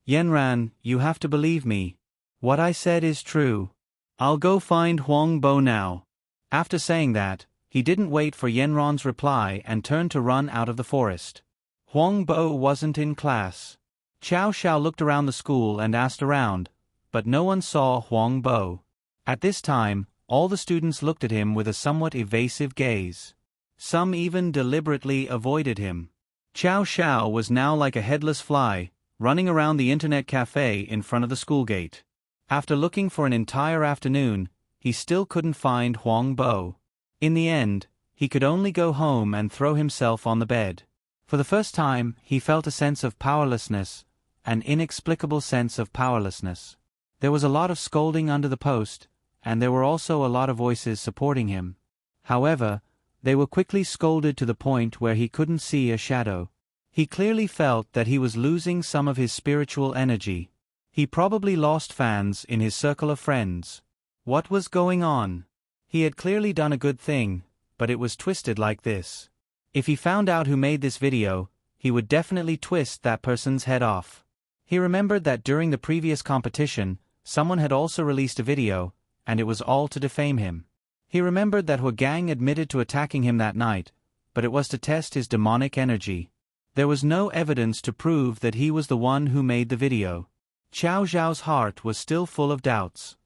Yanran, you have to believe me. What I said is true. I'll go find Huang Bo now. After saying that, he didn't wait for Yanran's reply and turned to run out of the forest. Huang Bo wasn't in class. Xiao Xiao looked around the school and asked around, but no one saw Huang Bo. At this time, all the students looked at him with a somewhat evasive gaze. Some even deliberately avoided him. Xiao Xiao was now like a headless fly, running around the internet cafe in front of the school gate. After looking for an entire afternoon, he still couldn't find Huang Bo. In the end, he could only go home and throw himself on the bed. For the first time, he felt a sense of powerlessness, an inexplicable sense of powerlessness. There was a lot of scolding under the post, and there were also a lot of voices supporting him. However, they were quickly scolded to the point where he couldn't see a shadow. He clearly felt that he was losing some of his spiritual energy. He probably lost fans in his circle of friends. What was going on? He had clearly done a good thing, but it was twisted like this. If he found out who made this video, he would definitely twist that person's head off. He remembered that during the previous competition, someone had also released a video, and it was all to defame him. He remembered that Hu Gang admitted to attacking him that night, but it was to test his demonic energy. There was no evidence to prove that he was the one who made the video. Xiao Zhao's heart was still full of doubts.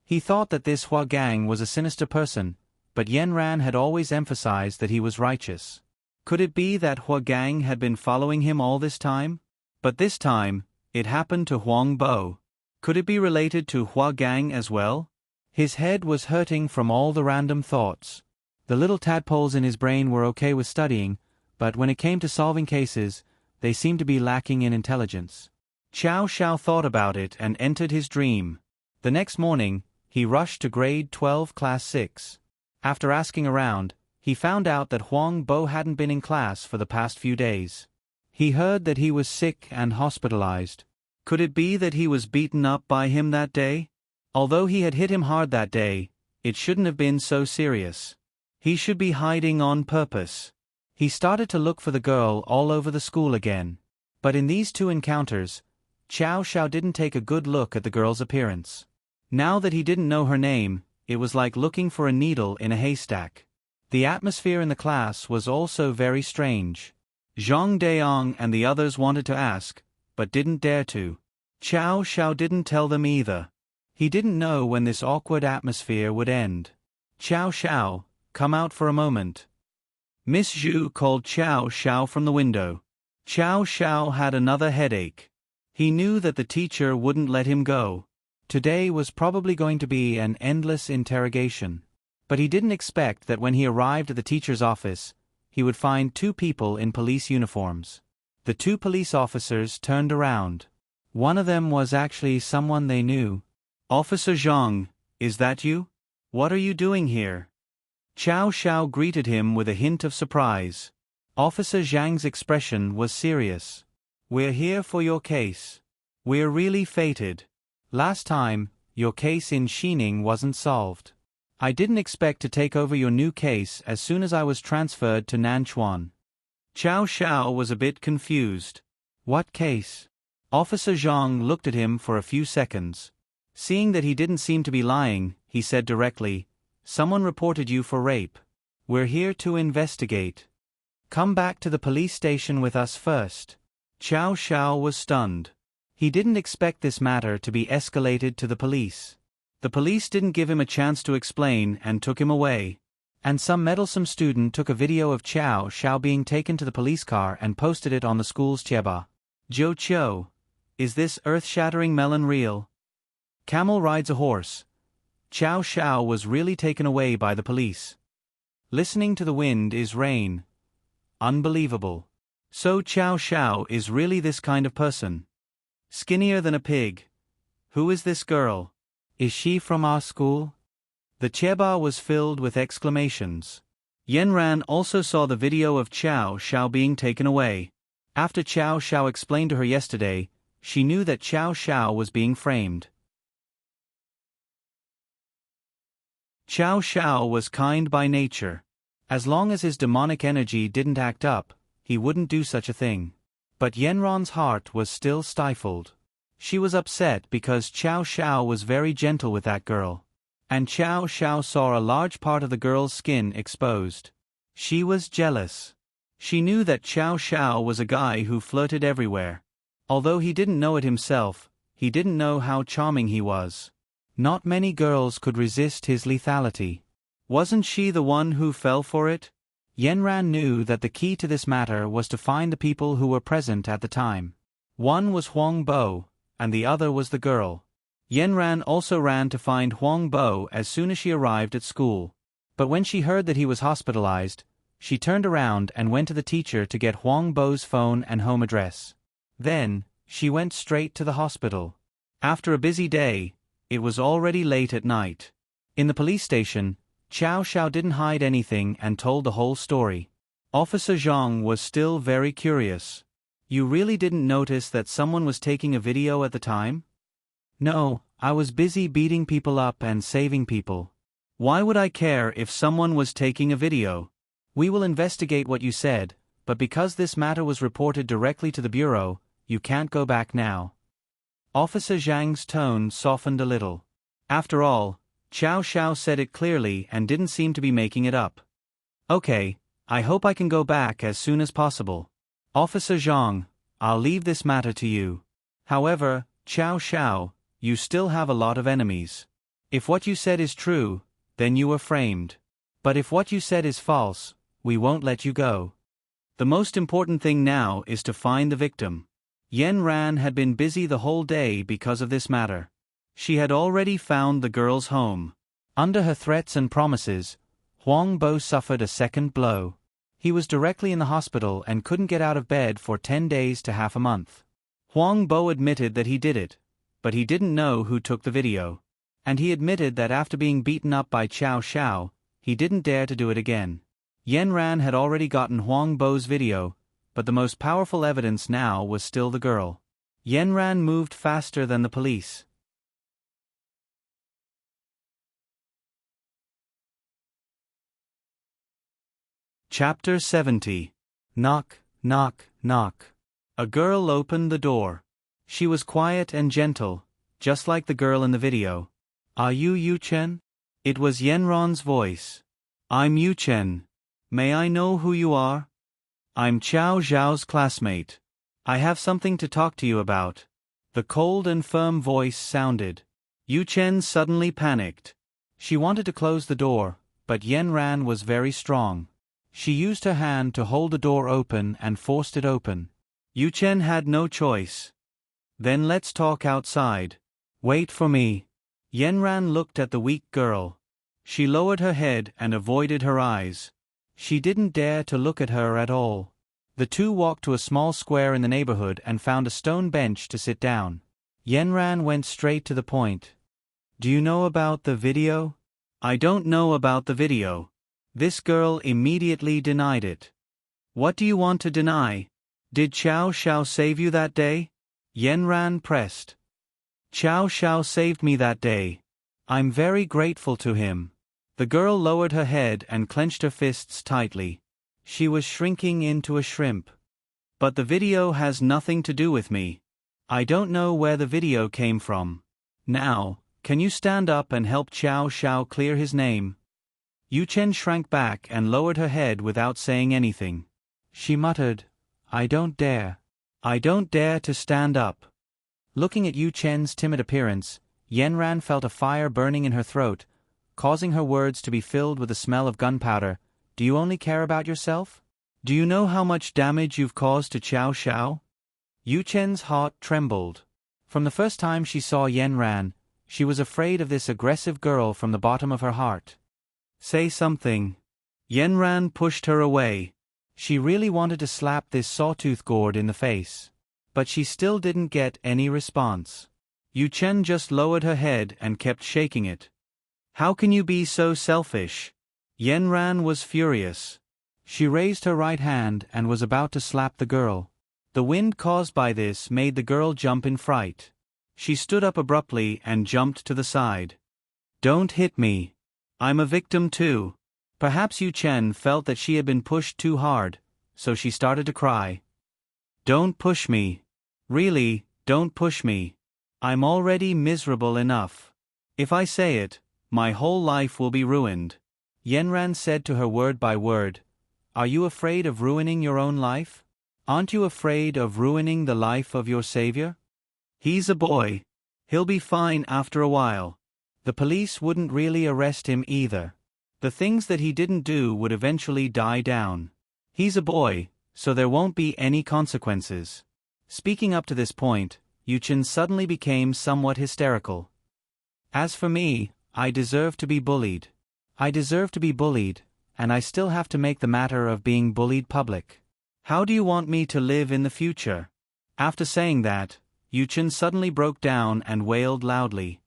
He thought that this Hu Gang was a sinister person, but Yanran had always emphasized that he was righteous. Could it be that Hu Gang had been following him all this time? But this time, it happened to Huang Bo. Could it be related to Hu Gang as well? His head was hurting from all the random thoughts. The little tadpoles in his brain were okay with studying, but when it came to solving cases, they seemed to be lacking in intelligence. Xiao Xiao thought about it and entered his dream. The next morning, he rushed to grade 12 class 6. After asking around, he found out that Huang Bo hadn't been in class for the past few days. He heard that he was sick and hospitalized. Could it be that he was beaten up by him that day? Although he had hit him hard that day, it shouldn't have been so serious. He should be hiding on purpose. He started to look for the girl all over the school again. But in these two encounters, Xiao Xiao didn't take a good look at the girl's appearance. Now that he didn't know her name, it was like looking for a needle in a haystack. The atmosphere in the class was also very strange. Zhang Deong and the others wanted to ask, but didn't dare to. Xiao Xiao didn't tell them either. He didn't know when this awkward atmosphere would end. Xiao Xiao, come out for a moment. Miss Zhu called Xiao Xiao from the window. Xiao Xiao had another headache. He knew that the teacher wouldn't let him go. Today was probably going to be an endless interrogation. But he didn't expect that when he arrived at the teacher's office, he would find two people in police uniforms. The two police officers turned around. One of them was actually someone they knew. Officer Zhang, is that you? What are you doing here? Xiao Xiao greeted him with a hint of surprise. Officer Zhang's expression was serious. We're here for your case. We're really fated. Last time, your case in Xining wasn't solved. I didn't expect to take over your new case as soon as I was transferred to Nanchuan. Xiao Xiao was a bit confused. What case? Officer Zhang looked at him for a few seconds. Seeing that he didn't seem to be lying, he said directly, "Someone reported you for rape. We're here to investigate. Come back to the police station with us first." Xiao Xiao was stunned. He didn't expect this matter to be escalated to the police. The police didn't give him a chance to explain and took him away. And some meddlesome student took a video of Chow Xiao being taken to the police car and posted it on the school's Chieba. Jo Cho. Is this earth-shattering melon real? Camel rides a horse. Chow Xiao was really taken away by the police. Listening to the wind is rain. Unbelievable. So Chow Xiao is really this kind of person. Skinnier than a pig. Who is this girl? Is she from our school? The Chieba was filled with exclamations. Yenran also saw the video of Chow Xiao being taken away. After Chow Xiao explained to her yesterday, she knew that Chow Xiao was being framed. Chow Xiao was kind by nature. As long as his demonic energy didn't act up, he wouldn't do such a thing. But Yenron's heart was still stifled. She was upset because Chow Xiao was very gentle with that girl. And Chow Xiao saw a large part of the girl's skin exposed. She was jealous. She knew that Chow Xiao was a guy who flirted everywhere. Although he didn't know it himself, he didn't know how charming he was. Not many girls could resist his lethality. Wasn't she the one who fell for it? Yenran knew that the key to this matter was to find the people who were present at the time. One was Huang Bo, and the other was the girl. Yenran also ran to find Huang Bo as soon as she arrived at school. But when she heard that he was hospitalized, she turned around and went to the teacher to get Huang Bo's phone and home address. Then, she went straight to the hospital. After a busy day, it was already late at night. In the police station, Chow Xiao didn't hide anything and told the whole story. Officer Zhang was still very curious. You really didn't notice that someone was taking a video at the time? No, I was busy beating people up and saving people. Why would I care if someone was taking a video? We will investigate what you said, but because this matter was reported directly to the bureau, you can't go back now. Officer Zhang's tone softened a little. After all, Chow Xiao said it clearly and didn't seem to be making it up. Okay, I hope I can go back as soon as possible. Officer Zhang, I'll leave this matter to you. However, Chow Xiao, you still have a lot of enemies. If what you said is true, then you were framed. But if what you said is false, we won't let you go. The most important thing now is to find the victim. Yen Ran had been busy the whole day because of this matter. She had already found the girl's home. Under her threats and promises, Huang Bo suffered a second blow. He was directly in the hospital and couldn't get out of bed for 10 days to half a month. Huang Bo admitted that he did it, but he didn't know who took the video. And he admitted that after being beaten up by Chow Xiao, he didn't dare to do it again. Yen Ran had already gotten Huang Bo's video, but the most powerful evidence now was still the girl. Yen Ran moved faster than the police. Chapter 70. Knock, knock, knock. A girl opened the door. She was quiet and gentle, just like the girl in the video. Are you Yu Chen? It was Yenron's voice. I'm Yu Chen. May I know who you are? I'm Chow Zhao's classmate. I have something to talk to you about. The cold and firm voice sounded. Yu Chen suddenly panicked. She wanted to close the door, but Yen Ran was very strong. She used her hand to hold the door open and forced it open. Yu Chen had no choice. Then let's talk outside. Wait for me. Yen Ran looked at the weak girl. She lowered her head and avoided her eyes. She didn't dare to look at her at all. The two walked to a small square in the neighborhood and found a stone bench to sit down. Yen Ran went straight to the point. Do you know about the video? I don't know about the video. This girl immediately denied it. What do you want to deny? Did Chow Xiao save you that day? Yen Ran pressed. Chow Xiao saved me that day. I'm very grateful to him. The girl lowered her head and clenched her fists tightly. She was shrinking into a shrimp. But the video has nothing to do with me. I don't know where the video came from. Now, can you stand up and help Chow Xiao clear his name? Yu Chen shrank back and lowered her head without saying anything. She muttered, I don't dare. I don't dare to stand up. Looking at Yu Chen's timid appearance, Yen Ran felt a fire burning in her throat, causing her words to be filled with the smell of gunpowder. Do you only care about yourself? Do you know how much damage you've caused to Xiao Xiao? Yu Chen's heart trembled. From the first time she saw Yan Ran, she was afraid of this aggressive girl from the bottom of her heart. Say something. Yan Ran pushed her away. She really wanted to slap this sawtooth gourd in the face. But she still didn't get any response. Yu Chen just lowered her head and kept shaking it. How can you be so selfish? Yan Ran was furious. She raised her right hand and was about to slap the girl. The wind caused by this made the girl jump in fright. She stood up abruptly and jumped to the side. Don't hit me. I'm a victim too. Perhaps Yu Chen felt that she had been pushed too hard, so she started to cry. Don't push me. Really, don't push me. I'm already miserable enough. If I say it, my whole life will be ruined. Yanran said to her word by word. Are you afraid of ruining your own life? Aren't you afraid of ruining the life of your savior? He's a boy. He'll be fine after a while. The police wouldn't really arrest him either. The things that he didn't do would eventually die down. He's a boy, so there won't be any consequences. Speaking up to this point, Yuchen suddenly became somewhat hysterical. As for me, I deserve to be bullied. I deserve to be bullied, and I still have to make the matter of being bullied public. How do you want me to live in the future? After saying that, Yuchen suddenly broke down and wailed loudly.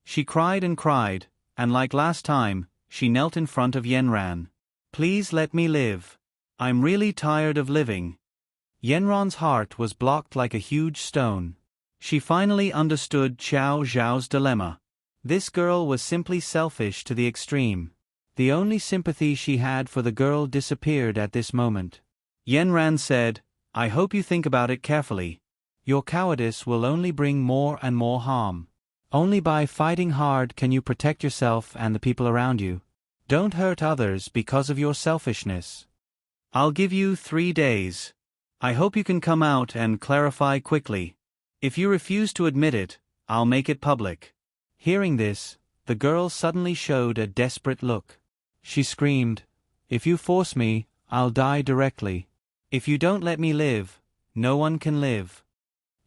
She cried, and like last time, she knelt in front of Yanran. Please let me live. I'm really tired of living. Yanran's heart was blocked like a huge stone. She finally understood Xiao Zhao's dilemma. This girl was simply selfish to the extreme. The only sympathy she had for the girl disappeared at this moment. Yanran said, I hope you think about it carefully. Your cowardice will only bring more and more harm. Only by fighting hard can you protect yourself and the people around you. Don't hurt others because of your selfishness. I'll give you 3 days. I hope you can come out and clarify quickly. If you refuse to admit it, I'll make it public. Hearing this, the girl suddenly showed a desperate look. She screamed, If you force me, I'll die directly. If you don't let me live, no one can live.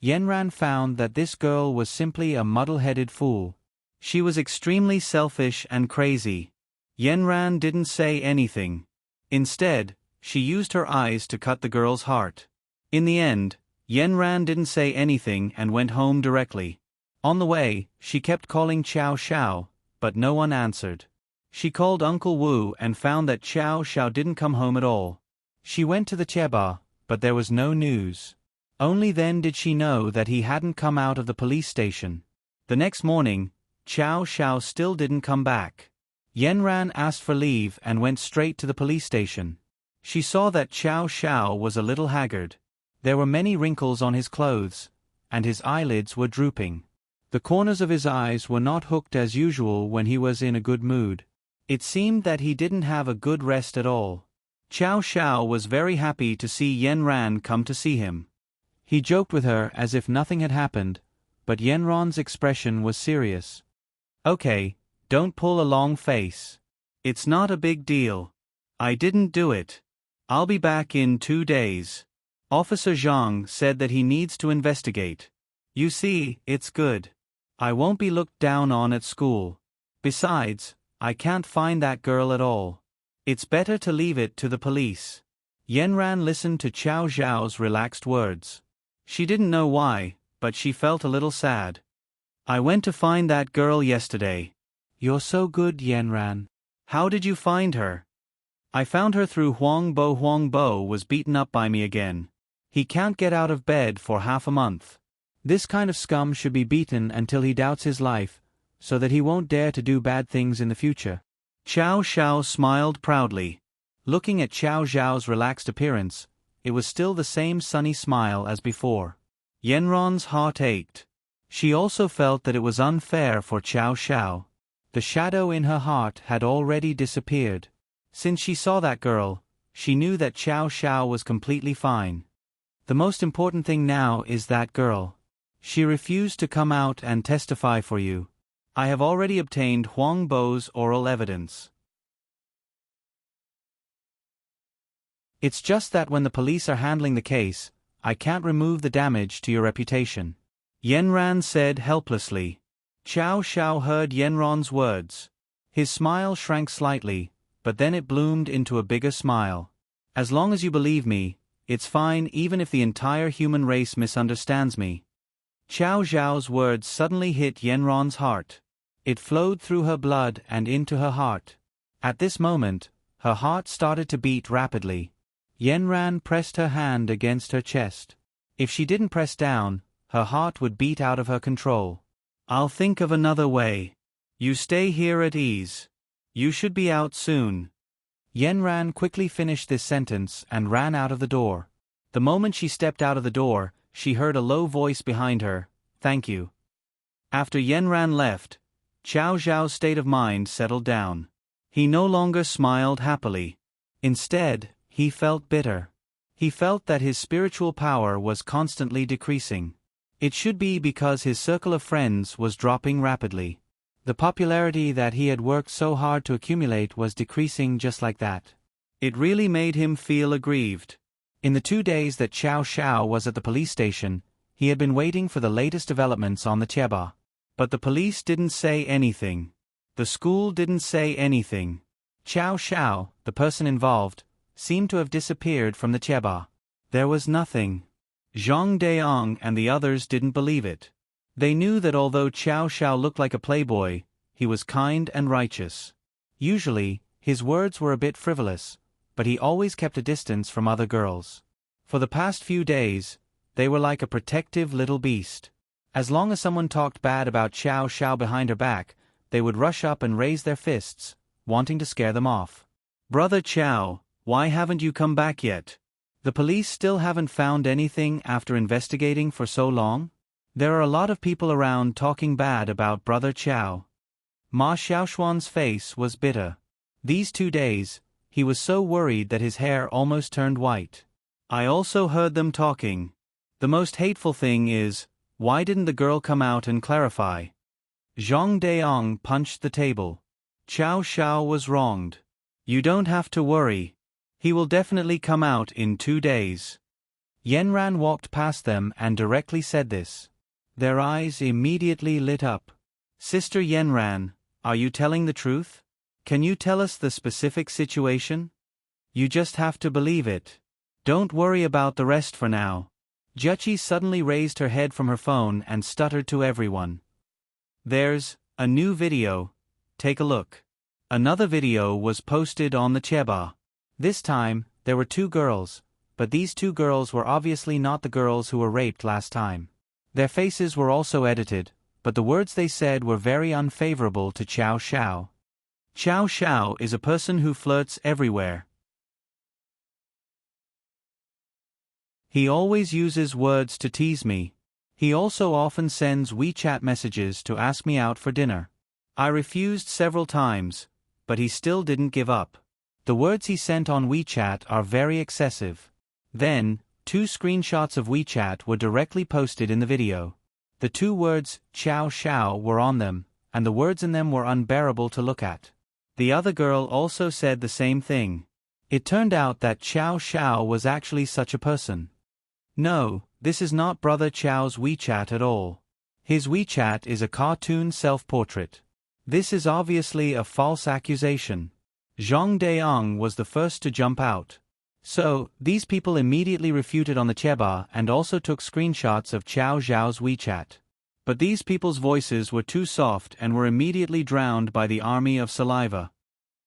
Yanran found that this girl was simply a muddle-headed fool. She was extremely selfish and crazy. Yanran didn't say anything. Instead, she used her eyes to cut the girl's heart. In the end, Yanran didn't say anything and went home directly. On the way, she kept calling Xiao Xiao, but no one answered. She called Uncle Wu and found that Xiao Xiao didn't come home at all. She went to the Cheba, but there was no news. Only then did she know that he hadn't come out of the police station. The next morning, Xiao Xiao still didn't come back. Yanran asked for leave and went straight to the police station. She saw that Xiao Xiao was a little haggard. There were many wrinkles on his clothes, and his eyelids were drooping. The corners of his eyes were not hooked as usual when he was in a good mood. It seemed that he didn't have a good rest at all. Xiao Xiao was very happy to see Yanran come to see him. He joked with her as if nothing had happened, but Yanran's expression was serious. Okay, don't pull a long face. It's not a big deal. I didn't do it. I'll be back in 2 days. Officer Zhang said that he needs to investigate. You see, it's good. I won't be looked down on at school. Besides, I can't find that girl at all. It's better to leave it to the police. Yanran listened to Xiao Zhao's relaxed words. She didn't know why, but she felt a little sad. I went to find that girl yesterday. You're so good, Yanran. How did you find her? I found her through Huang Bo. Huang Bo was beaten up by me again. He can't get out of bed for half a month. This kind of scum should be beaten until he doubts his life, so that he won't dare to do bad things in the future. Xiao Xiao smiled proudly. Looking at Xiao Zhao's relaxed appearance, it was still the same sunny smile as before. Yanran's heart ached. She also felt that it was unfair for Xiao Xiao. The shadow in her heart had already disappeared. Since she saw that girl, she knew that Xiao Xiao was completely fine. The most important thing now is that girl. She refused to come out and testify for you. I have already obtained Huang Bo's oral evidence. It's just that when the police are handling the case, I can't remove the damage to your reputation. Yanran said helplessly. Qiao Xiao heard Yanran's words. His smile shrank slightly, but then it bloomed into a bigger smile. As long as you believe me, it's fine even if the entire human race misunderstands me. Qiao Zhao's words suddenly hit Yanran's heart. It flowed through her blood and into her heart. At this moment, her heart started to beat rapidly. Yanran pressed her hand against her chest. If she didn't press down, her heart would beat out of her control. I'll think of another way. You stay here at ease. You should be out soon. Yanran quickly finished this sentence and ran out of the door. The moment she stepped out of the door, she heard a low voice behind her, "Thank you." After Yanran left, Qiao Zhao's state of mind settled down. He no longer smiled happily. Instead, he felt bitter. He felt that his spiritual power was constantly decreasing. It should be because his circle of friends was dropping rapidly. The popularity that he had worked so hard to accumulate was decreasing just like that. It really made him feel aggrieved. In the 2 days that Qiao Xiao was at the police station, he had been waiting for the latest developments on the Chieba. But the police didn't say anything. The school didn't say anything. Qiao Xiao, the person involved, seemed to have disappeared from the Chieba. There was nothing. Zhang Deong and the others didn't believe it. They knew that although Qiao Xiao looked like a playboy, he was kind and righteous. Usually, his words were a bit frivolous, but he always kept a distance from other girls. For the past few days, they were like a protective little beast. As long as someone talked bad about Qiao Xiao behind her back, they would rush up and raise their fists, wanting to scare them off. Brother Qiao, why haven't you come back yet? The police still haven't found anything after investigating for so long? There are a lot of people around talking bad about Brother Qiao. Ma Xiaoshuan's face was bitter. These 2 days, he was so worried that his hair almost turned white. I also heard them talking. The most hateful thing is, why didn't the girl come out and clarify? Zhang Deong punched the table. Qiao Xiao was wronged. You don't have to worry. He will definitely come out in 2 days. Yanran walked past them and directly said this. Their eyes immediately lit up. Sister Yanran, are you telling the truth? Can you tell us the specific situation? You just have to believe it. Don't worry about the rest for now. Juchi suddenly raised her head from her phone and stuttered to everyone. There's a new video. Take a look. Another video was posted on the Chieba. This time, there were 2 girls, but these 2 girls were obviously not the girls who were raped last time. Their faces were also edited, but the words they said were very unfavorable to Qiao Xiao. Qiao Xiao is a person who flirts everywhere. He always uses words to tease me. He also often sends WeChat messages to ask me out for dinner. I refused several times, but he still didn't give up. The words he sent on WeChat are very excessive. Then, 2 screenshots of WeChat were directly posted in the video. The 2 words, Qiao Xiao, were on them, and the words in them were unbearable to look at. The other girl also said the same thing. It turned out that Qiao Xiao was actually such a person. No, this is not Brother Qiao's WeChat at all. His WeChat is a cartoon self-portrait. This is obviously a false accusation. Zhang Deong was the first to jump out. So, these people immediately refuted on the Chieba and also took screenshots of Qiao Zhao's WeChat. But these people's voices were too soft and were immediately drowned by the army of saliva.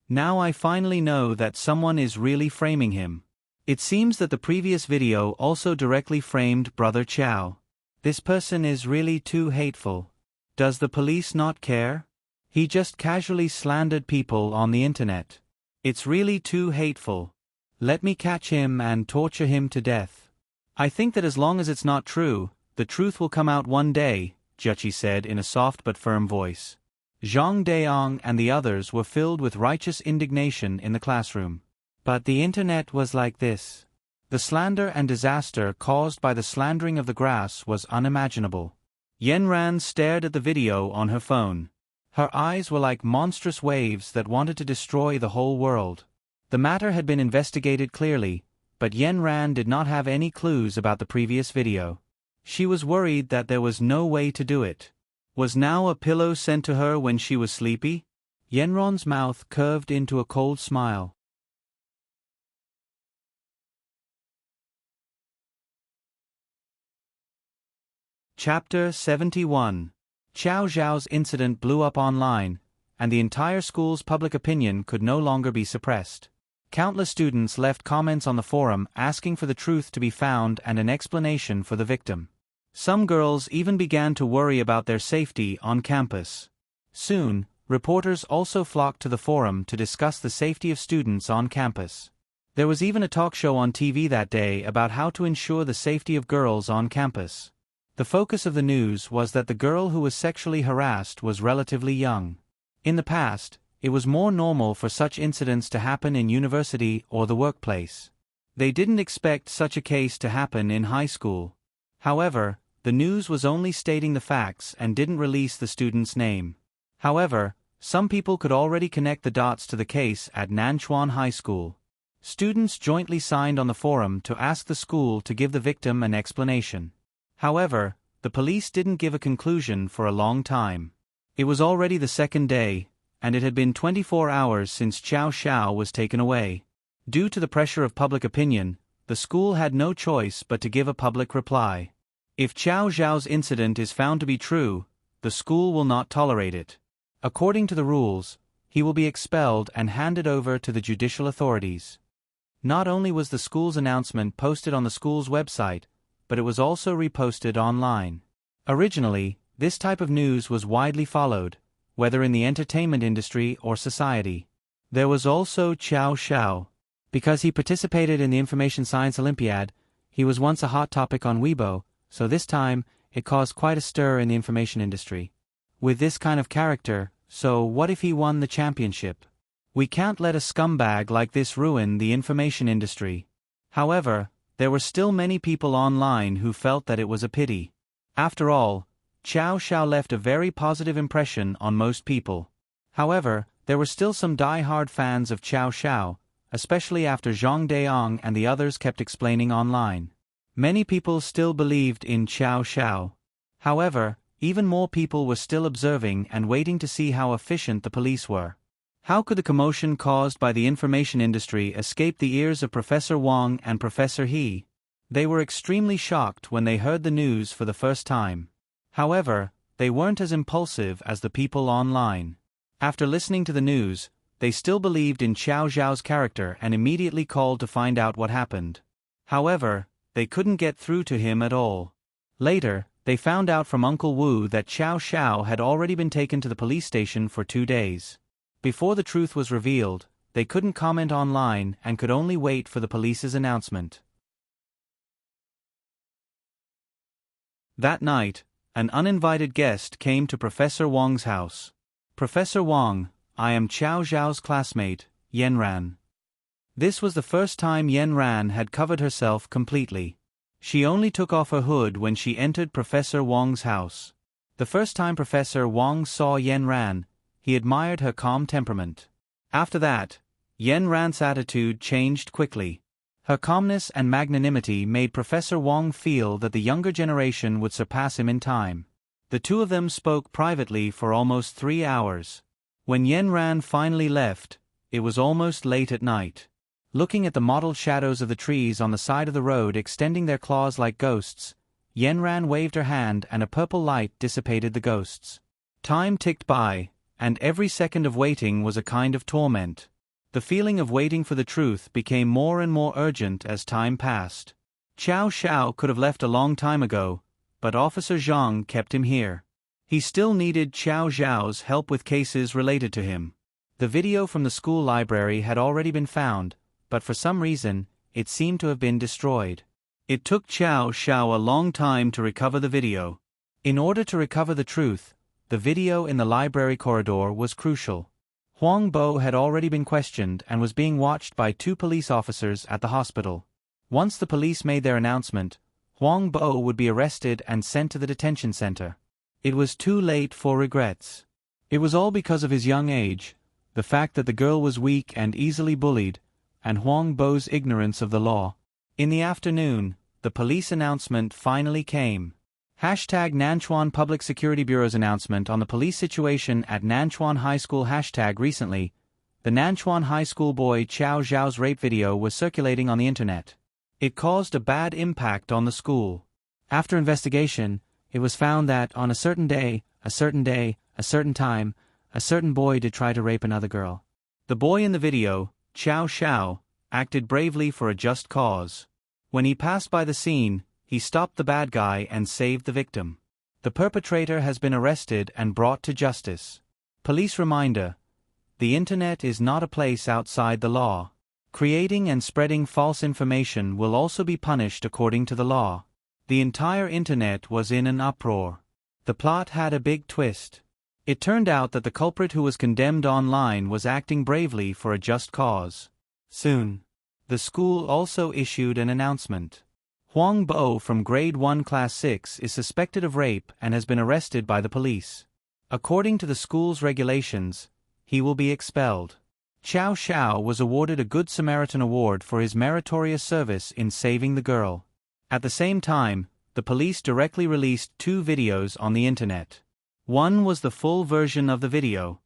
Now I finally know that someone is really framing him. It seems that the previous video also directly framed Brother Qiao. This person is really too hateful. Does the police not care? He just casually slandered people on the internet. It's really too hateful. Let me catch him and torture him to death. I think that as long as it's not true, the truth will come out one day, Juchi said in a soft but firm voice. Zhang Deong and the others were filled with righteous indignation in the classroom. But the internet was like this. The slander and disaster caused by the slandering of the grass was unimaginable. Yenran stared at the video on her phone. Her eyes were like monstrous waves that wanted to destroy the whole world. The matter had been investigated clearly, but Yenran did not have any clues about the previous video. She was worried that there was no way to do it. Was now a pillow sent to her when she was sleepy? Yenron's mouth curved into a cold smile. Chapter 71. Qiao Zhao's incident blew up online, and the entire school's public opinion could no longer be suppressed. Countless students left comments on the forum asking for the truth to be found and an explanation for the victim. Some girls even began to worry about their safety on campus. Soon, reporters also flocked to the forum to discuss the safety of students on campus. There was even a talk show on TV that day about how to ensure the safety of girls on campus. The focus of the news was that the girl who was sexually harassed was relatively young. In the past, it was more normal for such incidents to happen in university or the workplace. They didn't expect such a case to happen in high school. However, the news was only stating the facts and didn't release the student's name. However, some people could already connect the dots to the case at Nanchuan High School. Students jointly signed on the forum to ask the school to give the victim an explanation. However, the police didn't give a conclusion for a long time. It was already the second day, and it had been 24 hours since Qiao Xiao was taken away. Due to the pressure of public opinion, the school had no choice but to give a public reply. If Qiao Zhao's incident is found to be true, the school will not tolerate it. According to the rules, he will be expelled and handed over to the judicial authorities. Not only was the school's announcement posted on the school's website, but it was also reposted online. Originally, this type of news was widely followed, whether in the entertainment industry or society. There was also Qiao Xiao. Because he participated in the Information Science Olympiad, he was once a hot topic on Weibo, so this time, it caused quite a stir in the information industry. With this kind of character, so what if he won the championship? We can't let a scumbag like this ruin the information industry. However, there were still many people online who felt that it was a pity. After all, Qiao Xiao left a very positive impression on most people. However, there were still some die-hard fans of Qiao Xiao, especially after Zhang Deong and the others kept explaining online. Many people still believed in Qiao Xiao. However, even more people were still observing and waiting to see how efficient the police were. How could the commotion caused by the information industry escape the ears of Professor Wang and Professor He? They were extremely shocked when they heard the news for the first time. However, they weren't as impulsive as the people online. After listening to the news, they still believed in Qiao Zhao's character and immediately called to find out what happened. However, they couldn't get through to him at all. Later, they found out from Uncle Wu that Qiao Xiao had already been taken to the police station for 2 days. Before the truth was revealed, they couldn't comment online and could only wait for the police's announcement. That night, an uninvited guest came to Professor Wang's house. Professor Wang, I am Qiao Zhao's classmate, Yenran. This was the first time Yenran had covered herself completely. She only took off her hood when she entered Professor Wang's house. The first time Professor Wang saw Yenran, he admired her calm temperament. After that, Yenran's attitude changed quickly. Her calmness and magnanimity made Professor Wang feel that the younger generation would surpass him in time. The two of them spoke privately for almost 3 hours. When Yenran finally left, it was almost late at night. Looking at the mottled shadows of the trees on the side of the road extending their claws like ghosts, Yenran waved her hand and a purple light dissipated the ghosts. Time ticked by, and every second of waiting was a kind of torment. The feeling of waiting for the truth became more and more urgent as time passed. Qiao Xiao could have left a long time ago, but Officer Zhang kept him here. He still needed Qiao Zhao's help with cases related to him. The video from the school library had already been found, but for some reason, it seemed to have been destroyed. It took Qiao Xiao a long time to recover the video. In order to recover the truth, the video in the library corridor was crucial. Huang Bo had already been questioned and was being watched by 2 police officers at the hospital. Once the police made their announcement, Huang Bo would be arrested and sent to the detention center. It was too late for regrets. It was all because of his young age, the fact that the girl was weak and easily bullied, and Huang Bo's ignorance of the law. In the afternoon, the police announcement finally came. Hashtag Nanchuan Public Security Bureau's announcement on the police situation at Nanchuan High School. Hashtag recently, the Nanchuan High School boy Qiao Zhao's rape video was circulating on the internet. It caused a bad impact on the school. After investigation, it was found that on a certain day, a certain time, a certain boy did try to rape another girl. The boy in the video, Qiao Xiao, acted bravely for a just cause. When he passed by the scene, he stopped the bad guy and saved the victim. The perpetrator has been arrested and brought to justice. Police reminder: the internet is not a place outside the law. Creating and spreading false information will also be punished according to the law. The entire internet was in an uproar. The plot had a big twist. It turned out that the culprit who was condemned online was acting bravely for a just cause. Soon, the school also issued an announcement. Huang Bo from Grade 1 Class 6 is suspected of rape and has been arrested by the police. According to the school's regulations, he will be expelled. Qiao Xiao was awarded a Good Samaritan Award for his meritorious service in saving the girl. At the same time, the police directly released 2 videos on the internet. One was the full version of the video.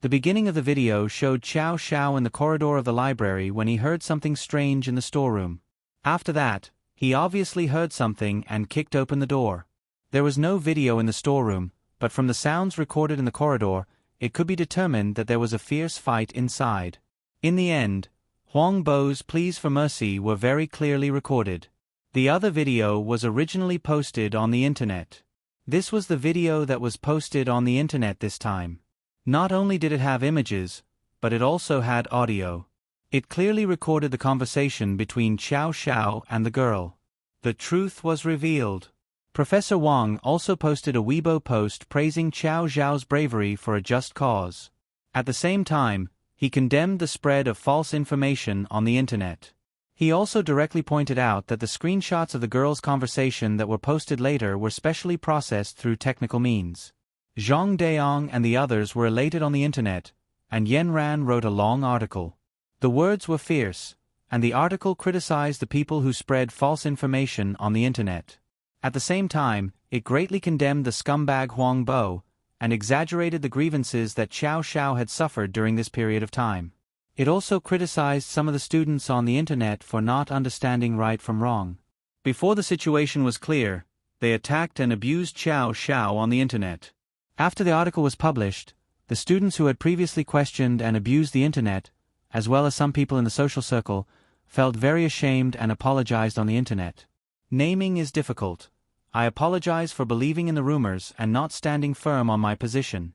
The beginning of the video showed Qiao Xiao in the corridor of the library when he heard something strange in the storeroom. After that, he obviously heard something and kicked open the door. There was no video in the storeroom, but from the sounds recorded in the corridor, it could be determined that there was a fierce fight inside. In the end, Huang Bo's pleas for mercy were very clearly recorded. The other video was originally posted on the internet. This was the video that was posted on the internet this time. Not only did it have images, but it also had audio. It clearly recorded the conversation between Qiao Xiao and the girl. The truth was revealed. Professor Wang also posted a Weibo post praising Qiao Zhao's bravery for a just cause. At the same time, he condemned the spread of false information on the internet. He also directly pointed out that the screenshots of the girl's conversation that were posted later were specially processed through technical means. Zhang Deong and the others were elated on the internet, and Yen Ran wrote a long article. The words were fierce, and the article criticized the people who spread false information on the internet. At the same time, it greatly condemned the scumbag Huang Bo, and exaggerated the grievances that Qiao Xiao had suffered during this period of time. It also criticized some of the students on the internet for not understanding right from wrong. Before the situation was clear, they attacked and abused Qiao Xiao on the internet. After the article was published, the students who had previously questioned and abused the internet, as well as some people in the social circle, felt very ashamed and apologized on the internet. Naming is difficult. I apologize for believing in the rumors and not standing firm on my position.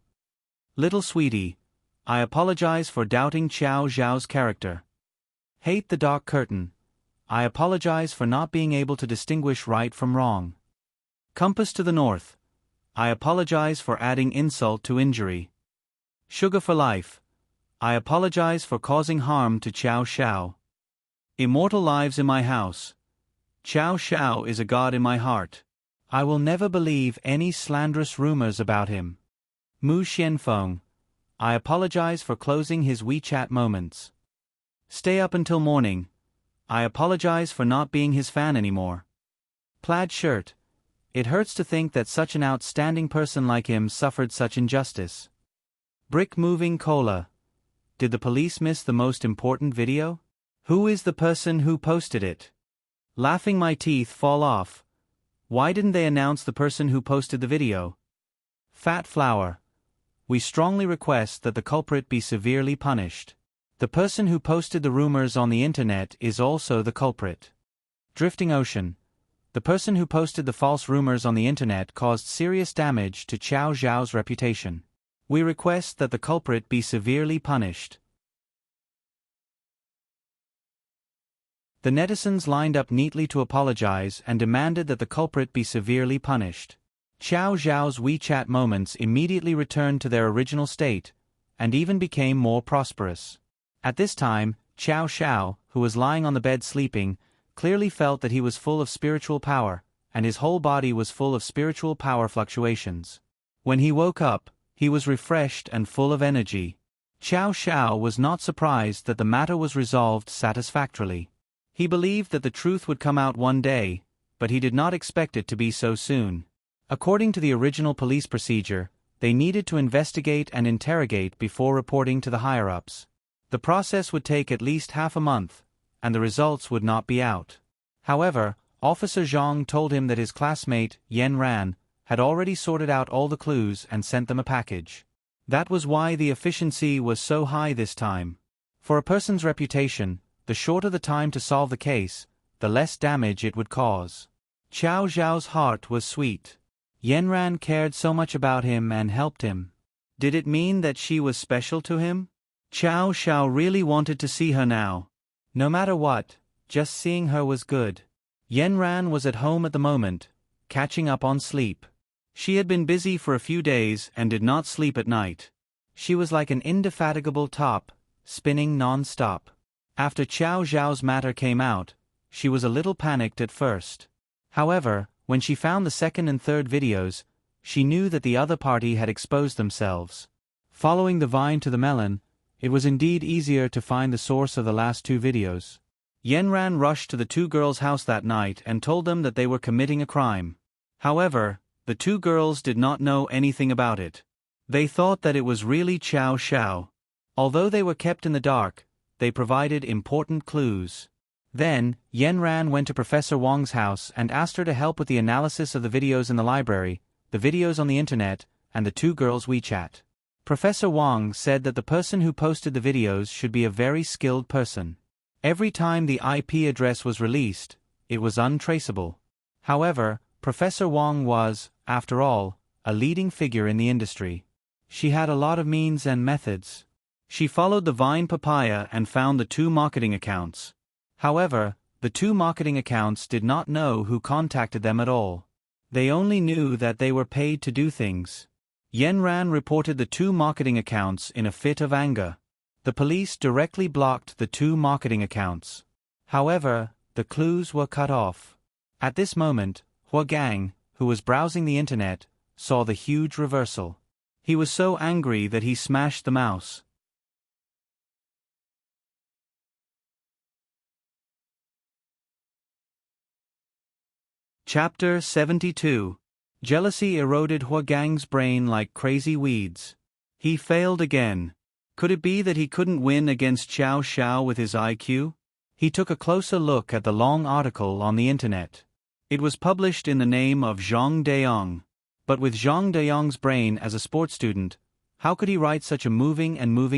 Little sweetie, I apologize for doubting Qiao Zhao's character. Hate the dark curtain. I apologize for not being able to distinguish right from wrong. Compass to the north. I apologize for adding insult to injury. Sugar for life. I apologize for causing harm to Qiao Xiao. Immortal lives in my house. Qiao Xiao is a god in my heart. I will never believe any slanderous rumors about him. Mu Xianfeng. I apologize for closing his WeChat moments. Stay up until morning. I apologize for not being his fan anymore. Plaid shirt. It hurts to think that such an outstanding person like him suffered such injustice. Brick moving cola. Did the police miss the most important video? Who is the person who posted it? Laughing my teeth fall off. Why didn't they announce the person who posted the video? Fat flour. We strongly request that the culprit be severely punished. The person who posted the rumors on the internet is also the culprit. Drifting ocean. The person who posted the false rumors on the internet caused serious damage to Qiao Zhao's reputation. We request that the culprit be severely punished. The netizens lined up neatly to apologize and demanded that the culprit be severely punished. Qiao Zhao's WeChat moments immediately returned to their original state, and even became more prosperous. At this time, Qiao Xiao, who was lying on the bed sleeping, clearly felt that he was full of spiritual power, and his whole body was full of spiritual power fluctuations. When he woke up, he was refreshed and full of energy. Xiao Xiao was not surprised that the matter was resolved satisfactorily. He believed that the truth would come out one day, but he did not expect it to be so soon. According to the original police procedure, they needed to investigate and interrogate before reporting to the higher-ups. The process would take at least half a month, and the results would not be out. However, Officer Zhang told him that his classmate, Yen Ran, had already sorted out all the clues and sent them a package. That was why the efficiency was so high this time. For a person's reputation, the shorter the time to solve the case, the less damage it would cause. Xiao Zhao's heart was sweet. Yen Ran cared so much about him and helped him. Did it mean that she was special to him? Xiao Xiao really wanted to see her now. No matter what, just seeing her was good. Yen Ran was at home at the moment, catching up on sleep. She had been busy for a few days and did not sleep at night. She was like an indefatigable top, spinning non-stop. After Xiao Zhao's matter came out, she was a little panicked at first. However, when she found the second and third videos, she knew that the other party had exposed themselves. Following the vine to the melon, it was indeed easier to find the source of the last two videos. Yen Ran rushed to the two girls' house that night and told them that they were committing a crime. However, the two girls did not know anything about it. They thought that it was really Xiao Xiao. Although they were kept in the dark, they provided important clues. Then, Yen Ran went to Professor Wang's house and asked her to help with the analysis of the videos in the library, the videos on the internet, and the two girls' WeChat. Professor Wang said that the person who posted the videos should be a very skilled person. Every time the IP address was released, it was untraceable. However, Professor Wang was, after all, a leading figure in the industry. She had a lot of means and methods. She followed the Vine Papaya and found the two marketing accounts. However, the two marketing accounts did not know who contacted them at all. They only knew that they were paid to do things. Yen Ran reported the two marketing accounts in a fit of anger. The police directly blocked the two marketing accounts. However, the clues were cut off. At this moment, Hua Gang, who was browsing the internet, saw the huge reversal. He was so angry that he smashed the mouse. Chapter 72. Jealousy eroded Hua Gang's brain like crazy weeds. He failed again. Could it be that he couldn't win against Xiao Xiao with his IQ? He took a closer look at the long article on the internet. It was published in the name of Zhang Deyong. But with Zhang Deyong's brain as a sports student, how could he write such a moving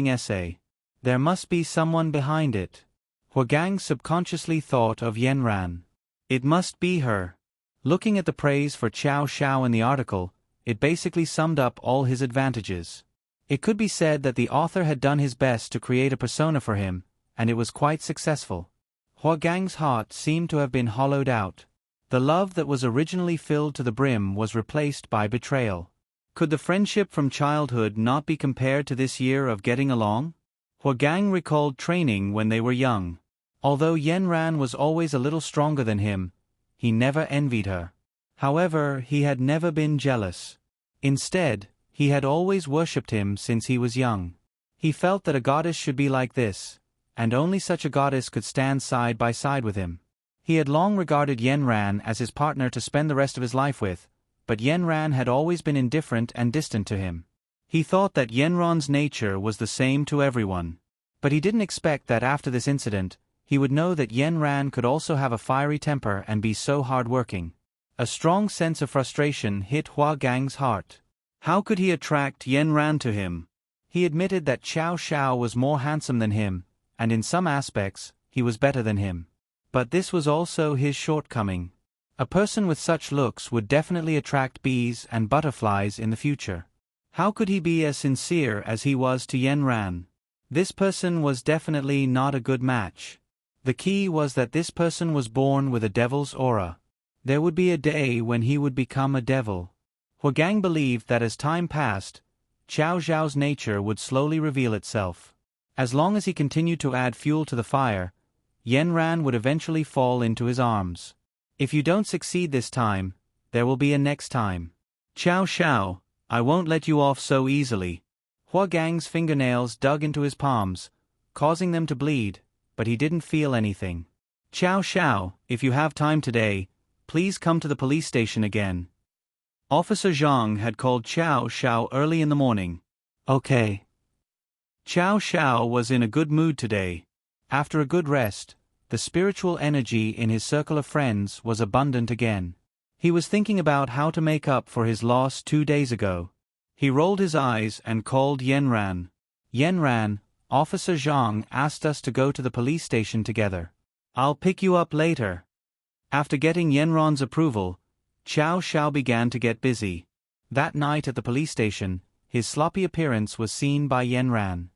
essay? There must be someone behind it. Hua Gang subconsciously thought of Yen Ran. It must be her. Looking at the praise for Xiao Xiao in the article, it basically summed up all his advantages. It could be said that the author had done his best to create a persona for him, and it was quite successful. Hua Gang's heart seemed to have been hollowed out. The love that was originally filled to the brim was replaced by betrayal. Could the friendship from childhood not be compared to this year of getting along? Hua Gang recalled training when they were young. Although Yen Ran was always a little stronger than him, he never envied her. However, he had never been jealous. Instead, he had always worshipped him since he was young. He felt that a goddess should be like this, and only such a goddess could stand side by side with him. He had long regarded Yen Ran as his partner to spend the rest of his life with, but Yen Ran had always been indifferent and distant to him. He thought that Yen Ran's nature was the same to everyone. But he didn't expect that after this incident, he would know that Yen Ran could also have a fiery temper and be so hard-working. A strong sense of frustration hit Hua Gang's heart. How could he attract Yen Ran to him? He admitted that Xiao Xiao was more handsome than him, and in some aspects, he was better than him. But this was also his shortcoming. A person with such looks would definitely attract bees and butterflies in the future. How could he be as sincere as he was to Yen Ran? This person was definitely not a good match. The key was that this person was born with a devil's aura. There would be a day when he would become a devil. Hua Gang believed that as time passed, Xiao Zhao's nature would slowly reveal itself. As long as he continued to add fuel to the fire, Yen Ran would eventually fall into his arms. If you don't succeed this time, there will be a next time. Chow Chow, I won't let you off so easily. Hua Gang's fingernails dug into his palms, causing them to bleed, but he didn't feel anything. Chow Chow, if you have time today, please come to the police station again. Officer Zhang had called Chow Chow early in the morning. Okay. Chow Chow was in a good mood today. After a good rest, the spiritual energy in his circle of friends was abundant again. He was thinking about how to make up for his loss 2 days ago. He rolled his eyes and called Yanran. Yanran, Officer Zhang asked us to go to the police station together. I'll pick you up later. After getting Yanran's approval, Chow Chow began to get busy. That night at the police station, his sloppy appearance was seen by Yanran.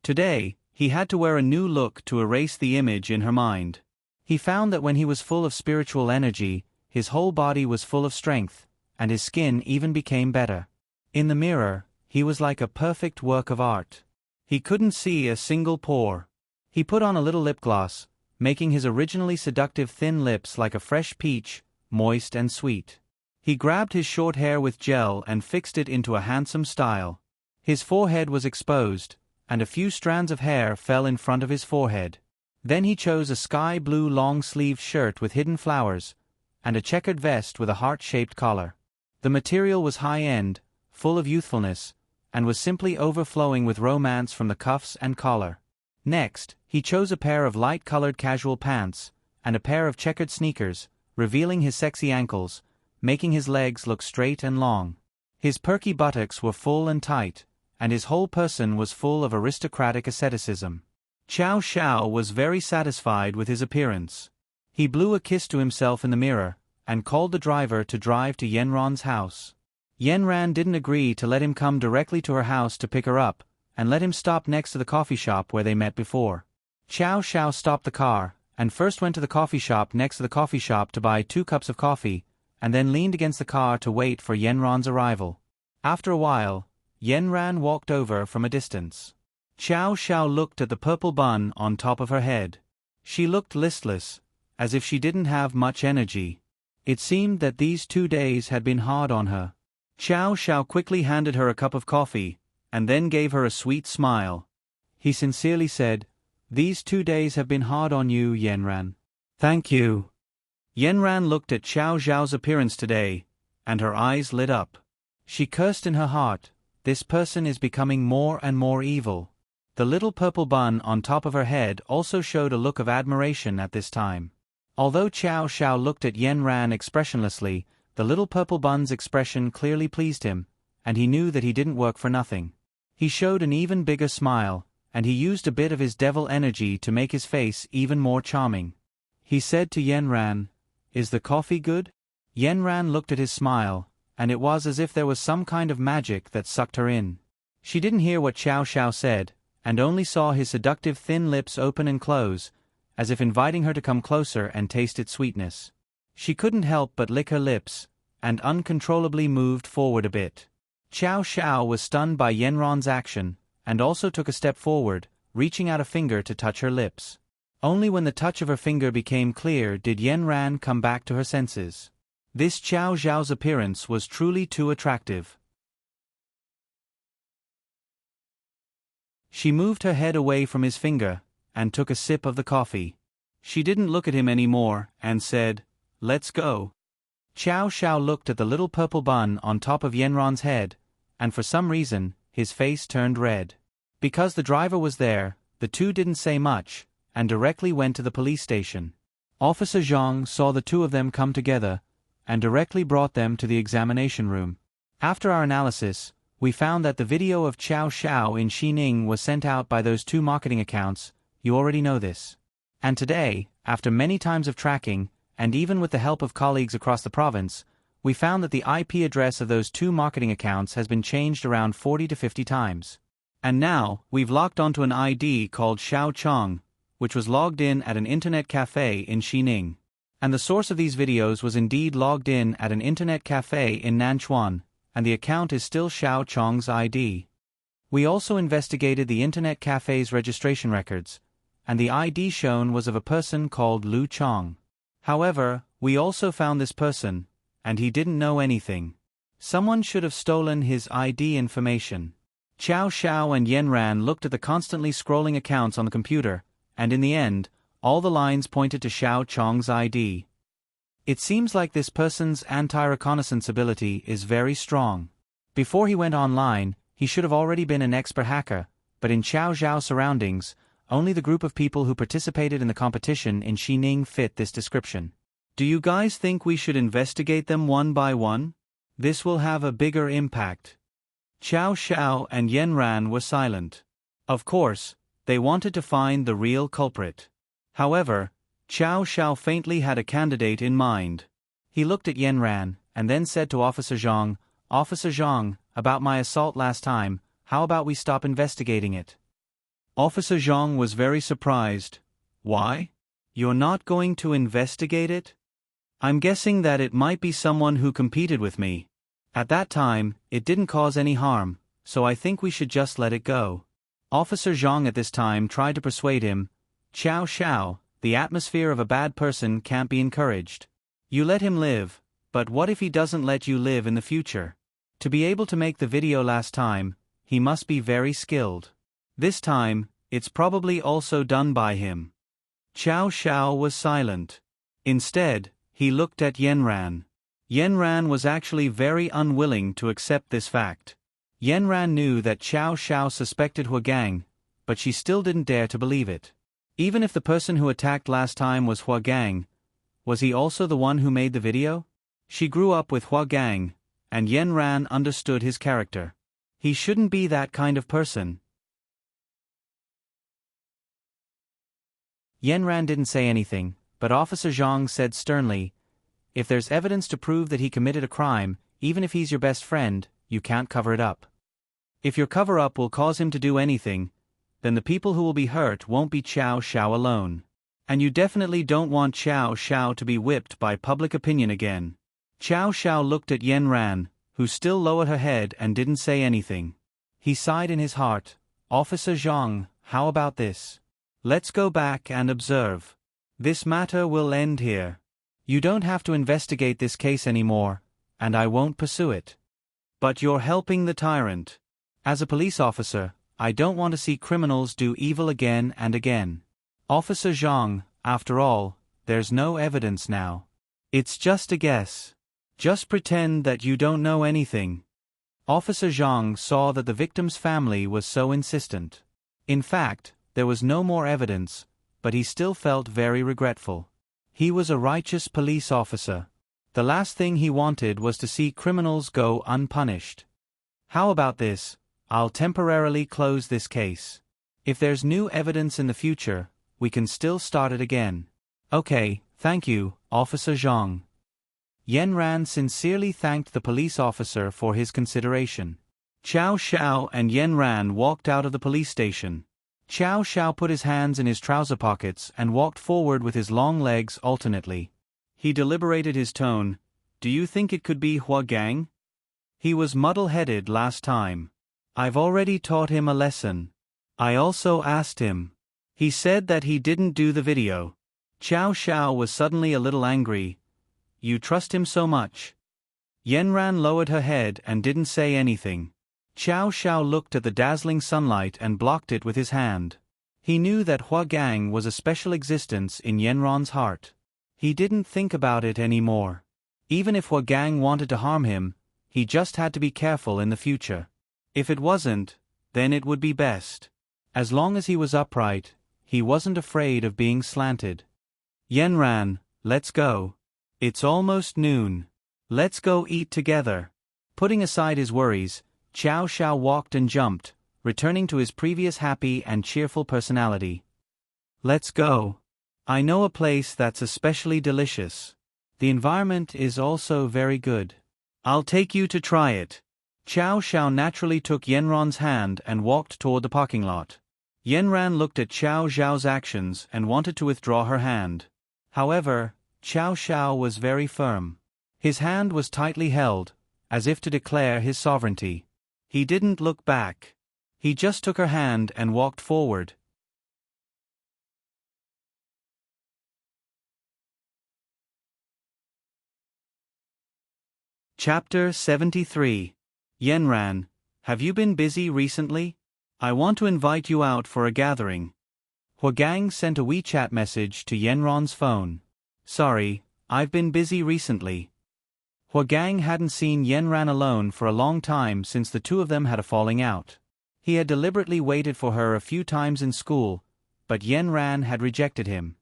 Today, he had to wear a new look to erase the image in her mind. He found that when he was full of spiritual energy, his whole body was full of strength, and his skin even became better. In the mirror, he was like a perfect work of art. He couldn't see a single pore. He put on a little lip gloss, making his originally seductive thin lips like a fresh peach, moist and sweet. He grabbed his short hair with gel and fixed it into a handsome style. His forehead was exposed, and a few strands of hair fell in front of his forehead. Then he chose a sky blue long-sleeved shirt with hidden flowers, and a checkered vest with a heart-shaped collar. The material was high-end, full of youthfulness, and was simply overflowing with romance from the cuffs and collar. Next, he chose a pair of light-colored casual pants, and a pair of checkered sneakers, revealing his sexy ankles, making his legs look straight and long. His perky buttocks were full and tight, and his whole person was full of aristocratic asceticism. Chow Chow was very satisfied with his appearance. He blew a kiss to himself in the mirror, and called the driver to drive to Yanran's house. Yanran didn't agree to let him come directly to her house to pick her up, and let him stop next to the coffee shop where they met before. Chow Chow stopped the car, and first went to the coffee shop next to the coffee shop to buy 2 cups of coffee, and then leaned against the car to wait for Yanran's arrival. After a while, Yanran walked over from a distance. Chow Chow looked at the purple bun on top of her head. She looked listless, as if she didn't have much energy. It seemed that these 2 days had been hard on her. Chow Chow quickly handed her a cup of coffee, and then gave her a sweet smile. He sincerely said, "These 2 days have been hard on you, Yanran." "Thank you." Yanran looked at Chow Zhao's appearance today, and her eyes lit up. She cursed in her heart, "This person is becoming more and more evil." The little purple bun on top of her head also showed a look of admiration at this time. Although Chow Chow looked at Yanran expressionlessly, the little purple bun's expression clearly pleased him, and he knew that he didn't work for nothing. He showed an even bigger smile, and he used a bit of his devil energy to make his face even more charming. He said to Yanran, "Is the coffee good?" Yanran looked at his smile, and it was as if there was some kind of magic that sucked her in. She didn't hear what Chow Chow said, and only saw his seductive thin lips open and close, as if inviting her to come closer and taste its sweetness. She couldn't help but lick her lips, and uncontrollably moved forward a bit. Chow Chow was stunned by Yanran's action, and also took a step forward, reaching out a finger to touch her lips. Only when the touch of her finger became clear did Yanran come back to her senses. This Chow Zhao's appearance was truly too attractive. She moved her head away from his finger, and took a sip of the coffee. She didn't look at him anymore, and said, "Let's go." Chow Chow looked at the little purple bun on top of Yanran's head, and for some reason, his face turned red. Because the driver was there, the two didn't say much, and directly went to the police station. Officer Zhang saw the two of them come together, and directly brought them to the examination room. After our analysis, we found that the video of Chow Chow in Xining was sent out by those 2 marketing accounts. You already know this. And today, after many times of tracking, and even with the help of colleagues across the province, we found that the IP address of those 2 marketing accounts has been changed around 40 to 50 times. And now, we've locked onto an ID called Xiao Chong, which was logged in at an internet cafe in Xining. And the source of these videos was indeed logged in at an internet cafe in Nanchuan, and the account is still Xiao Chong's ID. We also investigated the internet cafe's registration records, and the ID shown was of a person called Lu Chong. However, we also found this person, and he didn't know anything. Someone should have stolen his ID information. Xiao Xiao and Yen Ran looked at the constantly scrolling accounts on the computer, and in the end, all the lines pointed to Xiao Chong's ID. It seems like this person's anti-reconnaissance ability is very strong. Before he went online, he should have already been an expert hacker, but in Xiao Zhao's surroundings, only the group of people who participated in the competition in Xining fit this description. Do you guys think we should investigate them one by one? This will have a bigger impact. Xiao Xiao and Yen Ran were silent. Of course, they wanted to find the real culprit. However, Xiao Xiao faintly had a candidate in mind. He looked at Yen Ran, and then said to Officer Zhang, "Officer Zhang, about my assault last time, how about we stop investigating it?" Officer Zhang was very surprised. "Why? You're not going to investigate it? I'm guessing that it might be someone who competed with me. At that time, it didn't cause any harm, so I think we should just let it go." Officer Zhang at this time tried to persuade him, "Xiao Xiao, the atmosphere of a bad person can't be encouraged. You let him live, but what if he doesn't let you live in the future? To be able to make the video last time, he must be very skilled. This time, it's probably also done by him." Xiao Xiao was silent. Instead, he looked at Yen Ran. Yen Ran was actually very unwilling to accept this fact. Yen Ran knew that Xiao Xiao suspected Hua Gang, but she still didn't dare to believe it. Even if the person who attacked last time was Hua Gang, was he also the one who made the video? She grew up with Hua Gang, and Yen Ran understood his character. He shouldn't be that kind of person. Yen Ran didn't say anything, but Officer Zhang said sternly, "If there's evidence to prove that he committed a crime, even if he's your best friend, you can't cover it up. If your cover-up will cause him to do anything, then the people who will be hurt won't be Xiao Xiao alone. And you definitely don't want Xiao Xiao to be whipped by public opinion again." Xiao Xiao looked at Yen Ran, who still lowered her head and didn't say anything. He sighed in his heart, "Officer Zhang, how about this? Let's go back and observe. This matter will end here. You don't have to investigate this case anymore, and I won't pursue it. But you're helping the tyrant. As a police officer, I don't want to see criminals do evil again and again. Officer Zhang, after all, there's no evidence now. It's just a guess. Just pretend that you don't know anything." Officer Zhang saw that the victim's family was so insistent. In fact, there was no more evidence, but he still felt very regretful. He was a righteous police officer. The last thing he wanted was to see criminals go unpunished. "How about this? I'll temporarily close this case. If there's new evidence in the future, we can still start it again." "Okay, thank you, Officer Zhang." Yen Ran sincerely thanked the police officer for his consideration. Xiao Xiao and Yen Ran walked out of the police station. Xiao Xiao put his hands in his trouser pockets and walked forward with his long legs alternately. He deliberated his tone. "Do you think it could be Hua Gang? He was muddle-headed last time. I've already taught him a lesson. I also asked him. He said that he didn't do the video." Xiao Xiao was suddenly a little angry. "You trust him so much?" Yen Ran lowered her head and didn't say anything. Xiao Xiao looked at the dazzling sunlight and blocked it with his hand. He knew that Hua Gang was a special existence in Yen Ran's heart. He didn't think about it anymore. Even if Hua Gang wanted to harm him, he just had to be careful in the future. If it wasn't, then it would be best. As long as he was upright, he wasn't afraid of being slanted. "Yen Ran, let's go. It's almost noon. Let's go eat together." Putting aside his worries, Xiao Xiao walked and jumped, returning to his previous happy and cheerful personality. "Let's go. I know a place that's especially delicious. The environment is also very good. I'll take you to try it." Xiao Xiao naturally took Yen Ran's hand and walked toward the parking lot. Yen Ran looked at Xiao Xiao's actions and wanted to withdraw her hand. However, Xiao Xiao was very firm. His hand was tightly held, as if to declare his sovereignty. He didn't look back. He just took her hand and walked forward. Chapter 73. Yenran, have you been busy recently? I want to invite you out for a gathering. Huagang sent a WeChat message to Yenran's phone. Sorry, I've been busy recently. Huagang hadn't seen Yenran alone for a long time since the two of them had a falling out. He had deliberately waited for her a few times in school, but Yenran had rejected him.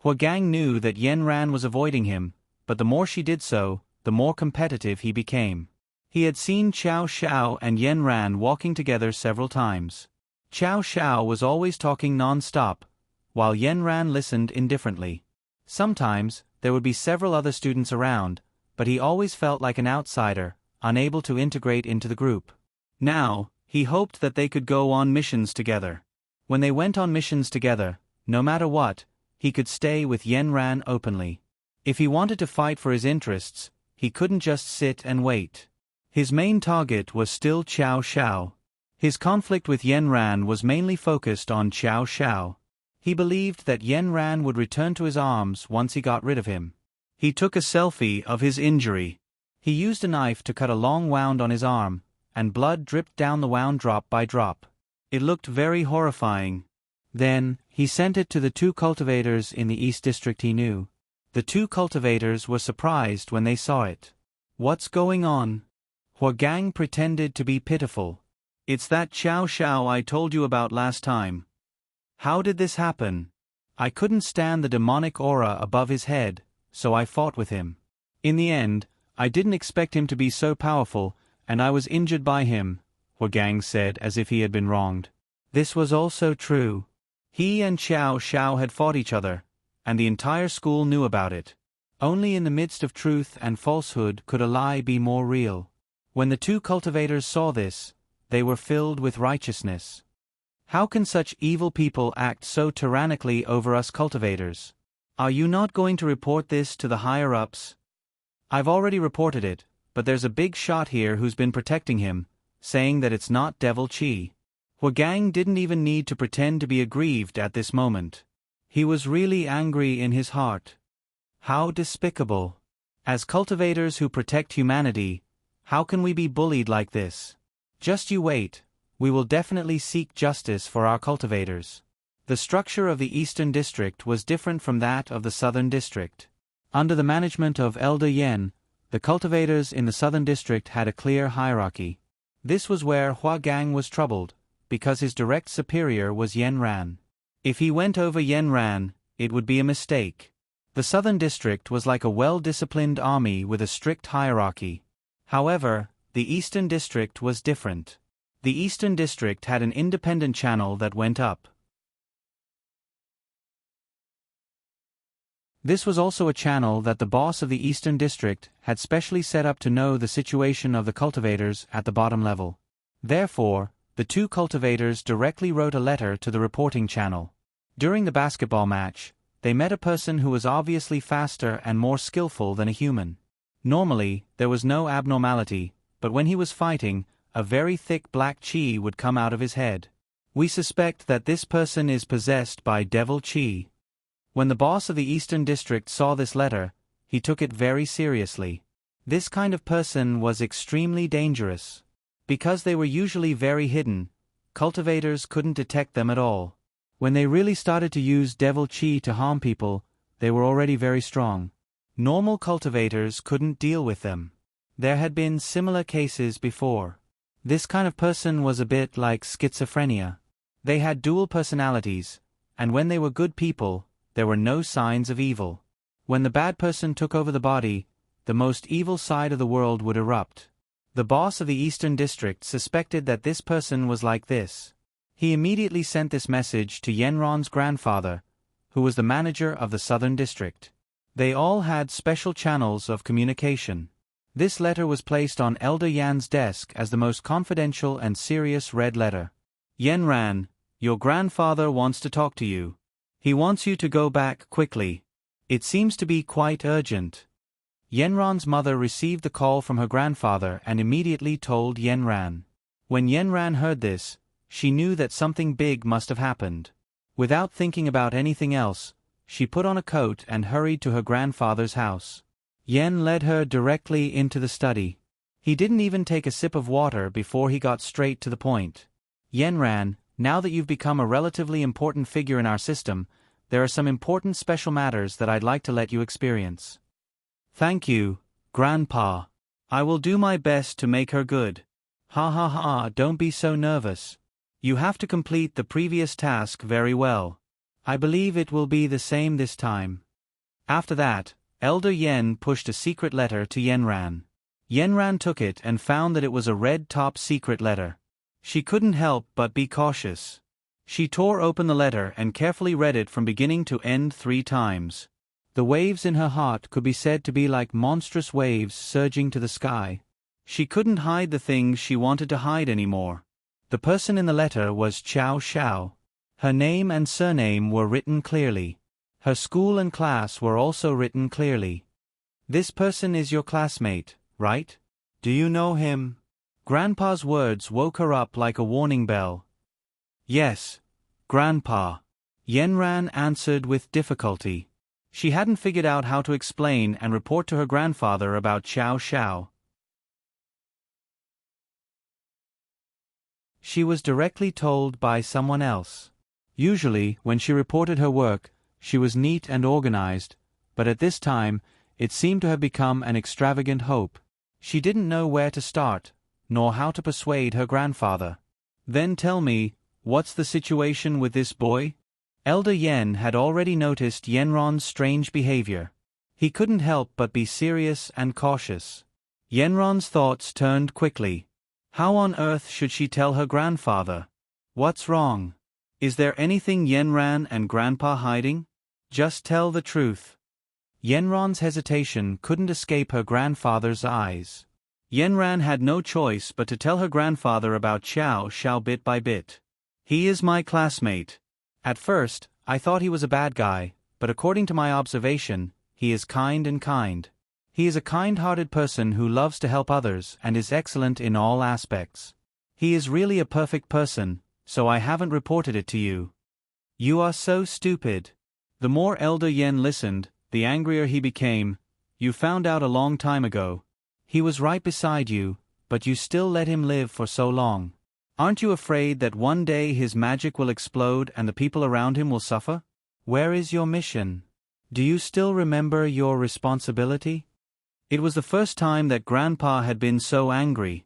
Huagang knew that Yenran was avoiding him, but the more she did so, the more competitive he became. He had seen Qiao Xiao and Yenran walking together several times. Qiao Xiao was always talking non-stop, while Yenran listened indifferently. Sometimes, there would be several other students around, but he always felt like an outsider, unable to integrate into the group. Now, he hoped that they could go on missions together. When they went on missions together, no matter what, he could stay with Yenran openly. If he wanted to fight for his interests, he couldn't just sit and wait. His main target was still Qiao Xiao. His conflict with Yenran was mainly focused on Qiao Xiao. He believed that Yenran would return to his arms once he got rid of him. He took a selfie of his injury. He used a knife to cut a long wound on his arm, and blood dripped down the wound drop by drop. It looked very horrifying. Then, he sent it to the two cultivators in the East District he knew. The two cultivators were surprised when they saw it. What's going on? Huagang pretended to be pitiful. It's that Qiao Xiao I told you about last time. How did this happen? I couldn't stand the demonic aura above his head, so I fought with him. In the end, I didn't expect him to be so powerful, and I was injured by him, Huagang said as if he had been wronged. This was also true. He and Qiao Xiao had fought each other, and the entire school knew about it. Only in the midst of truth and falsehood could a lie be more real. When the two cultivators saw this, they were filled with righteousness. How can such evil people act so tyrannically over us cultivators? Are you not going to report this to the higher-ups? I've already reported it, but there's a big shot here who's been protecting him, saying that it's not devil chi. Huagang didn't even need to pretend to be aggrieved at this moment. He was really angry in his heart. How despicable. As cultivators who protect humanity, how can we be bullied like this? Just you wait, we will definitely seek justice for our cultivators. The structure of the Eastern District was different from that of the Southern District. Under the management of Elder Yen, the cultivators in the Southern District had a clear hierarchy. This was where Huagang was troubled, because his direct superior was Yenran. If he went over Yenran, it would be a mistake. The Southern District was like a well-disciplined army with a strict hierarchy. However, the Eastern District was different. The Eastern District had an independent channel that went up. This was also a channel that the boss of the Eastern District had specially set up to know the situation of the cultivators at the bottom level. Therefore, the two cultivators directly wrote a letter to the reporting channel. During the basketball match, they met a person who was obviously faster and more skillful than a human. Normally, there was no abnormality, but when he was fighting, a very thick black chi would come out of his head. We suspect that this person is possessed by devil chi. When the boss of the Eastern District saw this letter, he took it very seriously. This kind of person was extremely dangerous. Because they were usually very hidden, cultivators couldn't detect them at all. When they really started to use devil chi to harm people, they were already very strong. Normal cultivators couldn't deal with them. There had been similar cases before. This kind of person was a bit like schizophrenia. They had dual personalities, and when they were good people, there were no signs of evil. When the bad person took over the body, the most evil side of the world would erupt. The boss of the Eastern District suspected that this person was like this. He immediately sent this message to Yenran's grandfather, who was the manager of the Southern District. They all had special channels of communication. This letter was placed on Elder Yan's desk as the most confidential and serious red letter. Yenran, your grandfather wants to talk to you. He wants you to go back quickly. It seems to be quite urgent. Yenran's mother received the call from her grandfather and immediately told Yenran. When Yenran heard this, she knew that something big must have happened. Without thinking about anything else, she put on a coat and hurried to her grandfather's house. Yen led her directly into the study. He didn't even take a sip of water before he got straight to the point. Yenran, now that you've become a relatively important figure in our system, there are some important special matters that I'd like to let you experience. Thank you, Grandpa. I will do my best to make her good. Ha ha ha, don't be so nervous. You have to complete the previous task very well. I believe it will be the same this time. After that, Elder Yen pushed a secret letter to Yenran. Yenran took it and found that it was a red top secret letter. She couldn't help but be cautious. She tore open the letter and carefully read it from beginning to end 3 times. The waves in her heart could be said to be like monstrous waves surging to the sky. She couldn't hide the things she wanted to hide anymore. The person in the letter was Xiao Xiao. Her name and surname were written clearly. Her school and class were also written clearly. This person is your classmate, right? Do you know him? Grandpa's words woke her up like a warning bell. Yes, Grandpa. Yenran answered with difficulty. She hadn't figured out how to explain and report to her grandfather about Xiao Xiao. She was directly told by someone else. Usually, when she reported her work, she was neat and organized, but at this time, it seemed to have become an extravagant hope. She didn't know where to start, nor how to persuade her grandfather. Then tell me, what's the situation with this boy? Elder Yen had already noticed Yenron's strange behavior. He couldn't help but be serious and cautious. Yenron's thoughts turned quickly. How on earth should she tell her grandfather? What's wrong? Is there anything Yenran and Grandpa hiding? Just tell the truth. Yenron's hesitation couldn't escape her grandfather's eyes. Yenran had no choice but to tell her grandfather about Xiao Xiao bit by bit. He is my classmate. At first, I thought he was a bad guy, but according to my observation, he is kind and kind. He is a kind-hearted person who loves to help others and is excellent in all aspects. He is really a perfect person, so I haven't reported it to you. You are so stupid. The more Elder Yen listened, the angrier he became. You found out a long time ago. He was right beside you, but you still let him live for so long. Aren't you afraid that one day his magic will explode and the people around him will suffer? Where is your mission? Do you still remember your responsibility? It was the first time that Grandpa had been so angry.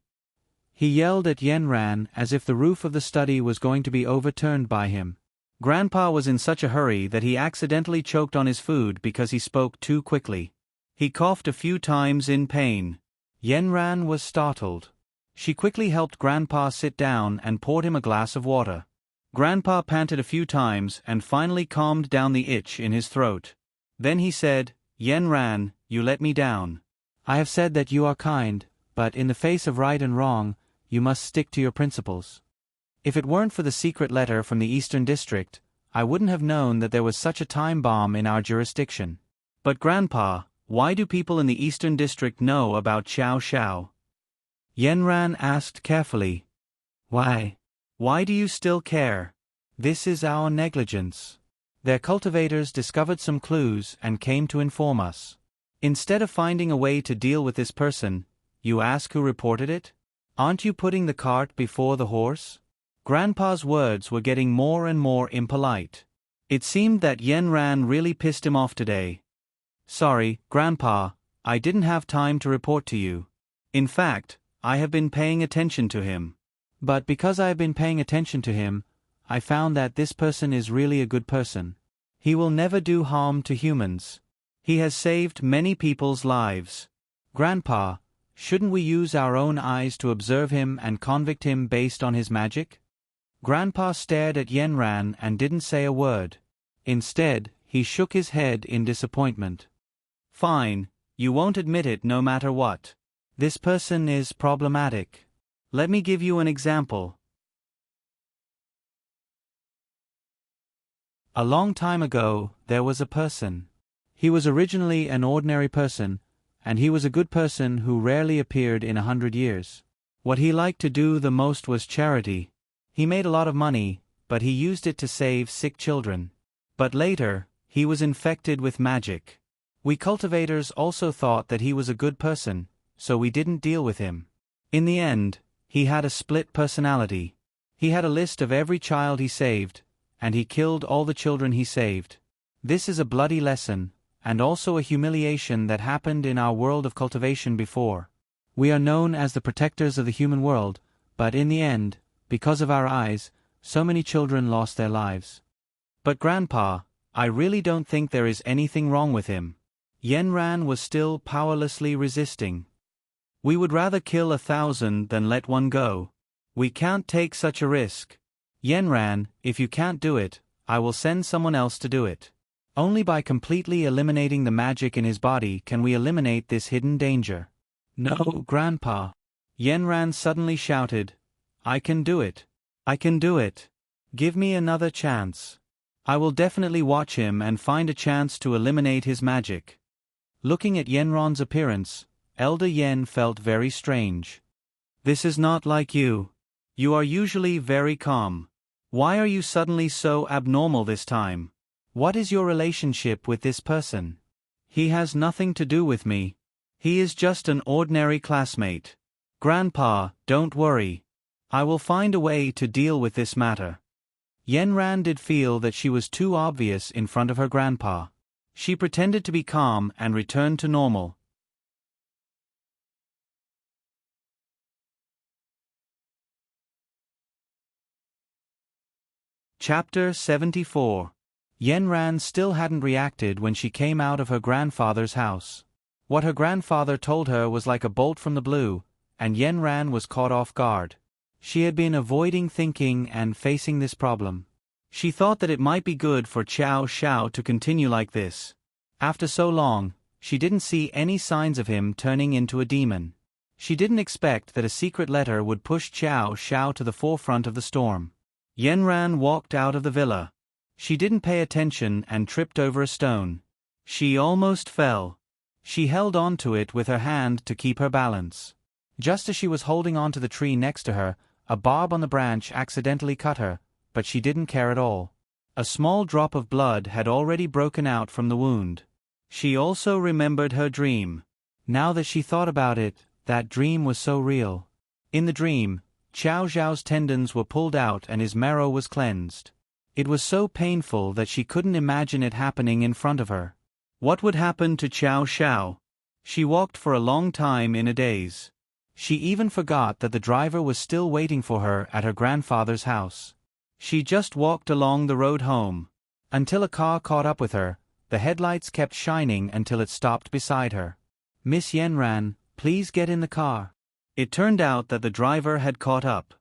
He yelled at Yenran as if the roof of the study was going to be overturned by him. Grandpa was in such a hurry that he accidentally choked on his food because he spoke too quickly. He coughed a few times in pain. Yenran was startled. She quickly helped Grandpa sit down and poured him a glass of water. Grandpa panted a few times and finally calmed down the itch in his throat. Then he said, Yenran, you let me down. I have said that you are kind, but in the face of right and wrong, you must stick to your principles. If it weren't for the secret letter from the Eastern District, I wouldn't have known that there was such a time bomb in our jurisdiction. But Grandpa, why do people in the Eastern District know about Xiao Xiao? Yenran asked carefully. Why? Why do you still care? This is our negligence. Their cultivators discovered some clues and came to inform us. Instead of finding a way to deal with this person, you ask who reported it? Aren't you putting the cart before the horse? Grandpa's words were getting more and more impolite. It seemed that Yenran really pissed him off today. Sorry, Grandpa, I didn't have time to report to you. In fact, I have been paying attention to him. But because I have been paying attention to him, I found that this person is really a good person. He will never do harm to humans. He has saved many people's lives. Grandpa, shouldn't we use our own eyes to observe him and convict him based on his magic? Grandpa stared at Yenran and didn't say a word. Instead, he shook his head in disappointment. Fine, you won't admit it no matter what. This person is problematic. Let me give you an example. A long time ago, there was a person. He was originally an ordinary person, and he was a good person who rarely appeared in 100 years. What he liked to do the most was charity. He made a lot of money, but he used it to save sick children. But later, he was infected with magic. We cultivators also thought that he was a good person, so we didn't deal with him. In the end, he had a split personality. He had a list of every child he saved, and he killed all the children he saved. This is a bloody lesson, and also a humiliation that happened in our world of cultivation before. We are known as the protectors of the human world, but in the end, because of our eyes, so many children lost their lives. But Grandpa, I really don't think there is anything wrong with him. Yenran was still powerlessly resisting. We would rather kill 1,000 than let one go. We can't take such a risk. Yenran, if you can't do it, I will send someone else to do it. Only by completely eliminating the magic in his body can we eliminate this hidden danger. No, Grandpa. Yenran suddenly shouted, I can do it. I can do it. Give me another chance. I will definitely watch him and find a chance to eliminate his magic. Looking at Yenran's appearance, Elder Yen felt very strange. This is not like you. You are usually very calm. Why are you suddenly so abnormal this time? What is your relationship with this person? He has nothing to do with me. He is just an ordinary classmate. Grandpa, don't worry. I will find a way to deal with this matter. Yenran did feel that she was too obvious in front of her grandpa. She pretended to be calm and returned to normal. Chapter 74. Yenran still hadn't reacted when she came out of her grandfather's house. What her grandfather told her was like a bolt from the blue, and Yenran was caught off guard. She had been avoiding thinking and facing this problem. She thought that it might be good for Xiao Xiao to continue like this. After so long, she didn't see any signs of him turning into a demon. She didn't expect that a secret letter would push Xiao Xiao to the forefront of the storm. Yenran walked out of the villa. She didn't pay attention and tripped over a stone. She almost fell. She held on to it with her hand to keep her balance. Just as she was holding on to the tree next to her, a barb on the branch accidentally cut her, but she didn't care at all. A small drop of blood had already broken out from the wound. She also remembered her dream. Now that she thought about it, that dream was so real. In the dream, Xiao Zhao's tendons were pulled out and his marrow was cleansed. It was so painful that she couldn't imagine it happening in front of her. What would happen to Xiao Xiao? She walked for a long time in a daze. She even forgot that the driver was still waiting for her at her grandfather's house. She just walked along the road home. Until a car caught up with her, the headlights kept shining until it stopped beside her. Miss Yenran, please get in the car. It turned out that the driver had caught up.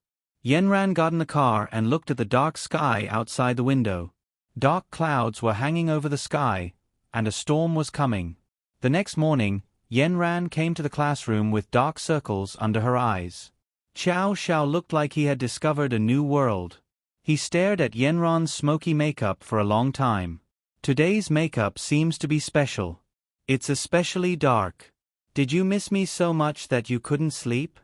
Yenran got in the car and looked at the dark sky outside the window. Dark clouds were hanging over the sky, and a storm was coming. The next morning, Yenran came to the classroom with dark circles under her eyes. Xiao Xiao looked like he had discovered a new world. He stared at Yenran's smoky makeup for a long time. Today's makeup seems to be special. It's especially dark. Did you miss me so much that you couldn't sleep?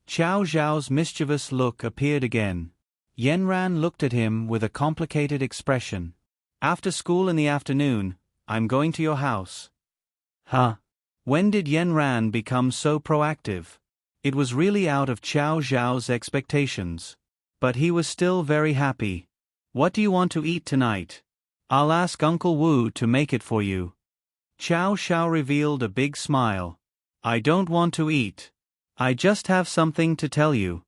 Xiao Zhao's mischievous look appeared again. Yenran looked at him with a complicated expression. After school in the afternoon, I'm going to your house. Huh? When did Yenran become so proactive? It was really out of Xiao Zhao's expectations. But he was still very happy. What do you want to eat tonight? I'll ask Uncle Wu to make it for you. Xiao Xiao revealed a big smile. I don't want to eat. I just have something to tell you.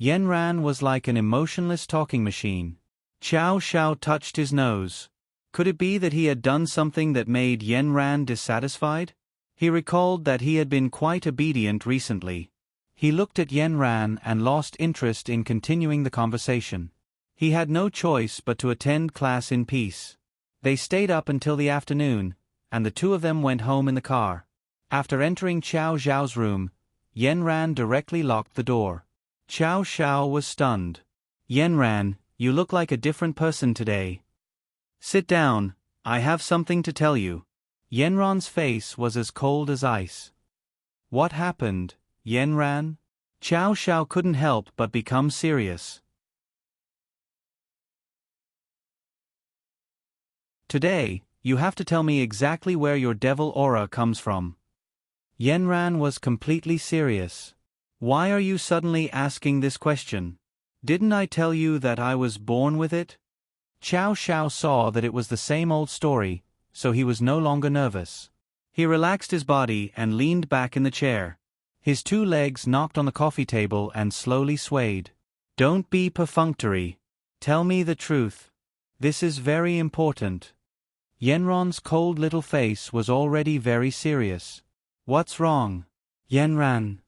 Yenran was like an emotionless talking machine. Xiao Xiao touched his nose. Could it be that he had done something that made Yenran dissatisfied? He recalled that he had been quite obedient recently. He looked at Yenran and lost interest in continuing the conversation. He had no choice but to attend class in peace. They stayed up until the afternoon, and the two of them went home in the car. After entering Xiao Zhao's room, Yenran directly locked the door. Xiao Xiao was stunned. Yenran, you look like a different person today. Sit down, I have something to tell you. Yenran's face was as cold as ice. What happened, Yenran? Xiao Xiao couldn't help but become serious. Today, you have to tell me exactly where your devil aura comes from. Yenran was completely serious. Why are you suddenly asking this question? Didn't I tell you that I was born with it? Qiao Xiao saw that it was the same old story, so he was no longer nervous. He relaxed his body and leaned back in the chair. His 2 legs knocked on the coffee table and slowly swayed. Don't be perfunctory. Tell me the truth. This is very important. Yenran's cold little face was already very serious. What's wrong? Yenran.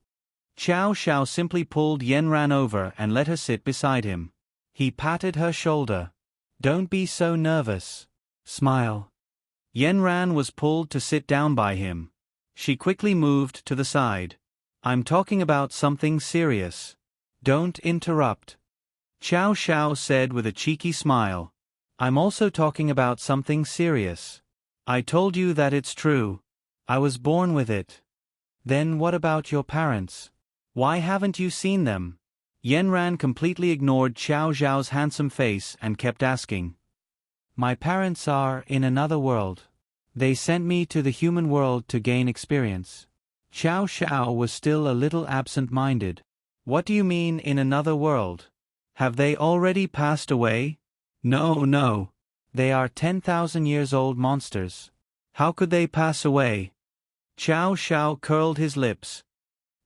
Qiao Xiao simply pulled Yenran over and let her sit beside him. He patted her shoulder. Don't be so nervous. Smile. Yenran was pulled to sit down by him. She quickly moved to the side. I'm talking about something serious. Don't interrupt. Qiao Xiao said with a cheeky smile. I'm also talking about something serious. I told you that it's true. I was born with it. Then what about your parents? Why haven't you seen them? Yenran completely ignored Qiao Xiao's handsome face and kept asking. My parents are in another world. They sent me to the human world to gain experience. Qiao Xiao was still a little absent-minded. What do you mean in another world? Have they already passed away? No. They are 10,000 years old monsters. How could they pass away? Qiao Xiao curled his lips.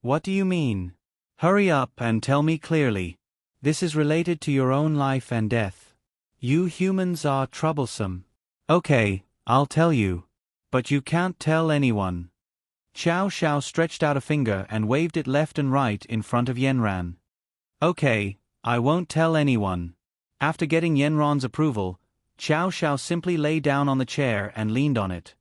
What do you mean? Hurry up and tell me clearly. This is related to your own life and death. You humans are troublesome. Okay, I'll tell you. But you can't tell anyone. Qiao Xiao stretched out a finger and waved it left and right in front of Yenran. Okay, I won't tell anyone. After getting Yenran's approval, Qiao Xiao simply lay down on the chair and leaned on it.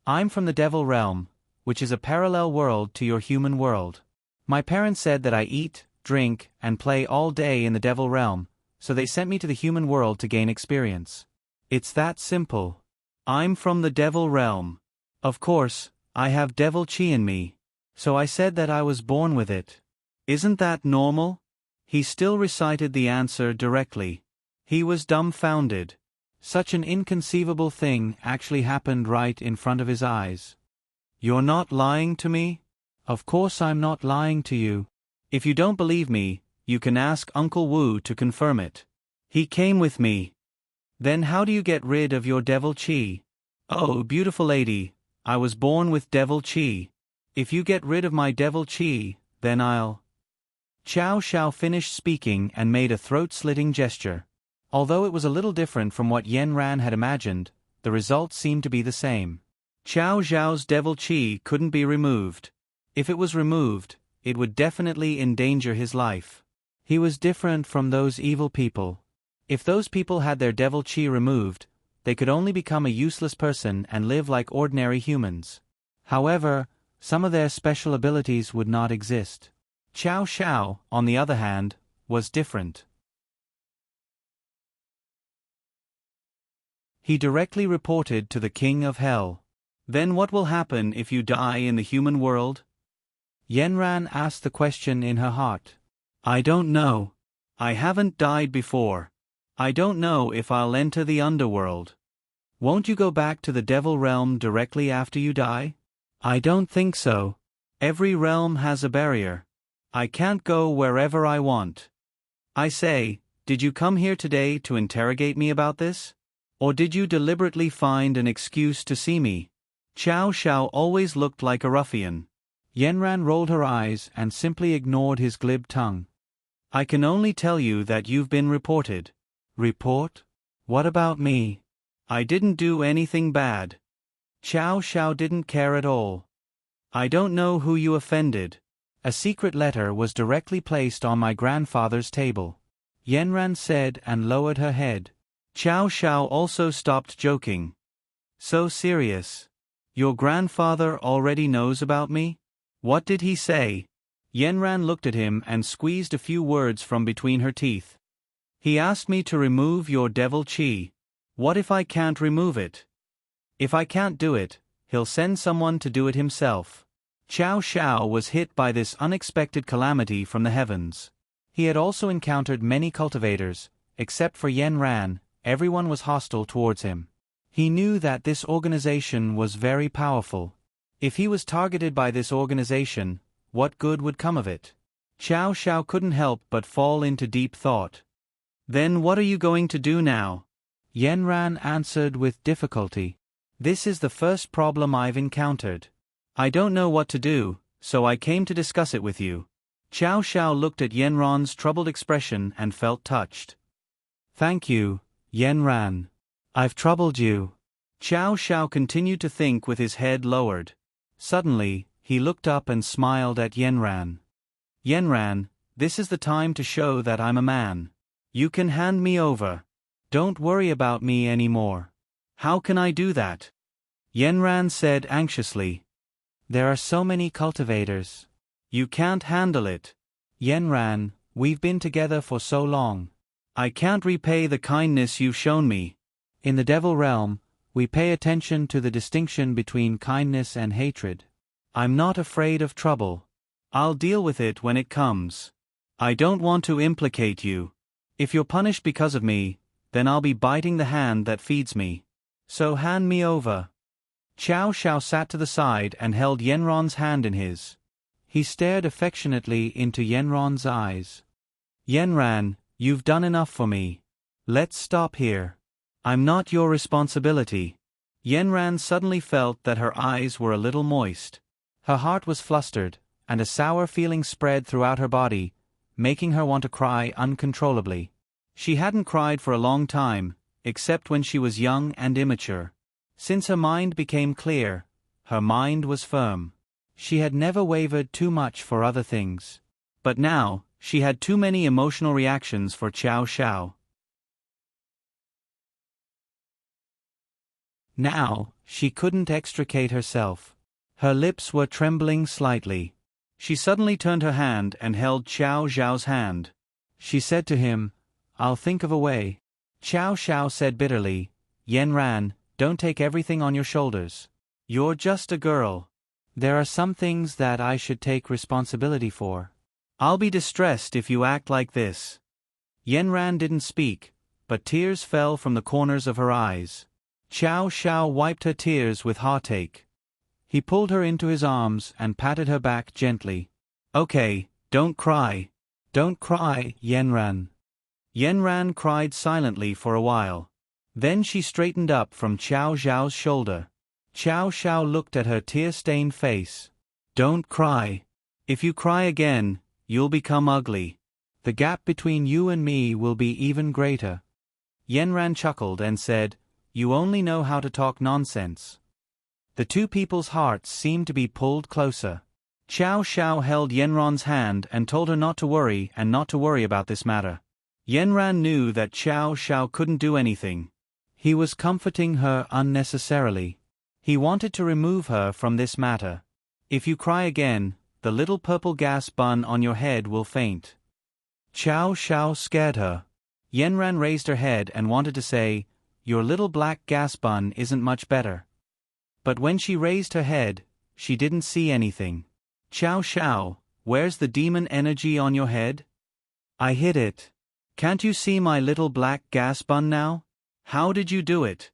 I'm from the Devil Realm, which is a parallel world to your human world. My parents said that I eat, drink, and play all day in the Devil Realm, so they sent me to the human world to gain experience. It's that simple. I'm from the Devil Realm. Of course, I have devil chi in me. So I said that I was born with it. Isn't that normal? He still recited the answer directly. He was dumbfounded. Such an inconceivable thing actually happened right in front of his eyes. You're not lying to me? Of course I'm not lying to you. If you don't believe me, you can ask Uncle Wu to confirm it. He came with me. Then how do you get rid of your devil chi? Oh, beautiful lady, I was born with devil chi. If you get rid of my devil chi, then I'll... Qiao Xiao finished speaking and made a throat-slitting gesture. Although it was a little different from what Yenran had imagined, the result seemed to be the same. Qiao Xiao's devil chi couldn't be removed. If it was removed, it would definitely endanger his life. He was different from those evil people. If those people had their devil chi removed, they could only become a useless person and live like ordinary humans. However, some of their special abilities would not exist. Qiao Xiao, on the other hand, was different. He directly reported to the King of Hell. Then what will happen if you die in the human world? Yenran asked the question in her heart. I don't know. I haven't died before. I don't know if I'll enter the underworld. Won't you go back to the Devil Realm directly after you die? I don't think so. Every realm has a barrier. I can't go wherever I want. I say, did you come here today to interrogate me about this? Or did you deliberately find an excuse to see me? Qiao Xiao always looked like a ruffian. Yenran rolled her eyes and simply ignored his glib tongue. I can only tell you that you've been reported. Report? What about me? I didn't do anything bad. Qiao Xiao didn't care at all. I don't know who you offended. A secret letter was directly placed on my grandfather's table. Yenran said and lowered her head. Qiao Xiao also stopped joking. So serious. Your grandfather already knows about me? What did he say? Yenran looked at him and squeezed a few words from between her teeth. He asked me to remove your devil chi. What if I can't remove it? If I can't do it, he'll send someone to do it himself. Qiao Xiao was hit by this unexpected calamity from the heavens. He had also encountered many cultivators. Except for Yenran, everyone was hostile towards him. He knew that this organization was very powerful. If he was targeted by this organization, what good would come of it? Xiao Xiao couldn't help but fall into deep thought. Then what are you going to do now? Yanran answered with difficulty. This is the first problem I've encountered. I don't know what to do, so I came to discuss it with you. Xiao Xiao looked at Yanran's troubled expression and felt touched. Thank you, Yanran. I've troubled you. Xiao Xiao continued to think with his head lowered. Suddenly, he looked up and smiled at Yanran. Yanran, this is the time to show that I'm a man. You can hand me over. Don't worry about me anymore. How can I do that? Yanran said anxiously. There are so many cultivators. You can't handle it. Yanran, we've been together for so long. I can't repay the kindness you've shown me. In the devil realm, we pay attention to the distinction between kindness and hatred. I'm not afraid of trouble. I'll deal with it when it comes. I don't want to implicate you. If you're punished because of me, then I'll be biting the hand that feeds me. So hand me over. Xiao Xiao sat to the side and held Yanran's hand in his. He stared affectionately into Yanran's eyes. Yanran, you've done enough for me. Let's stop here. I'm not your responsibility. Yanran suddenly felt that her eyes were a little moist. Her heart was flustered, and a sour feeling spread throughout her body, making her want to cry uncontrollably. She hadn't cried for a long time, except when she was young and immature. Since her mind became clear, her mind was firm. She had never wavered too much for other things. But now, she had too many emotional reactions for Xiao Xiao. Now, she couldn't extricate herself. Her lips were trembling slightly. She suddenly turned her hand and held Xiao Xiao's hand. She said to him, I'll think of a way. Xiao Xiao said bitterly, Yanran, don't take everything on your shoulders. You're just a girl. There are some things that I should take responsibility for. I'll be distressed if you act like this. Yanran didn't speak, but tears fell from the corners of her eyes. Xiao Xiao wiped her tears with heartache. He pulled her into his arms and patted her back gently. Okay, don't cry. Don't cry, Yanran. Yanran cried silently for a while. Then she straightened up from Xiao Xiao's shoulder. Xiao Xiao looked at her tear-stained face. Don't cry. If you cry again, you'll become ugly. The gap between you and me will be even greater. Yanran chuckled and said, You only know how to talk nonsense. The two people's hearts seemed to be pulled closer. Xiao Xiao held Yanran's hand and told her not to worry and not to worry about this matter. Yanran knew that Xiao Xiao couldn't do anything. He was comforting her unnecessarily. He wanted to remove her from this matter. If you cry again, the little purple gas bun on your head will faint. Xiao Xiao scared her. Yanran raised her head and wanted to say, Your little black gas bun isn't much better. But when she raised her head, she didn't see anything. Xiao Xiao, where's the demon energy on your head? I hid it. Can't you see my little black gas bun now? How did you do it?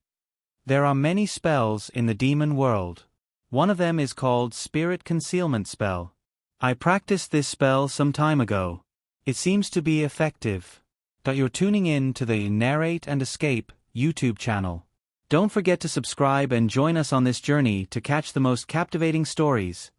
There are many spells in the demon world. One of them is called Spirit Concealment Spell. I practiced this spell some time ago. It seems to be effective. But you're tuning in to the Narrate and Escape YouTube channel. Don't forget to subscribe and join us on this journey to catch the most captivating stories.